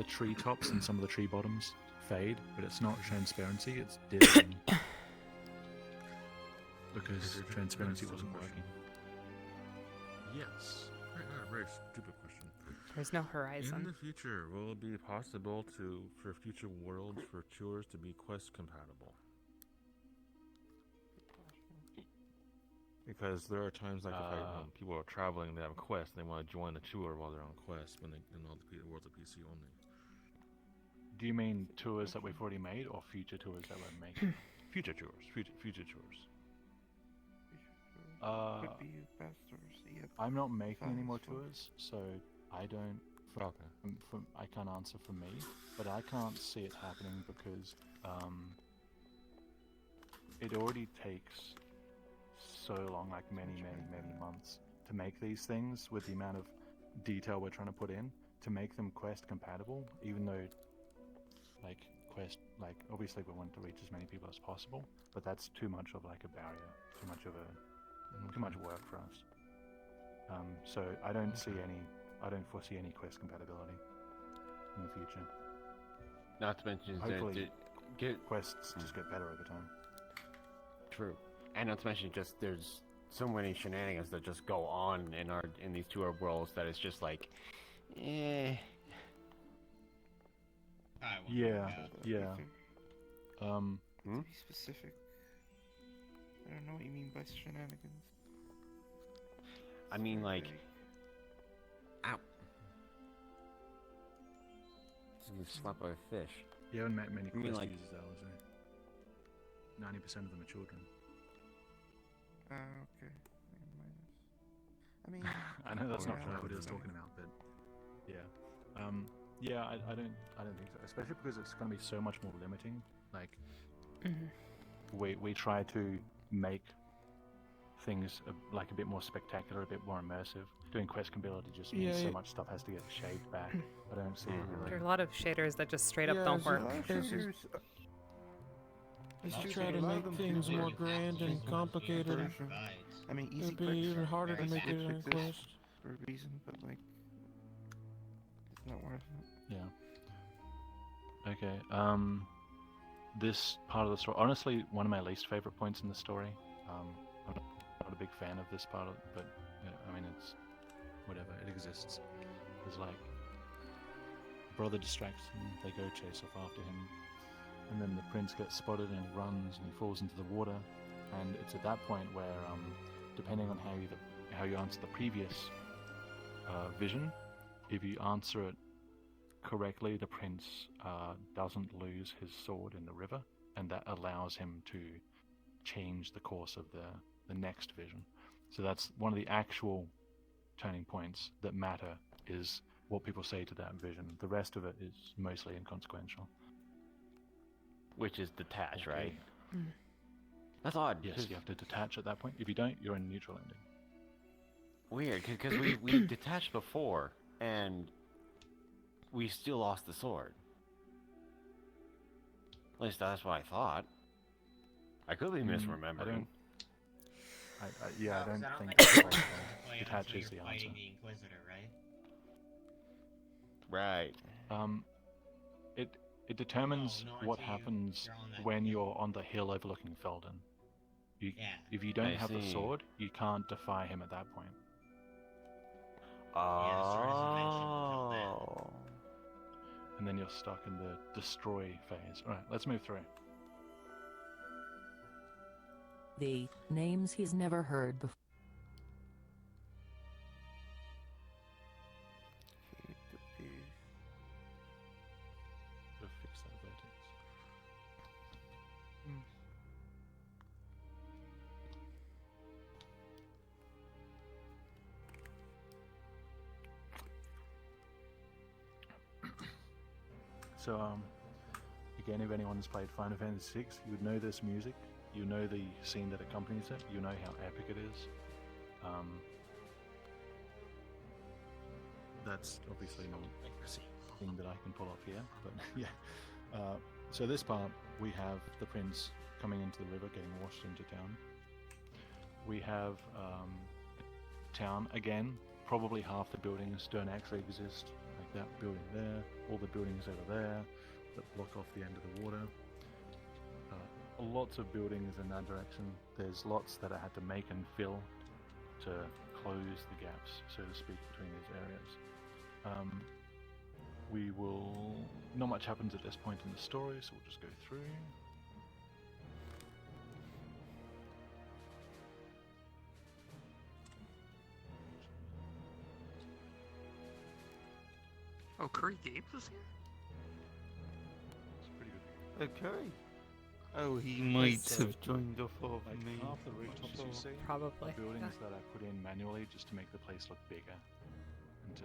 tree tops and some of the tree bottoms fade, but it's not transparency. It's dimming. Because transparency wasn't working. Yes. Very stupid question. There's no horizon. In the future, will it be possible for future worlds for tours to be quest compatible? Because there are times like if people are traveling, they have a quest, they want to join the tour while they're on quest, and all the worlds are PC only. Do you mean tours that we've already made, or future tours that we're making? Future tours. Future tours. could be best or I'm not making any more tours, so I don't. I can't answer for me, but I can't see it happening because it already takes so long, like many months, to make these things with the amount of detail we're trying to put in to make them quest compatible. Even though, obviously we want to reach as many people as possible, but that's too much of like a barrier, too much work for us. So I don't foresee any quest compatibility in the future. Not to mention hopefully that quests just get better over time. True, and not to mention just there's so many shenanigans that just go on in these tour worlds that it's just like, eh. Yeah. To be specific, I don't know what you mean by shenanigans. I mean, like, ow. Just get slapped by a fish. You haven't met many I mean, quest like, users though, is it? 90% of them are children. Okay. I mean, I know that's not yeah, what I was that's talking fine. about, but yeah, yeah, I don't think so. Especially because it's going to be so much more limiting. Like, we try to make things like a bit more spectacular, a bit more immersive. Doing quest ability just means so much stuff has to get shaved back. I don't see it really. There are a lot of shaders that just straight up Yeah, don't so work. As It's you just try a to lot of make them things do more work. grand and complicated, Version. I mean, easy it'd be quicks. even harder to Quicks make it did an fix this quest. for a reason, but like, it's not worth it. Yeah. Okay. This part of the story, honestly, one of my least favorite points in the story. I'm not a big fan of this part, but I mean, it's whatever. It exists. There's like, brother distracts him. They go chase off after him, and then the prince gets spotted and he runs and he falls into the water. And it's at that point where, depending on how you answer the previous vision, if you answer it correctly, the prince doesn't lose his sword in the river, and that allows him to change the course of the next vision. So that's one of the actual turning points that matter, is what people say to that vision. The rest of it is mostly inconsequential. Which is detach, Okay. right? That's odd. Yes, you have to detach at that point. If you don't, you're in neutral ending. Weird, because we detached before, and we still lost the sword. At least that's what I thought. I could be misremembering. I don't think detach is the answer. Fighting the Inquisitor, right? Right. It determines what happens when you're on the hill overlooking Felden. If you don't I have the see. sword, you can't defy him at that point. Oh. And then you're stuck in the destroy phase. Alright, let's move through. The names he's never heard before. Gotta fix that vertex. So, again, if anyone's played Final Fantasy VI, you would know this music. You know the scene that accompanies it. You know how epic it is. That's obviously not a thing that I can pull off here, but yeah. So this part, we have the prince coming into the river, getting washed into town. We have town again. Probably half the buildings don't actually exist. Like that building there, all the buildings over there that block off the end of the water. Lots of buildings in that direction. There's lots that I had to make and fill to close the gaps, so to speak, between these areas. Not much happens at this point in the story, so we'll just go through. Oh, Curry Games is here? It's pretty good. Okay. Oh, he might So, have joined off of like me. half the rooftops you see Probably, are buildings yeah. that I put in manually just to make the place look bigger and to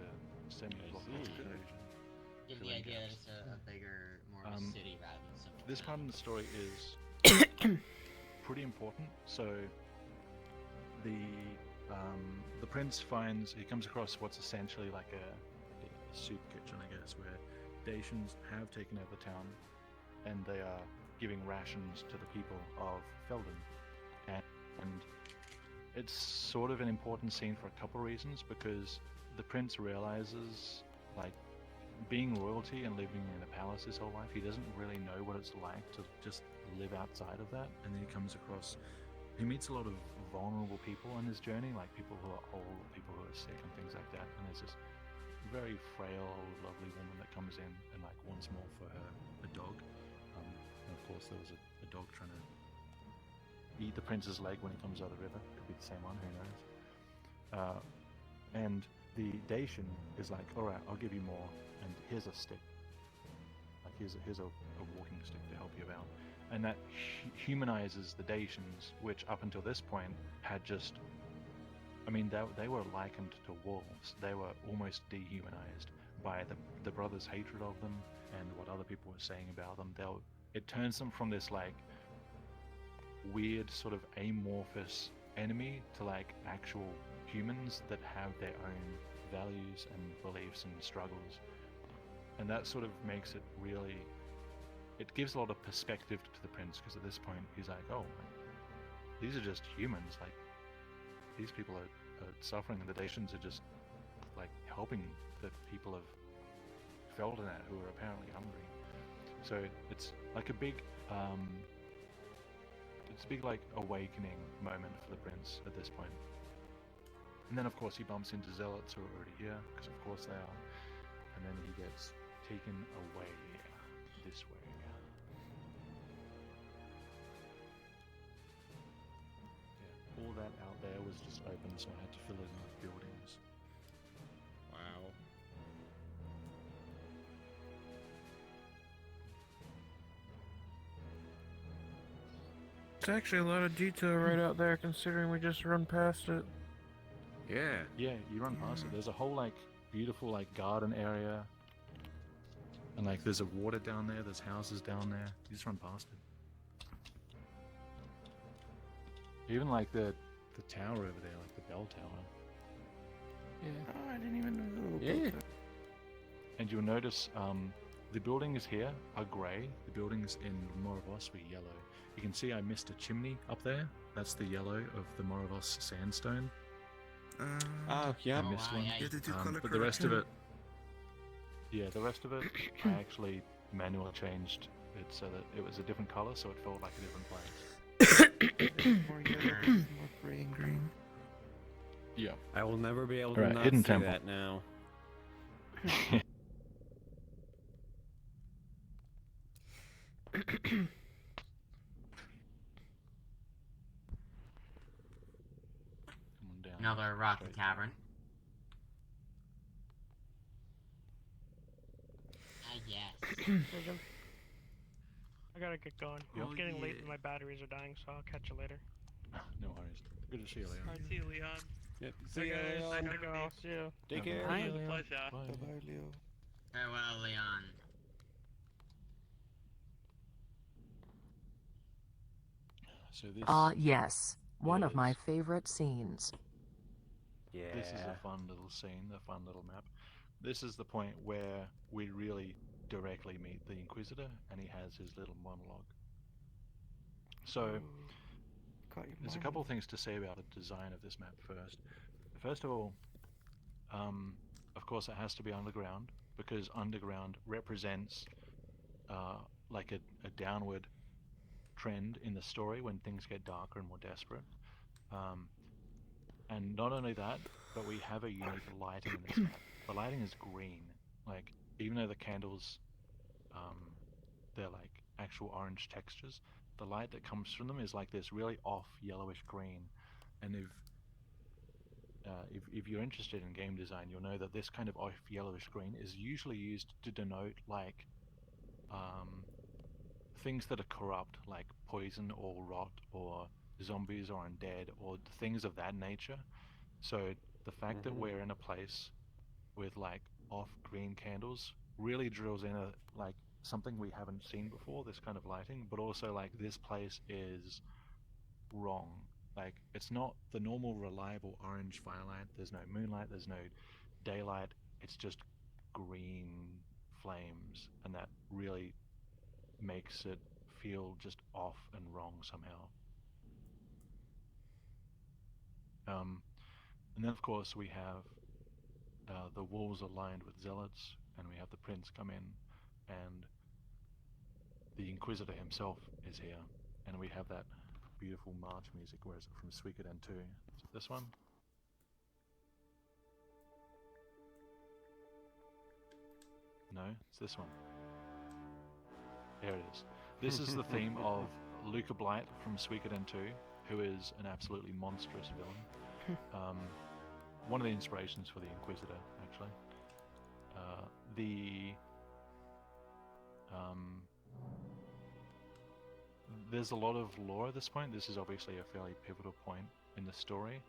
semi-block the explosion. Give the idea that it's a bigger, more of a city rather than simple. This part in the story is pretty important. So the prince he comes across what's essentially like a soup kitchen, I guess, where Dacians have taken over town and they are giving rations to the people of Felden. And it's sort of an important scene for a couple reasons, because the prince realizes, like, being royalty and living in a palace his whole life, he doesn't really know what it's like to just live outside of that. And then he meets a lot of vulnerable people on his journey, like people who are old, people who are sick and things like that. And there's this very frail, lovely woman that comes in and like wants more for a dog. And of course there was a dog trying to eat the prince's leg when he comes out of the river. Could be the same one, who knows. And the Dacian is like, alright, I'll give you more, and here's a stick. Like here's a walking stick to help you out. And that humanizes the Dacians, which up until this point had just I mean, they were likened to wolves. They were almost dehumanized by the brothers' hatred of them and what other people were saying about them. It turns them from this like weird sort of amorphous enemy to like actual humans that have their own values and beliefs and struggles. And that sort of makes it really, it gives a lot of perspective to the prince, because at this point he's like, oh, these are just humans, like these people are suffering, and the nations are just like helping the people of Feldenet who are apparently hungry. So it's like a big like awakening moment for the prince at this point. And then of course he bumps into zealots who are already here, because of course they are. And then he gets taken away this way. Yeah, all that out there was just open, so I had to fill it in with buildings. Wow. It's actually a lot of detail right out there, considering we just run past it. Yeah. Yeah, you run past it. There's a whole like beautiful like garden area. And like there's a water down there, there's houses down there. You just run past it. Even like the tower over there, like the bell tower. Yeah. Oh, I didn't even know. Yeah. And you'll notice the buildings here are grey. The buildings in Moravos were yellow. You can see I missed a chimney up there. That's the yellow of the Moravos sandstone. Oh, yeah. I missed one. You have to do color But the rest of correction. it, yeah, the rest of it, I actually manually changed it so that it was a different color, so it felt like a different place. More yellow, this is more gray and green. Yeah. I will never be able to Alright, not hidden see temple. that now. Another rocky cavern. Ah, yes. I gotta get going. Yeah. It's getting late and my batteries are dying, so I'll catch you later. No worries. Good to see you, Leon. Alright, see you, Leon. Yep. See you guys. I gotta go. See you. Take care. Bye, Pleasure. Bye-bye, Leo. Farewell, Leon. So this, Yes. One of my is- favorite scenes. Yeah. this is a fun little scene, a fun little map. This is the point where we really directly meet the Inquisitor, and he has his little monologue. So, Caught your there's a mom. couple of things to say about the design of this map first. First of all, of course it has to be underground, because underground represents like a downward trend in the story when things get darker and more desperate. And not only that, but we have a unique lighting in this map. The lighting is green. Like, even though the candles, they're like actual orange textures, the light that comes from them is like this really off yellowish green. And if you're interested in game design, you'll know that this kind of off yellowish green is usually used to denote like things that are corrupt, like poison or rot or zombies or undead or things of that nature. So the fact that we're in a place with like off green candles really drills in a like something we haven't seen before, this kind of lighting, but also like this place is wrong. Like, it's not the normal reliable orange firelight. There's no moonlight, there's no daylight. It's just green flames, and that really makes it feel just off and wrong somehow. And then of course we have the wolves aligned with zealots, and we have the prince come in, and the Inquisitor himself is here, and we have that beautiful march music. Where is it from? Suikoden 2. Is it this one? No, it's this one. There it is. This is the theme of Luca Blight from Suikoden 2, who is an absolutely monstrous villain. One of the inspirations for the Inquisitor, actually. There's a lot of lore at this point. This is obviously a fairly pivotal point in the story.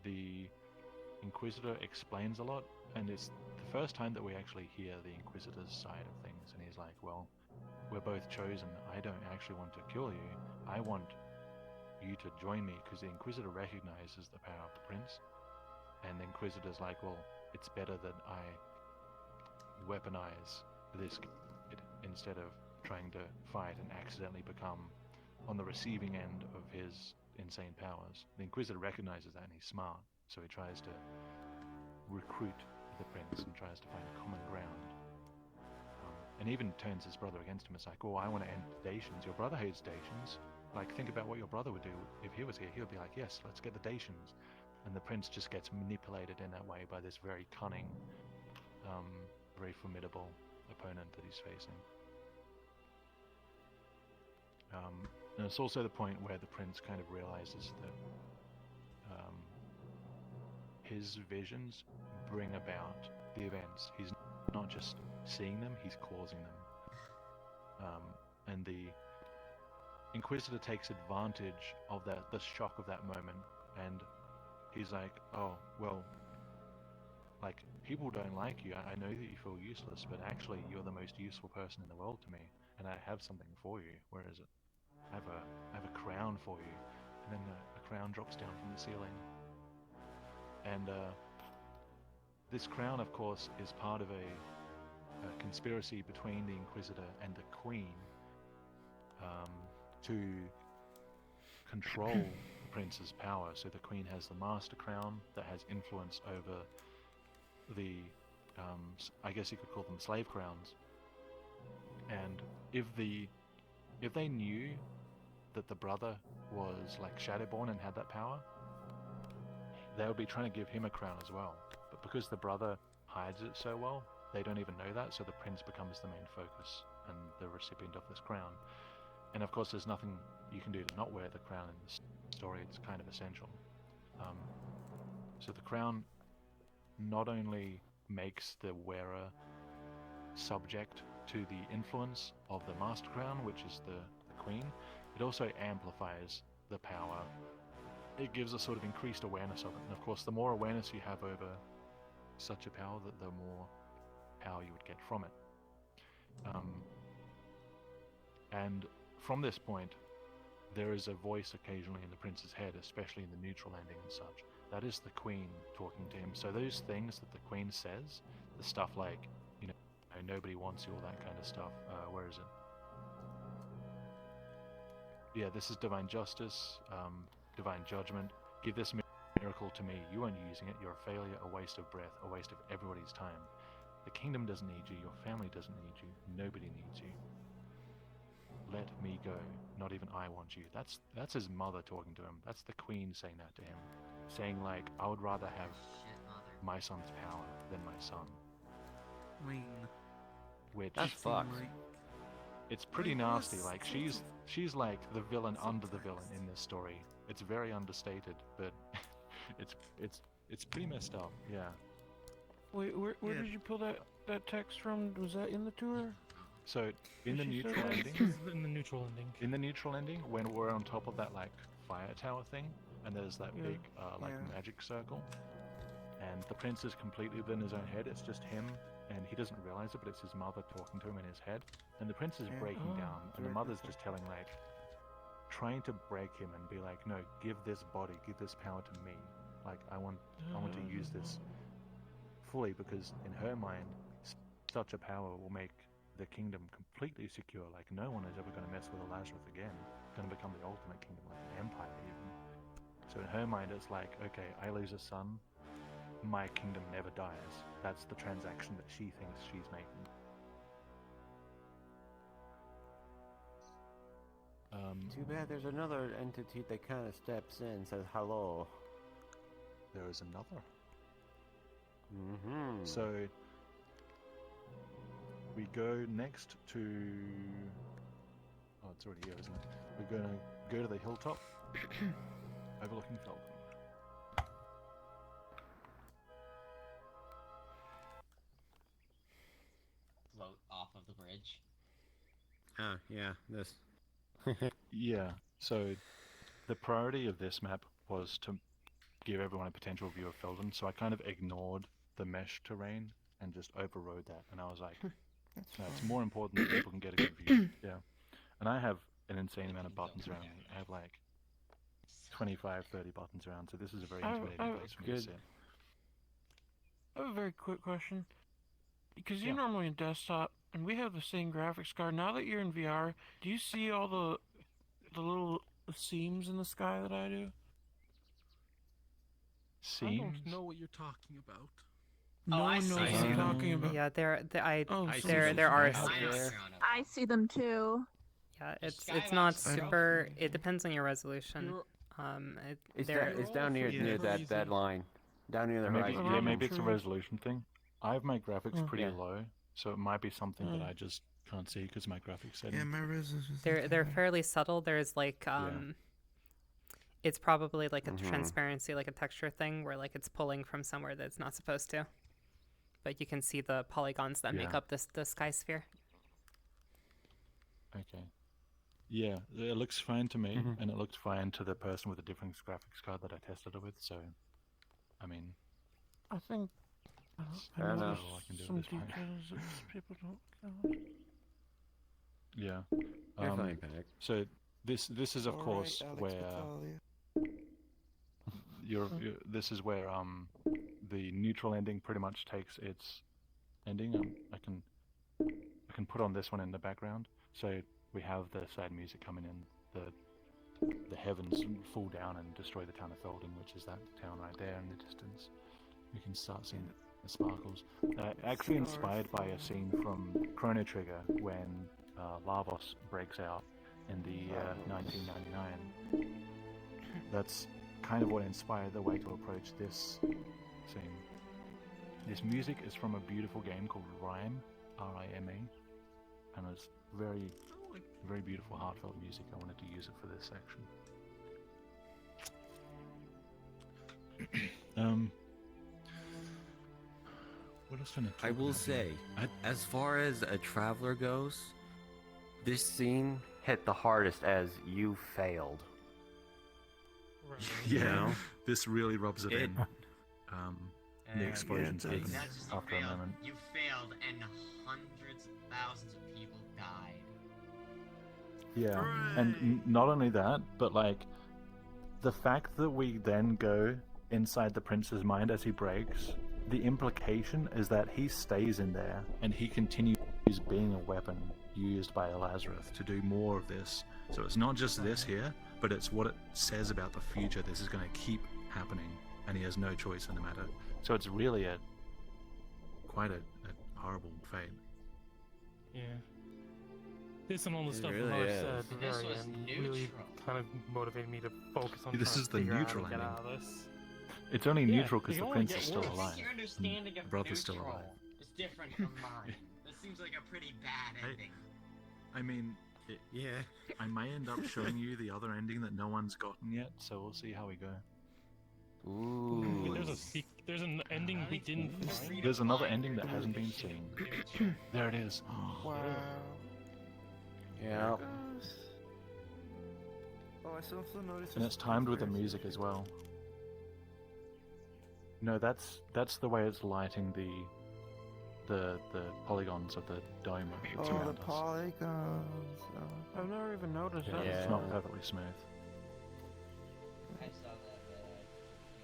The Inquisitor explains a lot, and it's the first time that we actually hear the Inquisitor's side of things. And he's like, well, we're both chosen. I don't actually want to kill you. I want you to join me, because the Inquisitor recognizes the power of the Prince. And the Inquisitor's like, well, it's better that I weaponize this kid instead of trying to fight and accidentally become on the receiving end of his insane powers. The Inquisitor recognizes that, and he's smart, so he tries to recruit the Prince and tries to find common ground. And even turns his brother against him. It's like, oh, I want to end Dacians. Your brother hates Dacians. Like, think about what your brother would do if he was here. He would be like, yes, let's get the Dacians. And the Prince just gets manipulated in that way by this very cunning, very formidable opponent that he's facing. And it's also the point where the Prince kind of realizes that his visions bring about the events. He's not just seeing them, he's causing them. And the Inquisitor takes advantage of the shock of that moment, and he's like, oh, well, like, people don't like you. I know that you feel useless, but actually you're the most useful person in the world to me, and I have something for you. Where is it? I have a crown for you. And then a crown drops down from the ceiling. And this crown, of course, is part of a conspiracy between the Inquisitor and the Queen to control the Prince's power. So the Queen has the Master Crown that has influence over the, I guess you could call them slave crowns. And if they knew that the brother was like Shadowborn and had that power, they would be trying to give him a crown as well. But because the brother hides it so well, they don't even know that, so the Prince becomes the main focus and the recipient of this crown. And of course there's nothing you can do to not wear the crown in this story. It's kind of essential. So the crown not only makes the wearer subject to the influence of the Master Crown, which is the Queen, it also amplifies the power. It gives a sort of increased awareness of it. And of course, the more awareness you have over such a power, the more power you would get from it. And from this point, there is a voice occasionally in the Prince's head, especially in the neutral ending and such. That is the Queen talking to him. So those things that the Queen says, the stuff like, you know, nobody wants you, all that kind of stuff. Where is it? Yeah, this is divine justice, divine judgment. Give this miracle to me. You aren't using it. You're a failure, a waste of breath, a waste of everybody's time. The kingdom doesn't need you. Your family doesn't need you. Nobody needs you. Let me go. Not even I want you. That's his mother talking to him. That's the Queen saying that to him. Saying like, I would rather have my son's power than my son. I mean, Which That's fucked. it's pretty nasty. Like she's like the villain under the villain in this story. It's very understated, but it's pretty messed up. Yeah. Wait, where did you pull that text from? Was that in the tour? So in the She said neutral that? ending, In the neutral ending. in the neutral ending, when we're on top of that like fire tower thing, and there's that Yeah. big magic circle, and the Prince is completely within his own head. It's just him, and he doesn't realize it, but it's his mother talking to him in his head, and the Prince is breaking Oh, down, and the mother's just telling like, trying to break him and be like, no, give this body, give this power to me. Like I want to use this fully, because in her mind, such a power will make the kingdom completely secure. Like no one is ever going to mess with Lazarus again. It's going to become the ultimate kingdom, like an empire even. So in her mind, it's like, okay, I lose a son, my kingdom never dies. That's the transaction that she thinks she's making. Too bad there's another entity that kind of steps in and says hello. There is another. Mm-hmm. So we go next to. Oh, it's already here, isn't it? We're gonna go to the hilltop, overlooking Falcon. Float off of the bridge. Ah, yeah, this. Yeah. So the priority of this map was to give everyone a potential view of Felden, so I kind of ignored the mesh terrain and just overrode that. And I was like, no, it's more important that people can get a good view. Yeah. And I have an insane amount of buttons around me. I have like 25, 30 buttons around, so this is a very intimidating place for me to sit. I have a very quick question. Because you're Yeah. normally in desktop, and we have the same graphics card. Now that you're in VR, do you see all the little seams in the sky that I do? I don't know what you're talking about. No one knows what I'm talking about. Yeah, there there are. I see them too. Yeah, it's not super. It depends on your resolution. It's down near that line, down near the horizon. Yeah, maybe it's a resolution thing. I have my graphics pretty Yeah. low, so it might be something that I just can't see because my graphics setting. Yeah, my resolution's They're fairly subtle. There's like it's probably like a transparency, like a texture thing, where like it's pulling from somewhere that it's not supposed to. But you can see the polygons that make up the sky sphere. Okay. Yeah, it looks fine to me, and it looked fine to the person with a different graphics card that I tested it with. So, I mean, I think I don't know know. I can do some this fine. details that people don't count. Yeah. You're fine, Panic. So this is of course where this is where the neutral ending pretty much takes its ending. I can put on this one in the background. So we have the sad music coming in. The heavens fall down and destroy the town of Felden, which is that town right there in the distance. You can start seeing the sparkles. Actually inspired by a scene from Chrono Trigger when Lavos breaks out in the 1999. That's kind of what inspired the way to approach this scene. This music is from a beautiful game called Rime, R-I-M-E, and it's very, very beautiful, heartfelt music. I wanted to use it for this section. What else can I talk I will about say, here? as far as a traveler goes, This scene hit the hardest as you failed. Yeah, this really rubs it in. The And explosions Not happen just you after a failed, moment. you failed and hundreds of thousands of people died. Yeah, and not only that, but like the fact that we then go inside the prince's mind as he breaks, the implication is that he stays in there and he continues being a weapon used by Lazarus to do more of this. So it's not just this here, but it's what it says about the future. This is going to keep happening, and he has no choice in the matter. So it's really quite a horrible fate. Yeah. This and all the It stuff really Mars is. said at the This very was end really kind of motivated me to focus on This trying is to the figure out neutral how to get ending. out of this. It's only Yeah, neutral because it the can only prince get is still worse. alive. Your understanding The of brother's still neutral alive. is different from mine. This seems like a pretty bad ending. I mean, I may end up showing you the other ending that no one's gotten yet, so we'll see how we go. Wait, there's an ending we didn't find. There's another ending that hasn't been seen. There it is. Wow. Yeah. Oh, I also noticed. And it's timed with the music as well. No, that's the way it's lighting the polygons of the dome that's Oh, the around us. polygons. Oh. I've never even noticed that. It's not perfectly smooth. I saw that.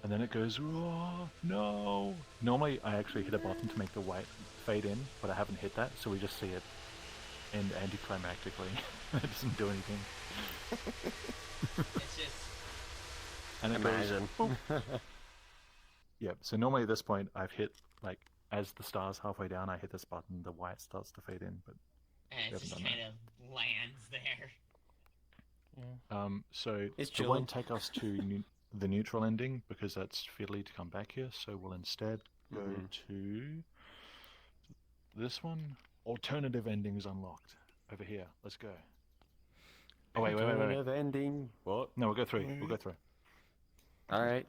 And then it goes, oh, no. Normally I actually hit a button to make the white fade in, but I haven't hit that, so we just see it end anticlimactically. It doesn't do anything. It's just. And it Imagine. goes, oh. Yep, so normally at this point I've hit, like, as the star's halfway down, I hit this button, the white starts to fade in, but And it we just haven't done kind of lands there. that. So It's it won't chilling. take us to the neutral ending, because that's fiddly to come back here, so we'll instead go to this one. Alternative endings unlocked. Over here, let's go. Oh, wait. Alternative ending. What? No, we'll go through. We'll go through. All right.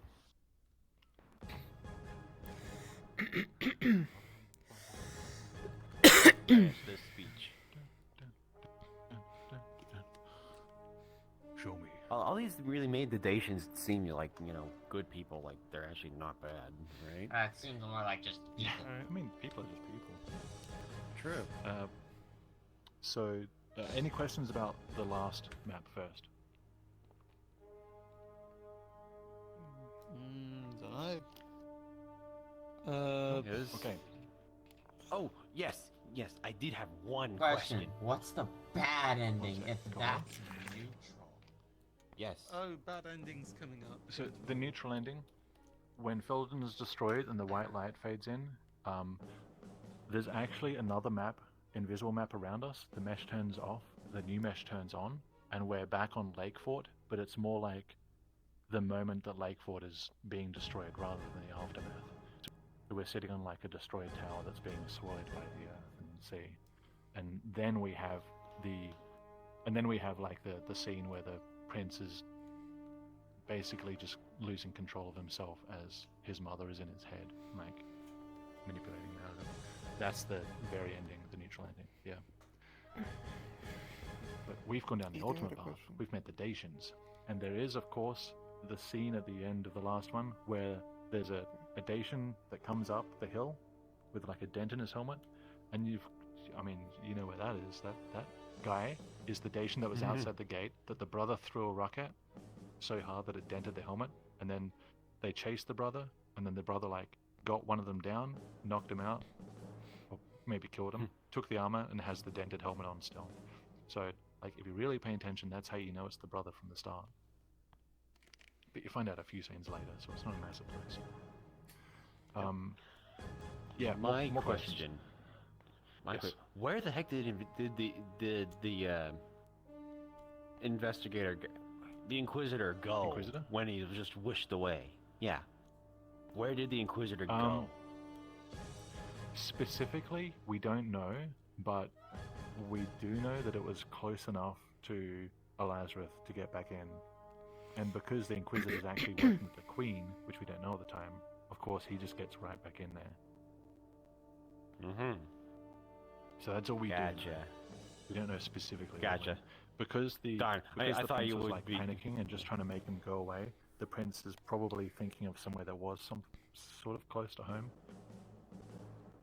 Finish this speech. Show me All these really made the Dacians seem like, you know, good people. Like they're actually not bad, right? It seems more like just people. I mean, people are just people. True. So, any questions about the last map first? Dunno. Okay. Oh, yes. Yes, I did have one Question. question. What's the bad ending if that's neutral? Yes. Oh, bad endings coming up. So the neutral ending, when Felden is destroyed and the white light fades in, there's actually another map, invisible map around us. The mesh turns off, the new mesh turns on, and we're back on Lake Fort, but it's more like the moment that Lake Fort is being destroyed rather than the aftermath. So we're sitting on like a destroyed tower that's being swallowed by the earth and sea. And then we have like the scene where the prince is basically just losing control of himself as his mother is in his head, like manipulating him out of it. That's the very ending, the neutral ending, yeah. But we've gone down the ultimate path. We've met the Dacians. And there is, of course, the scene at the end of the last one where there's a Dacian that comes up the hill with like a dent in his helmet, and you know where that is. That guy is the Dacian that was outside the gate that the brother threw a rock at so hard that it dented the helmet, and then they chased the brother, and then the brother like got one of them down, knocked him out, or maybe killed him, took the armor, and has the dented helmet on still. So like if you really pay attention, that's how you know it's the brother from the start. But you find out a few scenes later, so it's not a massive twist. Yeah, My more question. Yes. Where the heck did the investigator, the Inquisitor go when he was just wished away? Yeah. Where did the Inquisitor go? Specifically, we don't know, but we do know that it was close enough to Lazarus to get back in. And because the Inquisitor is actually working with the Queen, which we don't know at the time, of course he just gets right back in there. Mm-hmm. So that's all we do. Gotcha. We don't know specifically. Gotcha. Because the Darn, I the thought prince you was would like be panicking and just trying to make him go away. The prince is probably thinking of somewhere that was some sort of close to home.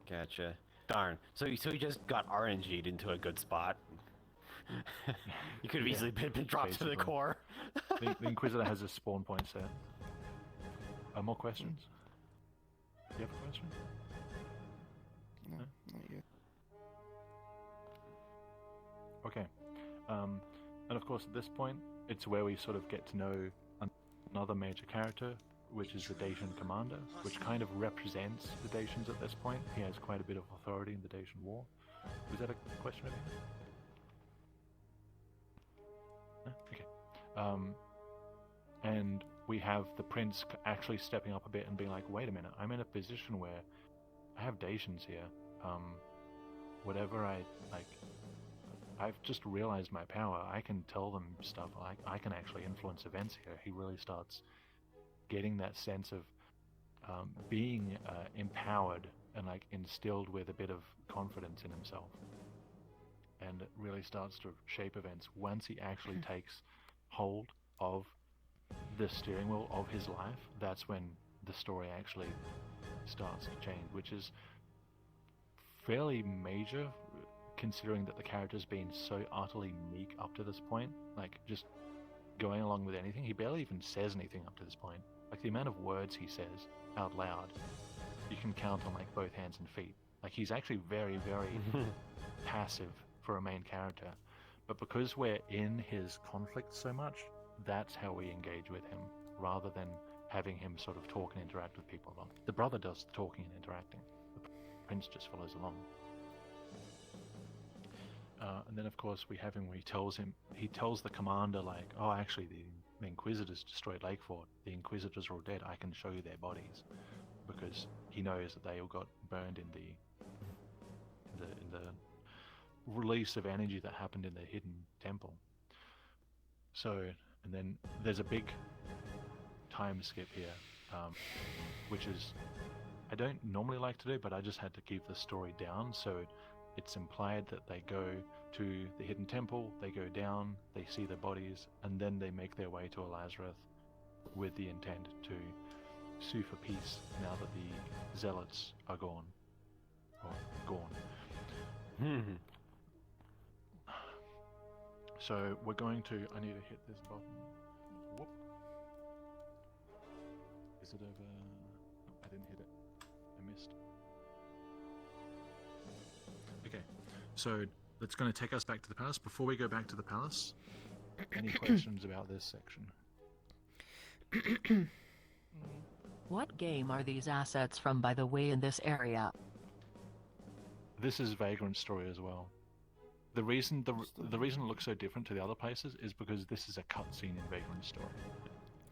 Gotcha. Darn. So he just got RNG'd into a good spot. You could have easily been dropped to the basically. core. The Inquisitor has a spawn point set. More questions? Do you have a question? No, not yet. Okay. And of course, at this point, it's where we sort of get to know another major character, which is the Dacian commander, which kind of represents the Dacians at this point. He has quite a bit of authority in the Dacian War. Was that a question over here? No? Okay. And we have the prince actually stepping up a bit and being like, wait a minute, I'm in a position where I have Dacians here. Whatever I've just realized my power. I can tell them stuff. I can actually influence events here. He really starts getting that sense of being empowered and like instilled with a bit of confidence in himself, and it really starts to shape events once he actually takes hold of the steering wheel of his life. That's when the story actually starts to change, which is fairly major considering that the character's been so utterly meek up to this point, like just going along with anything. He barely even says anything up to this point. Like the amount of words he says out loud, you can count on like both hands and feet. Like he's actually very, very passive for a main character. But because we're in his conflict so much, that's how we engage with him, rather than having him sort of talk and interact with people a lot. The brother does the talking and interacting. The prince just follows along. And then of course we have him where he tells the commander like, oh, actually the Inquisitors destroyed Lake Fort. The Inquisitors are all dead. I can show you their bodies, because he knows that they all got burned in the release of energy that happened in the hidden temple. So, and then there's a big time skip here, which is I don't normally like to do, but I just had to keep the story down. So it's implied that they go to the hidden temple, they go down, they see the bodies, and then they make their way to Elizareth with the intent to sue for peace now that the zealots are gone. Or gone. So we're going to... I need to hit this button. Whoop. Is it over... No, I didn't hit it. I missed. Okay, so that's going to take us back to the palace. Before we go back to the palace, any questions about this section? What game are these assets from, by the way, in this area? This is Vagrant Story as well. The reason the reason it looks so different to the other places is because this is a cutscene in Vagrant Story.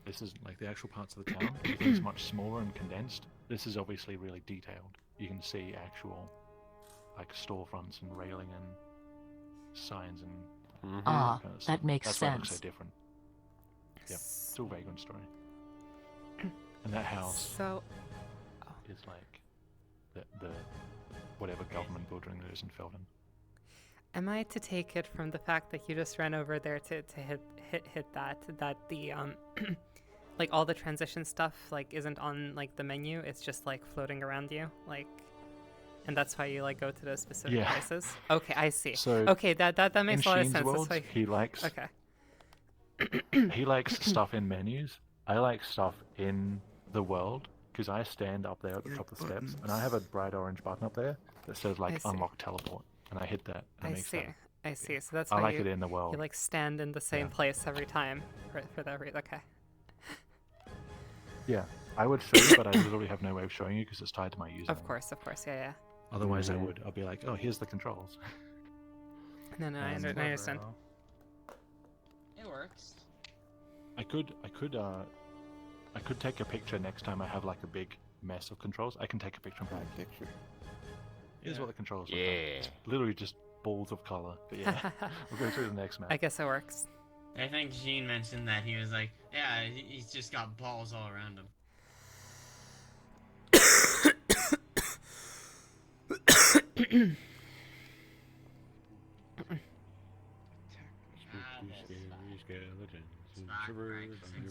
This is like the actual parts of the town. Everything's much smaller and condensed. This is obviously really detailed. You can see actual like storefronts and railing and signs and Ah, kind of that makes That's why it looks so sense. different. Yep, it's all Vagrant Story. And that house is like the whatever government building there is in Felden. Am I to take it from the fact that you just ran over there to hit that the like all the transition stuff like isn't on like the menu, it's just like floating around you, like, and that's why you like go to those specific places? Okay, I see. So okay, that makes a lot of in sense. Worlds, That's why... he likes Okay. he likes stuff in menus. I like stuff in the world because I stand up there at the top of the steps and I have a bright orange button up there that says like unlock teleport, and I hit that. And it makes that. I see. So that's I why like you, it in the world. you like stand in the same place every time for that reason. Okay. Yeah, I would show you, but I literally have no way of showing you because it's tied to my username. Of course, yeah. Otherwise, I would. I'll be like, oh, here's the controls. No, I understand. It works. I could take a picture next time I have like a big mess of controls. I can take a picture and put a picture. Here's what the controls look like. It's literally just balls of color. But yeah, we'll go through the next map. I guess it works. I think Gene mentioned that he was like, yeah, he's just got balls all around him.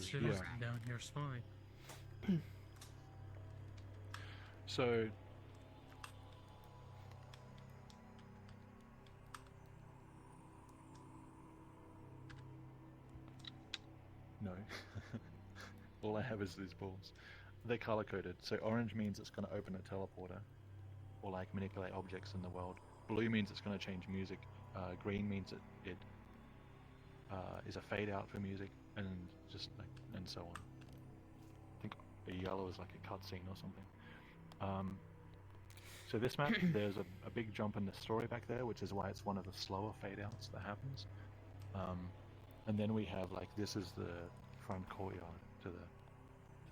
Shivers down your spine. So no. All I have is these balls. They're color coded. So orange means it's going to open a teleporter or like manipulate objects in the world. Blue means it's going to change music. Green means it is a fade out for music, and just like and so on. I think a yellow is like a cutscene or something. So this map, there's a big jump in the story back there, which is why it's one of the slower fade outs that happens. And then we have like this is the front courtyard to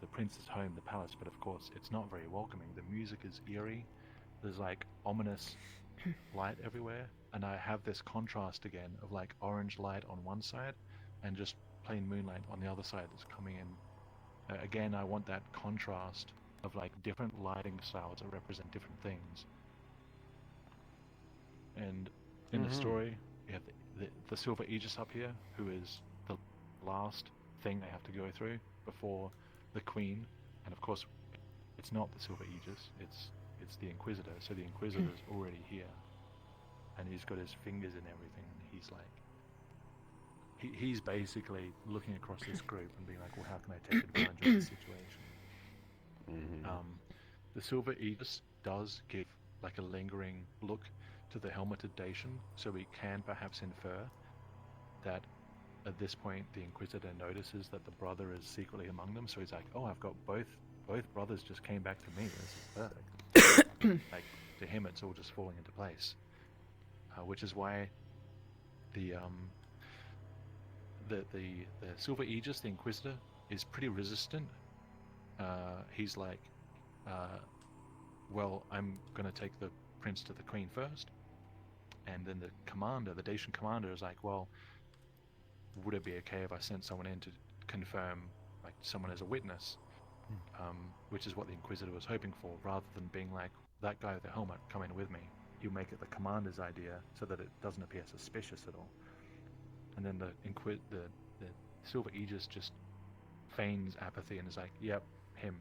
the prince's home, the palace. But of course, it's not very welcoming. The music is eerie. There's like ominous light everywhere, and I have this contrast again of like orange light on one side and just plain moonlight on the other side that's coming in. Again, I want that contrast of like different lighting styles that represent different things. And in the story, you have the Silver Aegis up here, who is the last thing they have to go through before the Queen. And of course, it's not the Silver Aegis, it's the Inquisitor. So the Inquisitor's already here, and he's got his fingers in everything, and he's like, he's basically looking across this group and being like, well, how can I take advantage of the situation? The Silver Aegis does give like a lingering look to the helmeted Dacian, so we can perhaps infer that at this point the Inquisitor notices that the brother is secretly among them, so he's like, oh, I've got both brothers just came back to me, this is perfect. Like, to him it's all just falling into place, which is why the Silver Aegis, the Inquisitor, is pretty resistant. He's like, well, I'm gonna take the prince to the queen first, and then the commander, the Dacian commander, is like, well, would it be okay if I sent someone in to confirm, like, someone as a witness? Which is what the Inquisitor was hoping for, rather than being like, that guy with the helmet, come in with me. he'll make it the commander's idea so that it doesn't appear suspicious at all. And then the Silver Aegis just feigns apathy and is like, "Yep, him,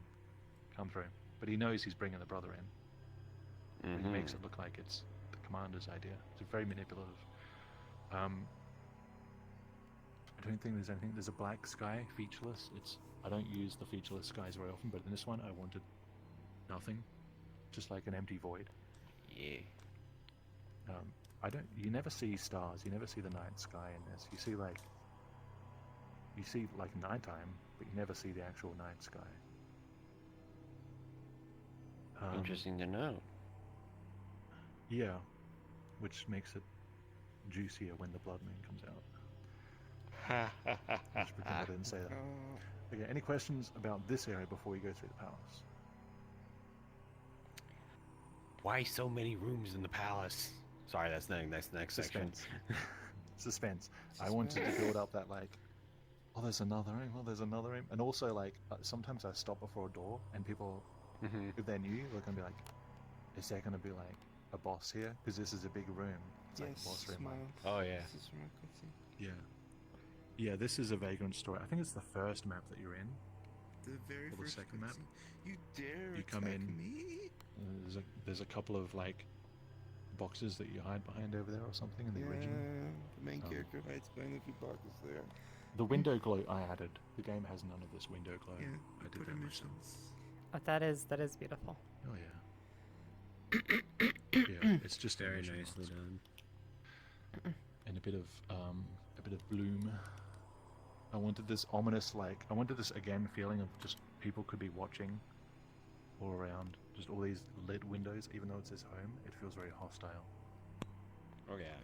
come through." But he knows he's bringing the brother in. He makes it look like it's the commander's idea. It's very manipulative. I don't think there's anything. There's a black sky, featureless. I don't use the featureless skies very often, but in this one I wanted nothing, just like an empty void. Yeah. You never see stars. You never see the night sky in this. You see like nighttime, but you never see the actual night sky. Interesting to know. Yeah, which makes it juicier when the blood moon comes out. Just pretend I didn't say that. Okay, any questions about this area before we go through the palace? Why so many rooms in the palace? Sorry, that's the next section. Suspense. I wanted to build up that like, oh, there's another room. Oh, there's another room. And also like sometimes I stop before a door and people, if they're new, they're gonna be like, is there gonna be like a boss here? Because this is a big room. It's like a boss room. Oh yeah. This is from a cutscene. Yeah. Yeah, this is a Vagrant story. I think it's the first map that you're in. The very or the first second map. You dare You come attack in. me? There's a couple of like boxes that you hide behind over there or something in the original. The main character hides behind a few boxes there. The window glow I added. The game has none of this window glow. Yeah, I did that myself. Oh, that is beautiful. Oh yeah. Yeah, it's just very nicely done. And a bit of bloom. I wanted this ominous, again feeling of just people could be watching all around, just all these lit windows. Even though it's his home, it feels very hostile. Oh yeah.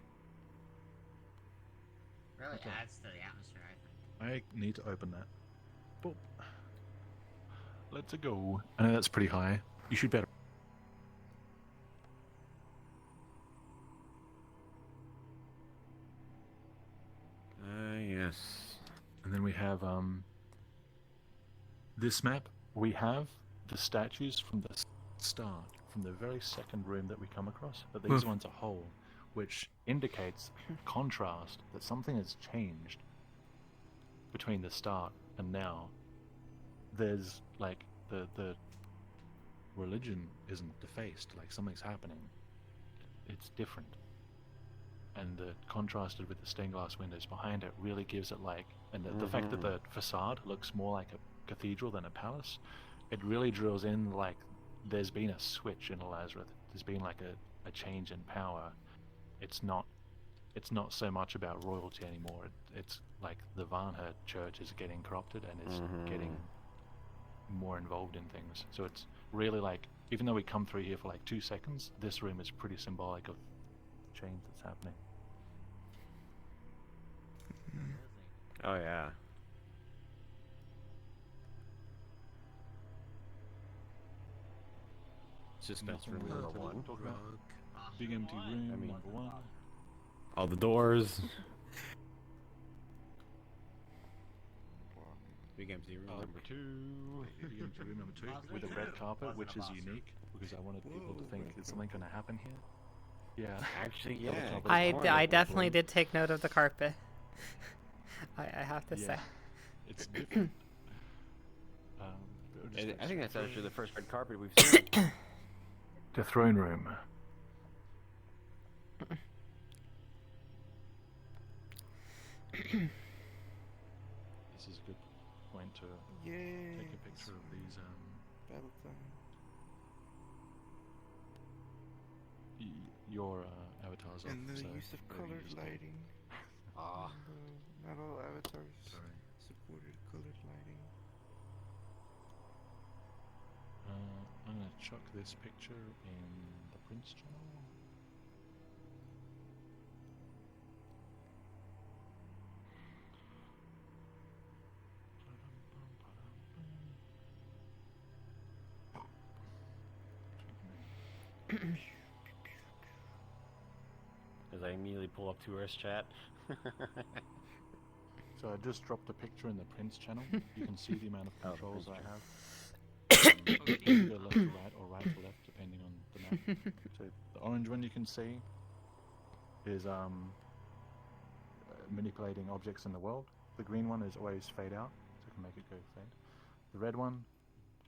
Really Okay. adds to the atmosphere, I think. I need to open that. Boop. Let's go. I know that's pretty high. You should better. Yes. And then we have this map. We have the statues from the start, from the very second room that we come across, but these ones are whole, which indicates contrast that something has changed between the start and now. There's like the religion isn't defaced, like something's happening. It's different. And the contrasted with the stained glass windows behind it really gives it like, and the fact that the facade looks more like a cathedral than a palace, it really drills in like there's been a switch in Lazarus. There's been like a change in power. It's not so much about royalty anymore. It's like the Varnha church is getting corrupted and is getting more involved in things. So it's really like, even though we come through here for like 2 seconds, this room is pretty symbolic of change that's happening. Oh yeah. Suspense room number one. Talk about big empty room number one. All the doors. Big empty room number two. Big empty room number two with a red carpet, which is unique because I wanted people to think, is something going to happen here? Yeah. Actually, yeah. I definitely did take note of the carpet. I have to say. It's different. I think that's actually the first red carpet we've seen. The throne room. This is a good point to take a picture of these. Battle time. Your avatars. And the use of colored lighting. Not all avatars supported colored lighting. I'm gonna chuck this picture in the Prince channel. As I immediately pull up Tourist chat. So I just dropped a picture in the Prince channel. You can see the amount of controls I have. You can go left to right or right to left, depending on the map. So the orange one you can see is manipulating objects in the world. The green one is always fade out, so you can make it go fade. The red one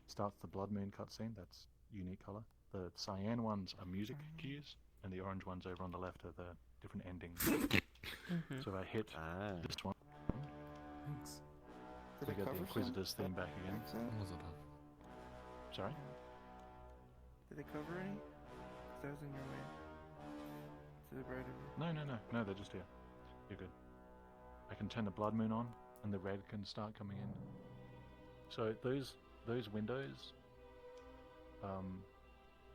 starts the blood moon cutscene, that's unique color. The cyan ones are music cues, and the orange ones over on the left are the different endings. So if I hit this one, Thanks. we get the Inquisitor's theme back again. Sorry? Did they cover any? 'Cause I was in your way. To the right of you. No, they're just here. You're good. I can turn the blood moon on, and the red can start coming in. So those windows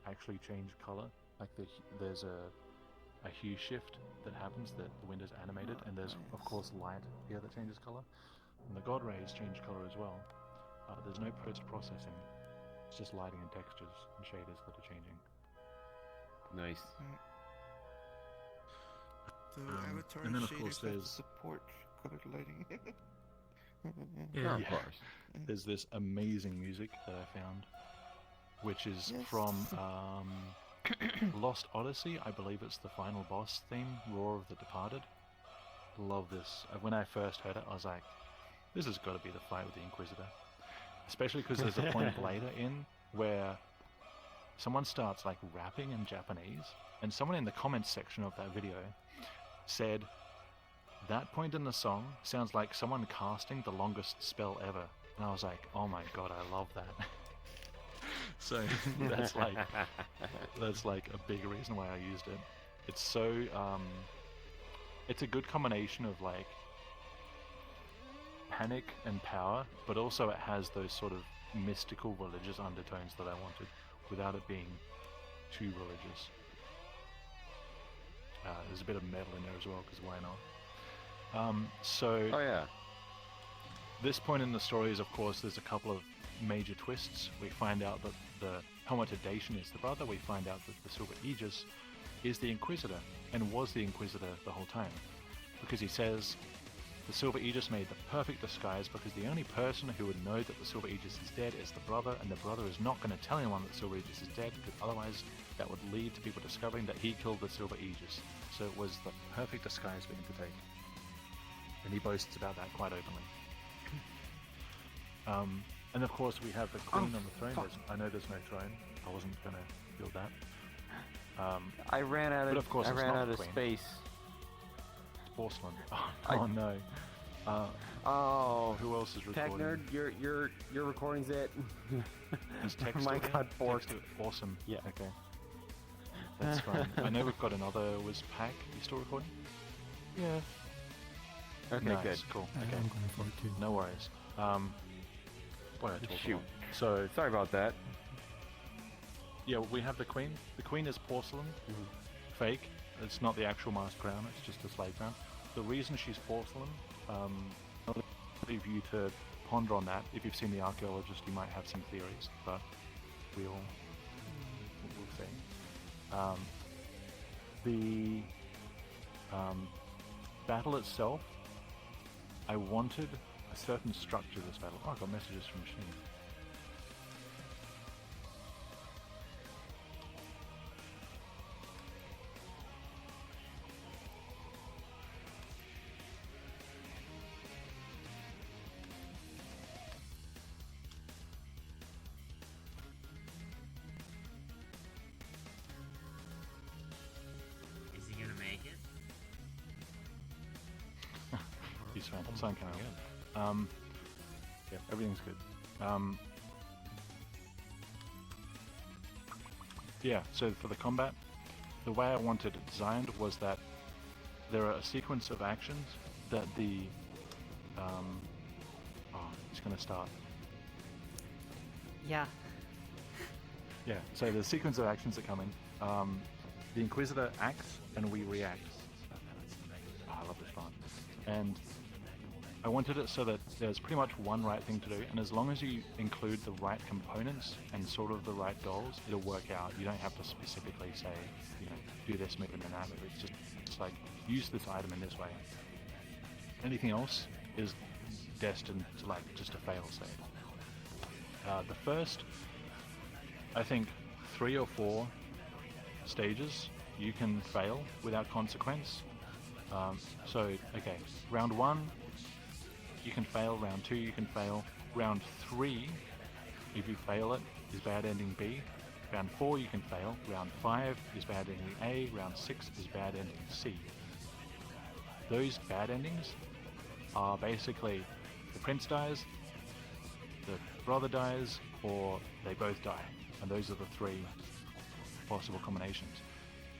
actually change color. Like there's a hue shift that happens, that the window's animated, and there's of course light here that changes color, and the god rays change color as well. There's no post-processing. It's just lighting and textures and shaders that are changing. Nice. The avatar and then of shaders course have to there's support colored lighting. Yeah, of course. There's this amazing music that I found, which is from Lost Odyssey. I believe it's the final boss theme, Roar of the Departed. Love this. When I first heard it, I was like, this has got to be the fight with the Inquisitor. Especially because there's a point later in where someone starts like rapping in Japanese, and someone in the comments section of that video said, that point in the song sounds like someone casting the longest spell ever. And I was like, oh my god, I love that. So that's like a big reason why I used it. It's so it's a good combination of like panic and power, but also it has those sort of mystical religious undertones that I wanted without it being too religious. There's a bit of metal in there as well, because why not? This point in the story is, of course, there's a couple of major twists. We find out that the Helmeted Dacian is the brother. We find out that the Silver Aegis is the Inquisitor, and was the Inquisitor the whole time. Because he says, the Silver Aegis made the perfect disguise because the only person who would know that the Silver Aegis is dead is the brother, and the brother is not going to tell anyone that the Silver Aegis is dead, because otherwise that would lead to people discovering that he killed the Silver Aegis. So it was the perfect disguise for him to take. And he boasts about that quite openly. And of course we have the Queen on the throne. I know there's no throne. I wasn't going to build that. I ran out of space. Porcelain. Oh no. Who else is Tech recording? Nerd, your recording's it. Is text Mine still got there? forked. Text it. Awesome. Yeah. Okay. That's fine. I know we've got another was Pack. You still recording? Yeah. Okay, nice. good. Cool. I'm Okay. going for it too. No worries. Boy, I talk a Shoot. lot. So Sorry about that. yeah, we have the Queen. The Queen is porcelain, fake. It's not the actual masked crown. It's just a slave crown. The reason she's porcelain, I'll leave you to ponder on that. If you've seen The Archaeologist, you might have some theories, but we'll see. The battle itself, I wanted a certain structure to this battle. Oh, I got messages from Machine. Is he gonna make it? He's fine. Sun coming in. Yeah, everything's good. Yeah, so for the combat, the way I wanted it designed was that there are a sequence of actions that the it's gonna start. Yeah. Yeah, so the sequence of actions that come in, the Inquisitor acts and we react. Oh, I love this part. And I wanted it so that there's pretty much one right thing to do, and as long as you include the right components and sort of the right goals, it'll work out. You don't have to specifically say, do this move and then that move. It's like, use this item in this way. Anything else is destined to just a fail state. The first, I think, 3 or 4 stages, you can fail without consequence. Okay, round 1, you can fail. Round 2, you can fail. Round 3, if you fail it, is bad ending B. Round 4, you can fail. Round 5 is bad ending A. Round 6 is bad ending C. Those bad endings are basically the prince dies, the brother dies, or they both die. And those are the 3 possible combinations.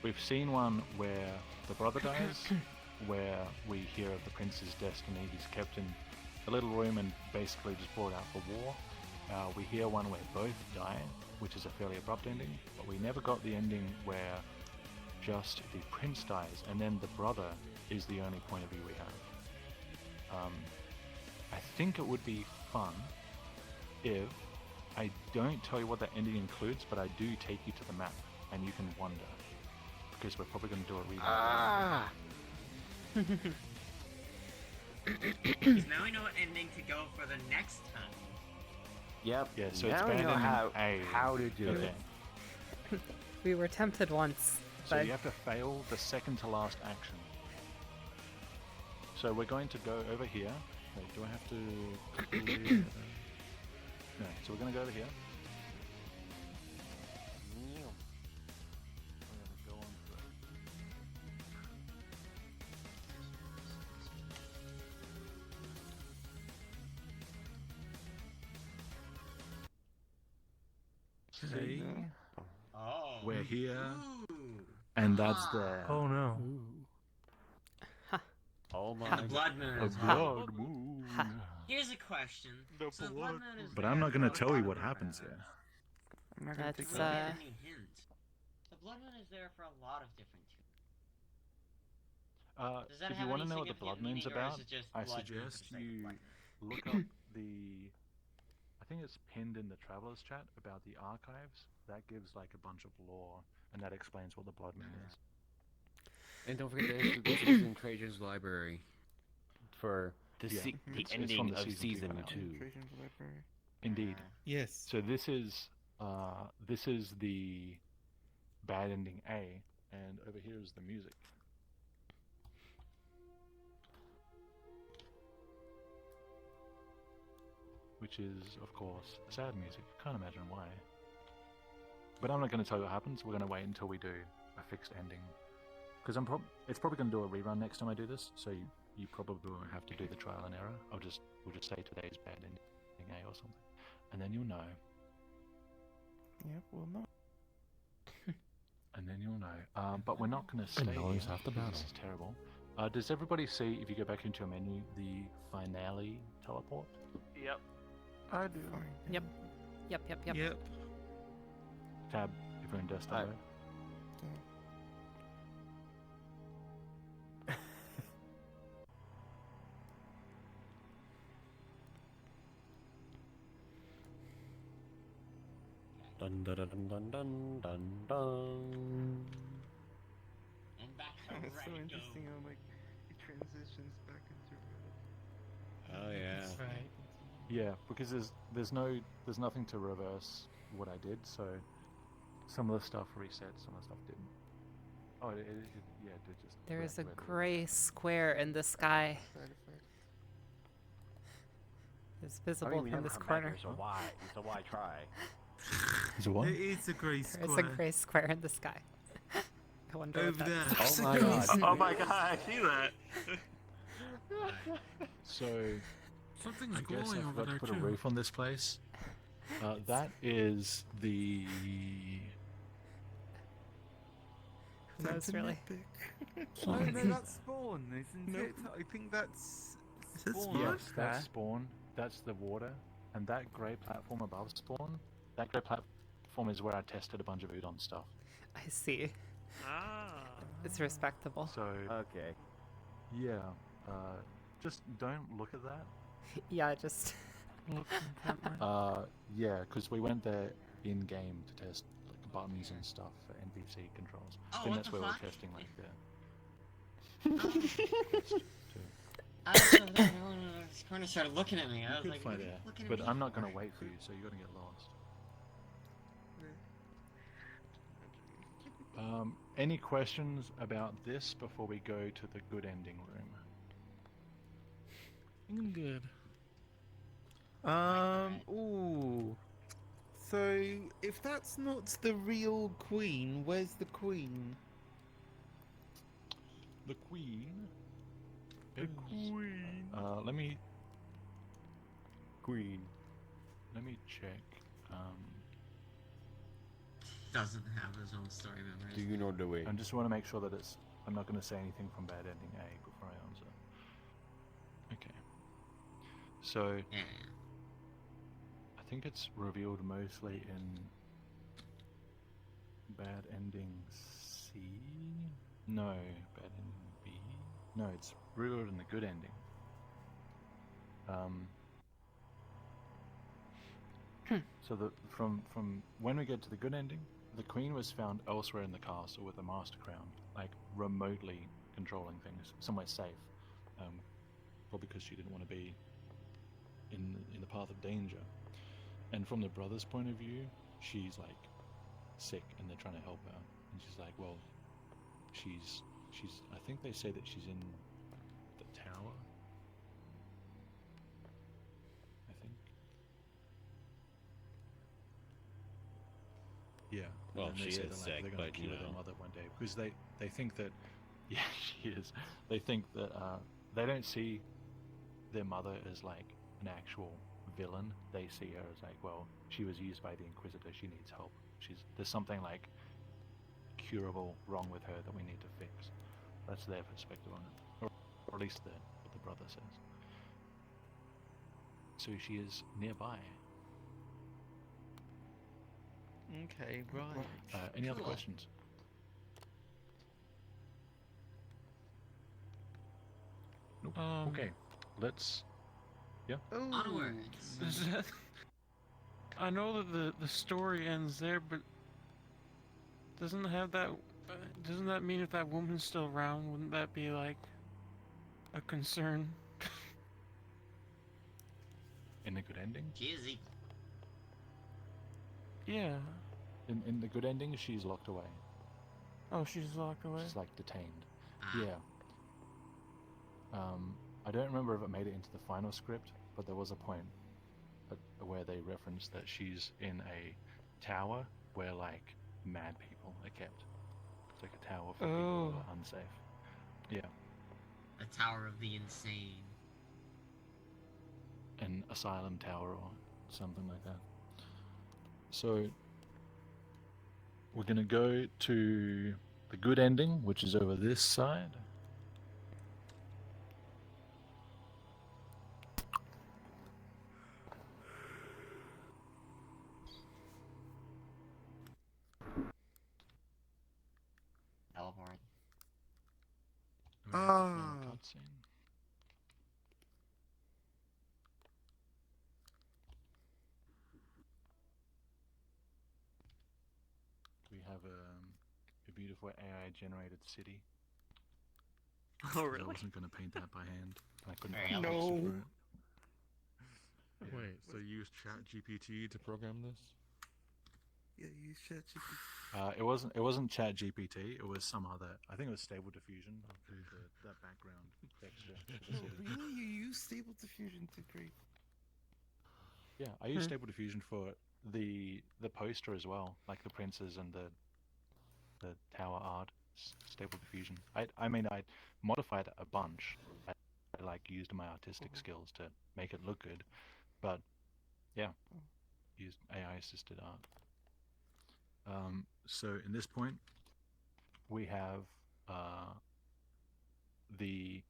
We've seen one where the brother dies, where we hear of the prince's destiny. He's kept in a little room and basically just brought out for war. We hear one where both die, which is a fairly abrupt ending, but we never got the ending where just the prince dies and then the brother is the only point of view we have. I think it would be fun if I don't tell you what that ending includes, but I do take you to the map and you can wander, because we're probably going to do a rerun. Because now we know what ending to go for the next time. Yep. Yeah, so now it's we bad know ending A. how to do Okay. it. We were tempted once, So but you have to fail the second to last action. So we're going to go over here. Wait, do I have to clear? No, so we're going to go over here. We're going to go on through. See? Oh. We're here. And that's there. Oh no. Oh my The blood moon A is blood moon. Here's a question. So the blood moon is But there I'm not for going a to tell lot you of what different happens here. reasons. I'm not gonna That's, take Let me that. give you a hint. The blood moon is there for a lot of different reasons. Does that If you have want to any know what the significant blood moon's meaning, or is about, it just I blood moon for suggest the sake of you blood moon? look up I think it's pinned in the Travelers chat about the archives. That gives like a bunch of lore, and that explains what the blood moon is. And don't forget this is in Trajan's library. For the, Yeah, the it's ending from the of season 2 season finale. 2. Trajan's library. Indeed. Yes. So this is the bad ending A, and over here is the music. Which is, of course, sad music. Can't imagine why. But I'm not going to tell you what happens. We're going to wait until we do a fixed ending. Because it's probably going to do a rerun next time I do this, so you probably won't have to do the trial and error. We'll just say today's bad ending A or something, and then you'll know. Yep, we'll know. And then you'll know. But we're not going to stay And always here, have to because battle. this is terrible. Does everybody see, if you go back into your menu, the finale teleport? Yep. I do. Yep. Yep. Tab, if you're in desktop mode. Dun dun dun dun dun dun dun. And back to It's so Reddit go. interesting how like it transitions back into Reddit. Oh yeah. Right. Yeah, because there's nothing to reverse what I did, so some of the stuff reset, some of the stuff didn't. Oh, it did just. there is a red. gray square in the sky. It's I visible mean, we from never this come corner. back here, so why try? Is it what? It is a grey There square. is a gray square in the sky. I wonder what Over that there. is. Oh my god. Oh my god, I see that. So Something's I guess glowing I over forgot there to put too. a roof on this place. That is the. Who knows, really? Oh no, that's spawn, isn't it? I think that's spawn. Yes, that's spawn. That's the water, and that grey platform above spawn. That grey platform is where I tested a bunch of udon stuff. I see. It's respectable. So Okay. yeah, just don't look at that. Yeah, just look at that. Yeah, because we went there in game to test like buttons and stuff for NPC controls. Oh, I think what that's the where fuck? we're testing like I was so there, everyone in this corner started looking at me. I was could like, find "What are you out, looking at but me I'm not for?" gonna wait for you, so you're gonna get lost. Any questions about this before we go to the good ending room? I'm good. Ooh. So, if that's not the real queen, where's the queen? The queen. The queen. Let me Queen. let me check. Doesn't have his own story memorized. Do you know the way? I just want to make sure that it's. I'm not going to say anything from bad ending A before I answer. Okay. So. Yeah. I think it's revealed mostly in bad ending C. No, bad ending B. No, it's revealed in the good ending. So from when we get to the good ending, the queen was found elsewhere in the castle with a master crown, like remotely controlling things, somewhere safe, probably because she didn't want to be in the path of danger. And from the brother's point of view, she's like sick, and they're trying to help her, and she's like, well, she's. I think they say that she's in the tower. I think. Yeah. Well, and then they she say is that, sick, they're gonna but, you cure their know. mother one day because they think that. Yeah, she is. They think that they don't see their mother as like an actual villain. They see her as like, well, she was used by the Inquisitor. She needs help. There's something like curable wrong with her that we need to fix. That's their perspective on it, or at least what the brother says. So she is nearby. Okay, right. Any other Cool. questions? Nope. Okay, let's. Yeah. Onwards. Does that... I know that the story ends there, but doesn't that mean if that woman's still around, wouldn't that be like a concern? In the good ending? She is evil. Yeah. In the good ending, she's locked away. Oh, she's locked away. She's like detained. Ah. Yeah. I don't remember if it made it into the final script, but there was a point where they referenced that she's in a tower where like mad people are kept. It's like a tower for people who are unsafe. Yeah. A tower of the insane. An asylum tower or something like that. So we're gonna go to the good ending, which is over this side. Teleport. Cutscene. We have a beautiful AI-generated city. Oh, I really? wasn't going to paint that by hand. I couldn't Very find a elegant. picture for it. Yeah. Wait, so you use ChatGPT to program this? Yeah, use ChatGPT. It wasn't ChatGPT. It was some other. I think it was Stable Diffusion. That background texture. For the No, city. really? You use Stable Diffusion to create? Yeah, I use Stable Diffusion for the poster as well, like the princes and the tower art. Stable Diffusion. I mean I modified a bunch. I like used my artistic skills to make it look good, but yeah, used AI assisted art. So in this point, we have the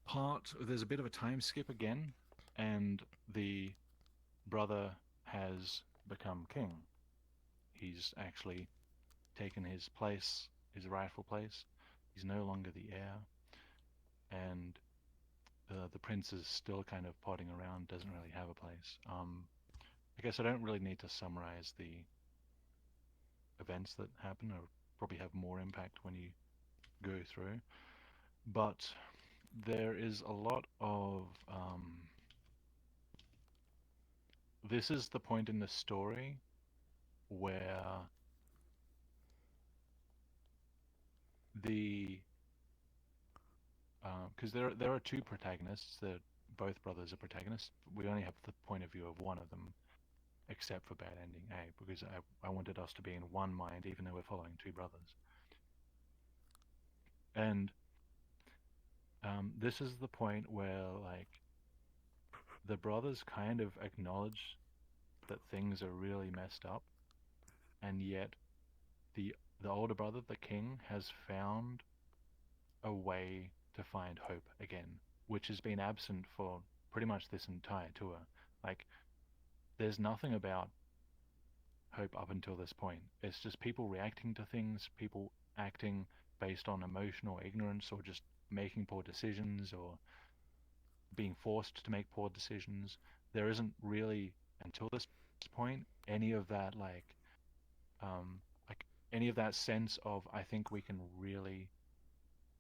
part. There's a bit of a time skip again, and the brother has become king. He's actually taken his place, his rightful place. He's no longer the heir, and the prince is still kind of potting around, doesn't really have a place. I guess I don't really need to summarize the events that happen, or probably have more impact when you go through. But there is a lot of this is the point in the story where the because there are two protagonists. That both brothers are protagonists. We only have the point of view of one of them, except for bad ending A, because I wanted us to be in one mind, even though we're following two brothers. And this is the point where like the brothers kind of acknowledge that things are really messed up, and yet the older brother, the king, has found a way to find hope again, which has been absent for pretty much this entire tour. Like, there's nothing about hope up until this point. It's just people reacting to things, people acting based on emotional ignorance, or just making poor decisions, or being forced to make poor decisions. There isn't really, until this point, any of that like any of that sense of I think we can really,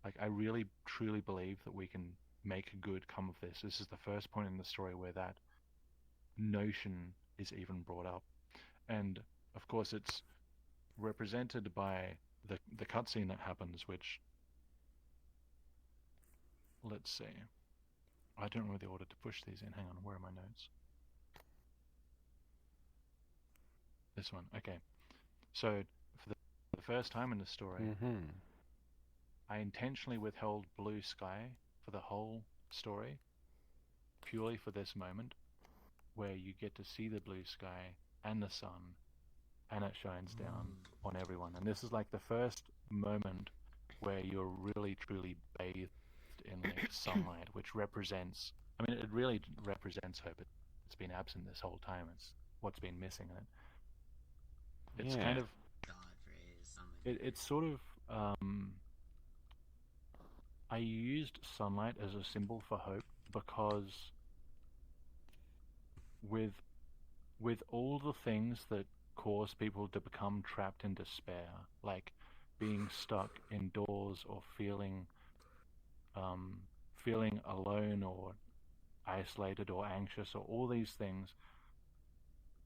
like, I really truly believe that we can make good come of this. This is the first point in the story where that notion is even brought up. And of course it's represented by the cutscene that happens, which, let's see, I don't remember the order to push these in. Hang on, where are my notes? This one, okay. So for the first time in the story, I intentionally withheld blue sky for the whole story, purely for this moment, where you get to see the blue sky and the sun, and it shines down on everyone. And this is like the first moment where you're really truly bathed in like sunlight, which represents, I mean, it really represents hope. It's been absent this whole time. It's what's been missing in it. It's kind of, it's sort of, I used sunlight as a symbol for hope because with all the things that cause people to become trapped in despair, like being stuck indoors or feeling alone or isolated or anxious or all these things,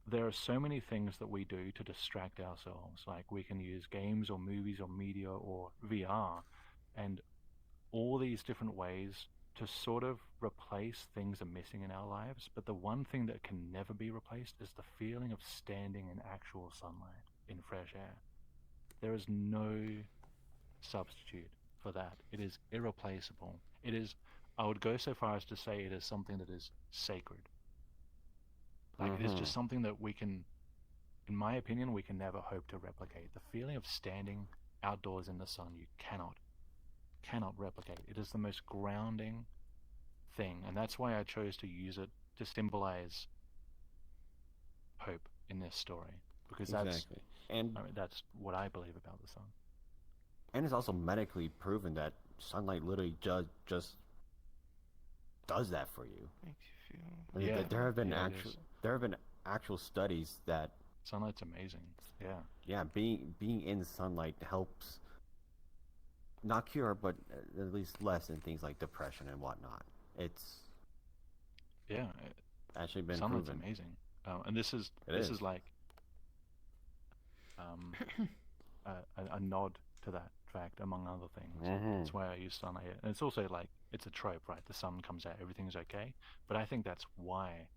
there are so many things that we do to distract ourselves. Like we can use games or movies or media or VR and all these different ways to sort of replace things that are missing in our lives. But the one thing that can never be replaced is the feeling of standing in actual sunlight, in fresh air. There is no substitute for that. It is irreplaceable. It is, I would go so far as to say it is something that is sacred. Like it is just something that we can, in my opinion, we can never hope to replicate. The feeling of standing outdoors in the sun, you cannot replicate. It is the most grounding thing, and that's why I chose to use it to symbolize hope in this story, because that's that's what I believe about the sun. And it's also medically proven that sunlight literally just does that for you. Makes you feel. I mean, there have been actual studies that sunlight's amazing. Yeah, being in sunlight helps not cure, but at least lessen things like depression and whatnot. It's actually been sunlight's proven. Amazing. And this is like a nod to that fact, among other things. That's why I use sunlight. And it's also like, it's a trope, right? The sun comes out, everything's okay. But I think that's why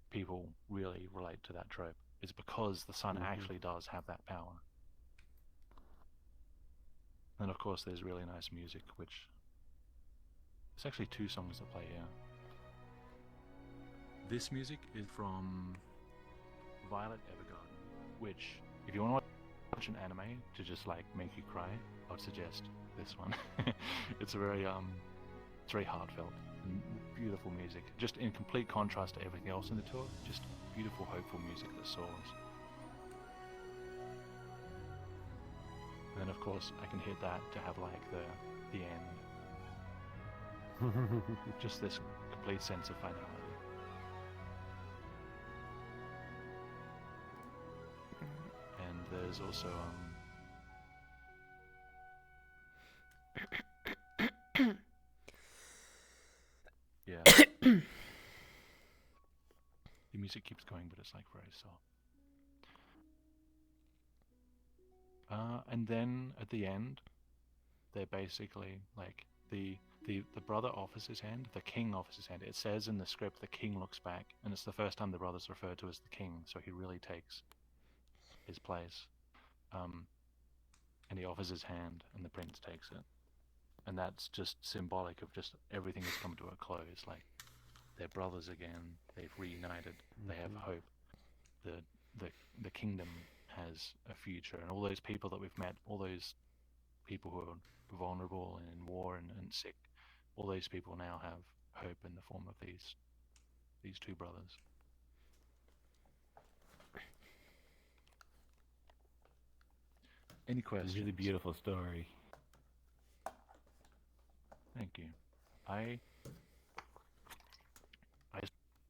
people really relate to that trope, is because the sun actually does have that power. And of course there's really nice music, which there's actually two songs that play here. This music is from Violet Evergarden, which, if you want to watch an anime to just like make you cry, I would suggest this one. It's very heartfelt and beautiful music, just in complete contrast to everything else in the tour. Just beautiful, hopeful music that soars. And then of course I can hit that to have like the end. Just this complete sense of finality. And there's also the music keeps going, but it's like very soft. And then at the end, they're basically like the brother offers his hand, the king offers his hand. It says in the script the king looks back, and it's the first time the brother's referred to as the king, so he really takes his place. And he offers his hand, and the prince takes it. And that's just symbolic of just everything has come to a close. Like, they're brothers again, they've reunited, they have hope. The kingdom has a future, and all those people that we've met, all those people who are vulnerable and in war and sick, all those people now have hope in the form of these two brothers. Any questions? It's a really beautiful story. Thank you. I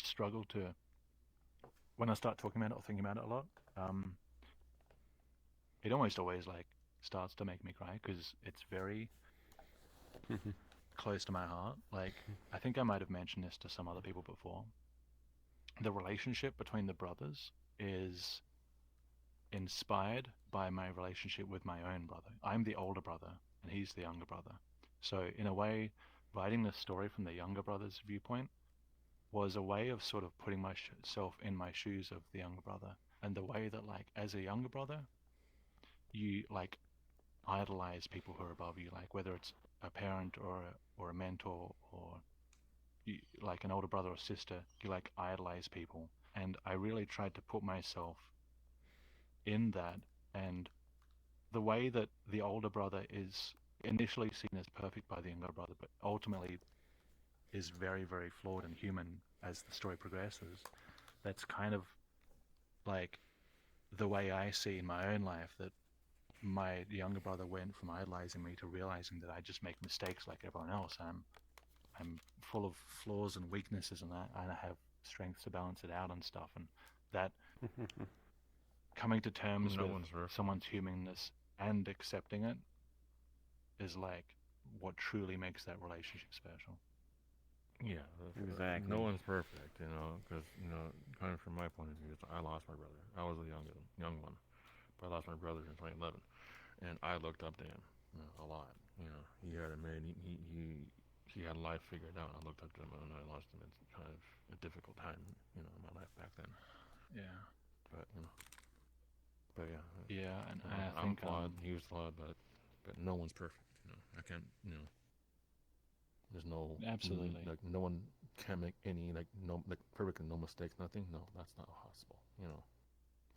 struggle to, when I start talking about it or thinking about it a lot, it almost always like starts to make me cry because it's very close to my heart. Like, I think I might have mentioned this to some other people before. The relationship between the brothers is inspired by my relationship with my own brother. I'm the older brother and he's the younger brother. So in a way, writing this story from the younger brother's viewpoint was a way of sort of putting myself in my shoes of the younger brother, and the way that, like, as a younger brother, you like idolize people who are above you, like whether it's a parent or a mentor or you, like an older brother or sister, you like idolize people. And I really tried to put myself in that, and the way that the older brother is initially seen as perfect by the younger brother, but ultimately is very, very flawed and human as the story progresses. That's kind of like the way I see in my own life that my younger brother went from idolizing me to realizing that I just make mistakes like everyone else. I'm full of flaws and weaknesses and that, and I have strengths to balance it out and stuff. And that coming to terms with someone's humanness and accepting it is like what truly makes that relationship special. Yeah, exactly. No one's perfect, you know, because, you know, kind of from my point of view, I lost my brother. I was the young one, but I lost my brother in 2011, and I looked up to him, you know, a lot. You know, he had he had life figured out. I looked up to him, and I lost him at kind of a difficult time, you know, in my life back then. Yeah. But you know, yeah. Yeah, and I'm flawed. He was flawed, but no one's perfect. You know, I can't. You know. There's no absolutely like no one can make any like perfect and no mistakes, nothing. No, that's not possible. You know,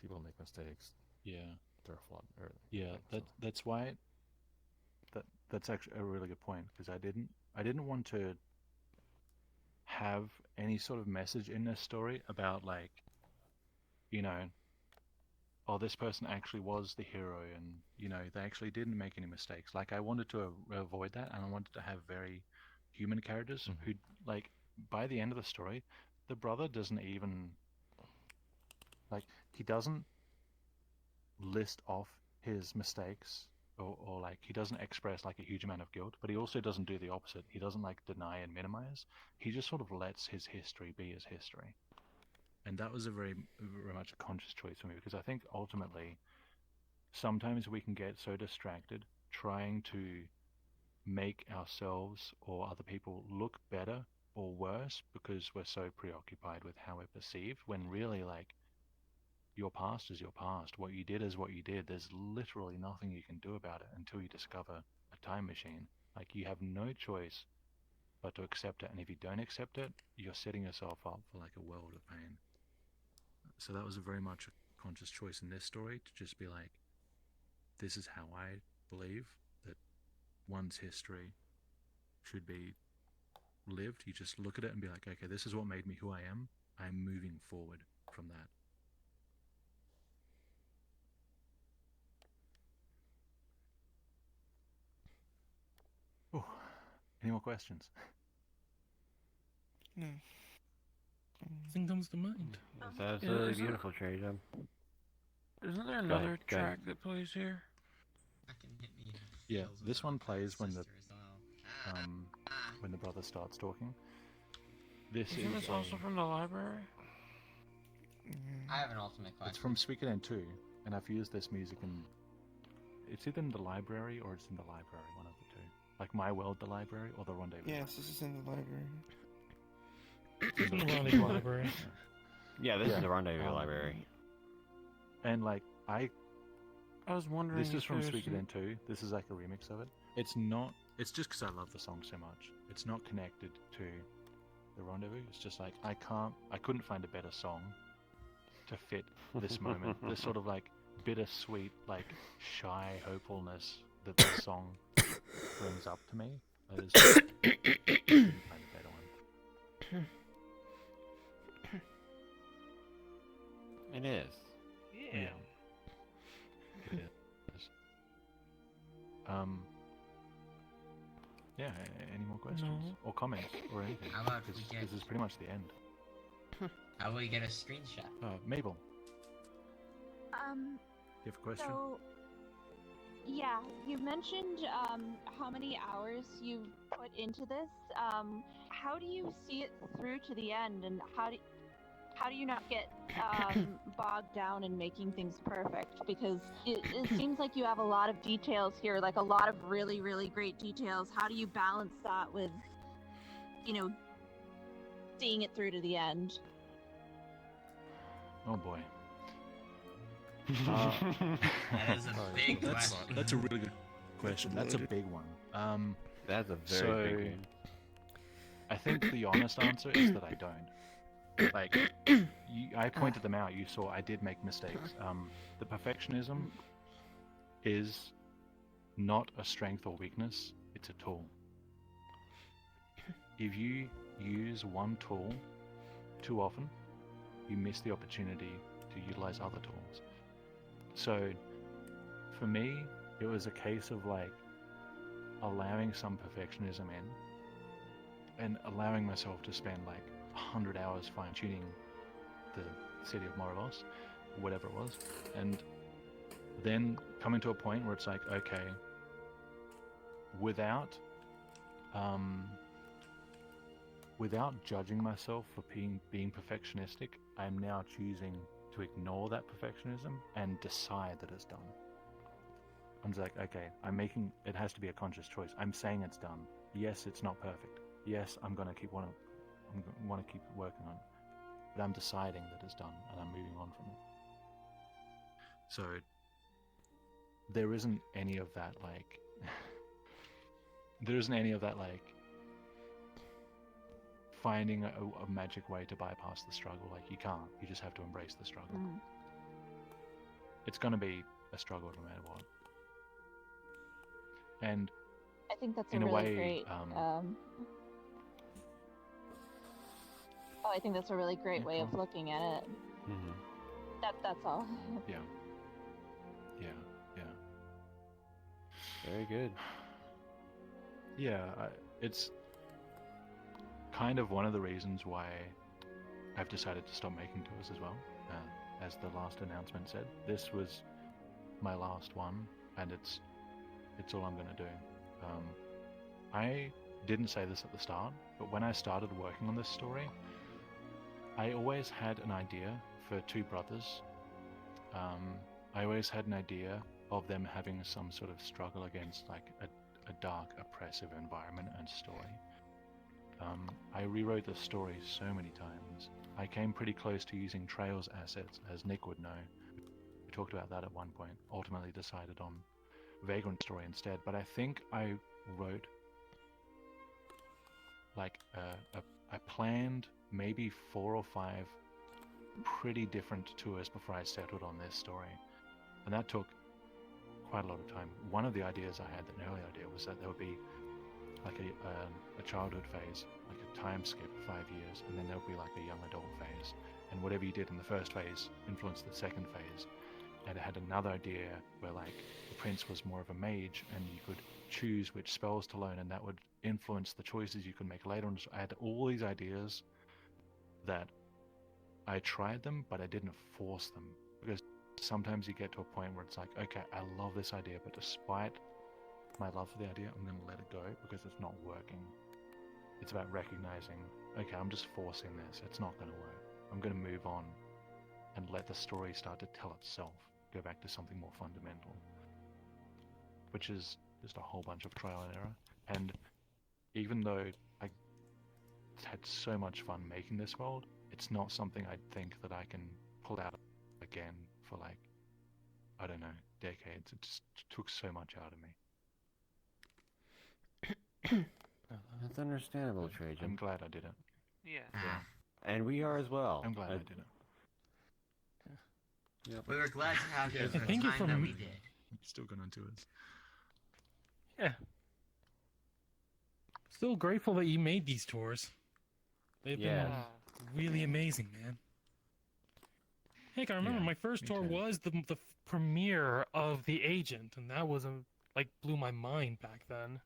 people make mistakes. Yeah, they're flawed. Yeah, that's why. That's actually a really good point, because I didn't want to have any sort of message in this story about, like, you know, oh, this person actually was the hero and, you know, they actually didn't make any mistakes. Like, I wanted to avoid that, and I wanted to have very human characters who, like, by the end of the story, the brother doesn't even, like, he doesn't list off his mistakes, or like, he doesn't express like a huge amount of guilt, but he also doesn't do the opposite. He doesn't like deny and minimize. He just sort of lets his history be his history. And that was a very, very much a conscious choice for me, because I think ultimately sometimes we can get so distracted trying to make ourselves or other people look better or worse because we're so preoccupied with how we're perceived, when really, like, your past is your past. What you did is what you did. There's literally nothing you can do about it until you discover a time machine. Like, you have no choice but to accept it, and if you don't accept it, you're setting yourself up for like a world of pain. So that was a very much a conscious choice in this story, to just be like, this is how I believe that one's history should be lived. You just look at it and be like, okay, this is what made me who I am. I'm moving forward from that. Oh, any more questions? No. Nothing comes to mind. It's absolutely beautiful, Trey. Isn't there another track that plays here? Yeah, this one plays when the brother starts talking. Isn't this also from the library? I have an ultimate question. It's from Suikoden 2, and I've used this music in... It's either in the library or it's in the library, one of the two. Like My World, the library, or the Rendezvous? Yes, this is in the library. It's in the Rendezvous library. Yeah, this is the Rendezvous um, library. And like I was wondering. This is if from there's Suikoden 2. This is like a remix of it. It's not. It's just because I love the song so much. It's not connected to the Rendezvous. It's just like I couldn't find a better song to fit this moment. This sort of like bittersweet, like shy hopefulness that this song brings up to me. I just couldn't find a better one. It is. Yeah. It is. Yeah, any more questions? Or comments, or anything? How about we Because get- this is pretty much the end. How will we get a screenshot? Mabel, Um, you have a question? so, yeah, you mentioned how many hours you've put into this. How do you see it through to the end, and how do you not get bogged down in making things perfect? Because it seems like you have a lot of details here, like a lot of really, really great details. How do you balance that with, seeing it through to the end? Oh boy. That is a big question. That's a really good question. That's a big one. That's a very big one. I think the honest answer is that I don't. Like, I pointed them out. You saw I did make mistakes. The perfectionism is not a strength or weakness. It's a tool. If you use one tool too often, you miss the opportunity to utilize other tools. So, for me, it was a case of like allowing some perfectionism in and allowing myself to spend like 100 hours fine-tuning the city of Morelos, whatever it was, and then coming to a point where it's like, okay, without judging myself for being perfectionistic, I'm now choosing to ignore that perfectionism and decide that it's done. I'm just like, okay, it has to be a conscious choice. I'm saying it's done. Yes, it's not perfect. Yes, I'm gonna want to keep working on it. But I'm deciding that it's done and I'm moving on from it. So there isn't any of that like finding a magic way to bypass the struggle. Like, you can't. You just have to embrace the struggle. It's going to be a struggle no matter what. And I think that's in a a really way, great. I think that's a really great way of looking at it. That's all. Yeah. Very good. Yeah, it's kind of one of the reasons why I've decided to stop making tours as well. As the last announcement said, this was my last one, and it's all I'm going to do. I didn't say this at the start, but when I started working on this story, I always had an idea for two brothers. I always had an idea of them having some sort of struggle against like a dark, oppressive environment and story. I rewrote the story so many times. I came pretty close to using Trail's assets, as Nick would know. We talked about that at one point. Ultimately decided on Vagrant story instead, but I think I wrote like I planned maybe 4 or 5 pretty different tours before I settled on this story, and that took quite a lot of time. One of the ideas I had, an early idea, was that there would be like a childhood phase, like a time skip of 5 years, and then there would be like a young adult phase, and whatever you did in the first phase influenced the second phase. And I had another idea where like the prince was more of a mage, and you could choose which spells to learn, and that would influence the choices you could make later on. So I had all these ideas that I tried them, but I didn't force them, because sometimes you get to a point where it's like, okay, I love this idea, but despite my love for the idea, I'm going to let it go because it's not working. It's about recognizing, okay, I'm just forcing this. It's not going to work. I'm going to move on and let the story start to tell itself, go back to something more fundamental, which is just a whole bunch of trial and error. And even though I had so much fun making this world, it's not something I think that I can pull out again for like, I don't know, decades. It just took so much out of me. That's understandable, Trajan. I'm glad I did it. Yeah. And we are as well. I'm glad I did it. Yep. We were glad to have you for the Thank you time that we did. Still going on tours. Yeah. Still grateful that you made these tours. They've been really amazing, man. Heck, I remember my first tour was the premiere of The Agent, and that was like blew my mind back then.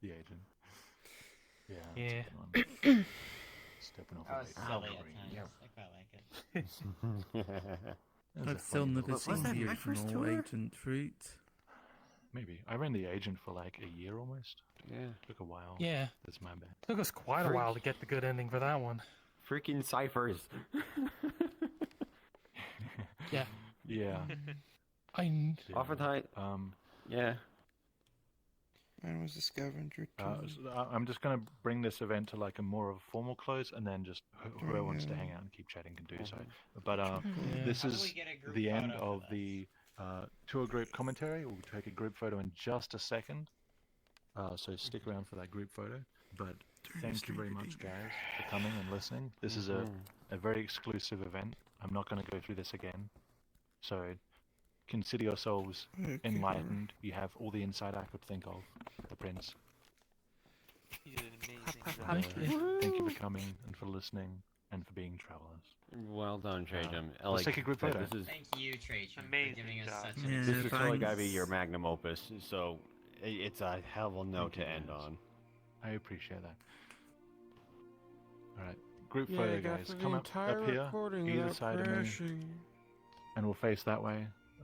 The Agent. Yeah. Yeah. That's a good one. Stepping off That was a silly lake. at times. I quite like it. I've still never seen the original Agent route. Maybe. I ran The Agent for like a year almost. Yeah. Took a while. Yeah. That's my bad. Took us quite a while to get the good ending for that one. Freaking ciphers. Yeah. Yeah. Oftentimes. Yeah. Mine was a scavenger too. I'm just going to bring this event to like a more of a formal close, and then just whoever wants to hang out and keep chatting can do so. But this is the end of the tour group commentary. We'll take a group photo in just a second. So stick around for that group photo. But thank you very much, guys, for coming and listening. This is a very exclusive event. I'm not going to go through this again. So consider yourselves enlightened. You have all the insight I could think of. The Prince. You did amazing. Thank you for coming and for listening and for being travelers. Well done, Trajan. Let's take a group photo. Thank you, Trajan, Amazing for giving us job. such an This is totally gotta be your magnum opus, so it's a hell of a note to end on. I appreciate that. Alright, group Yeah, photo, I got guys. for the Come up entire here, recording either without side of me, crashing. and we'll face that way.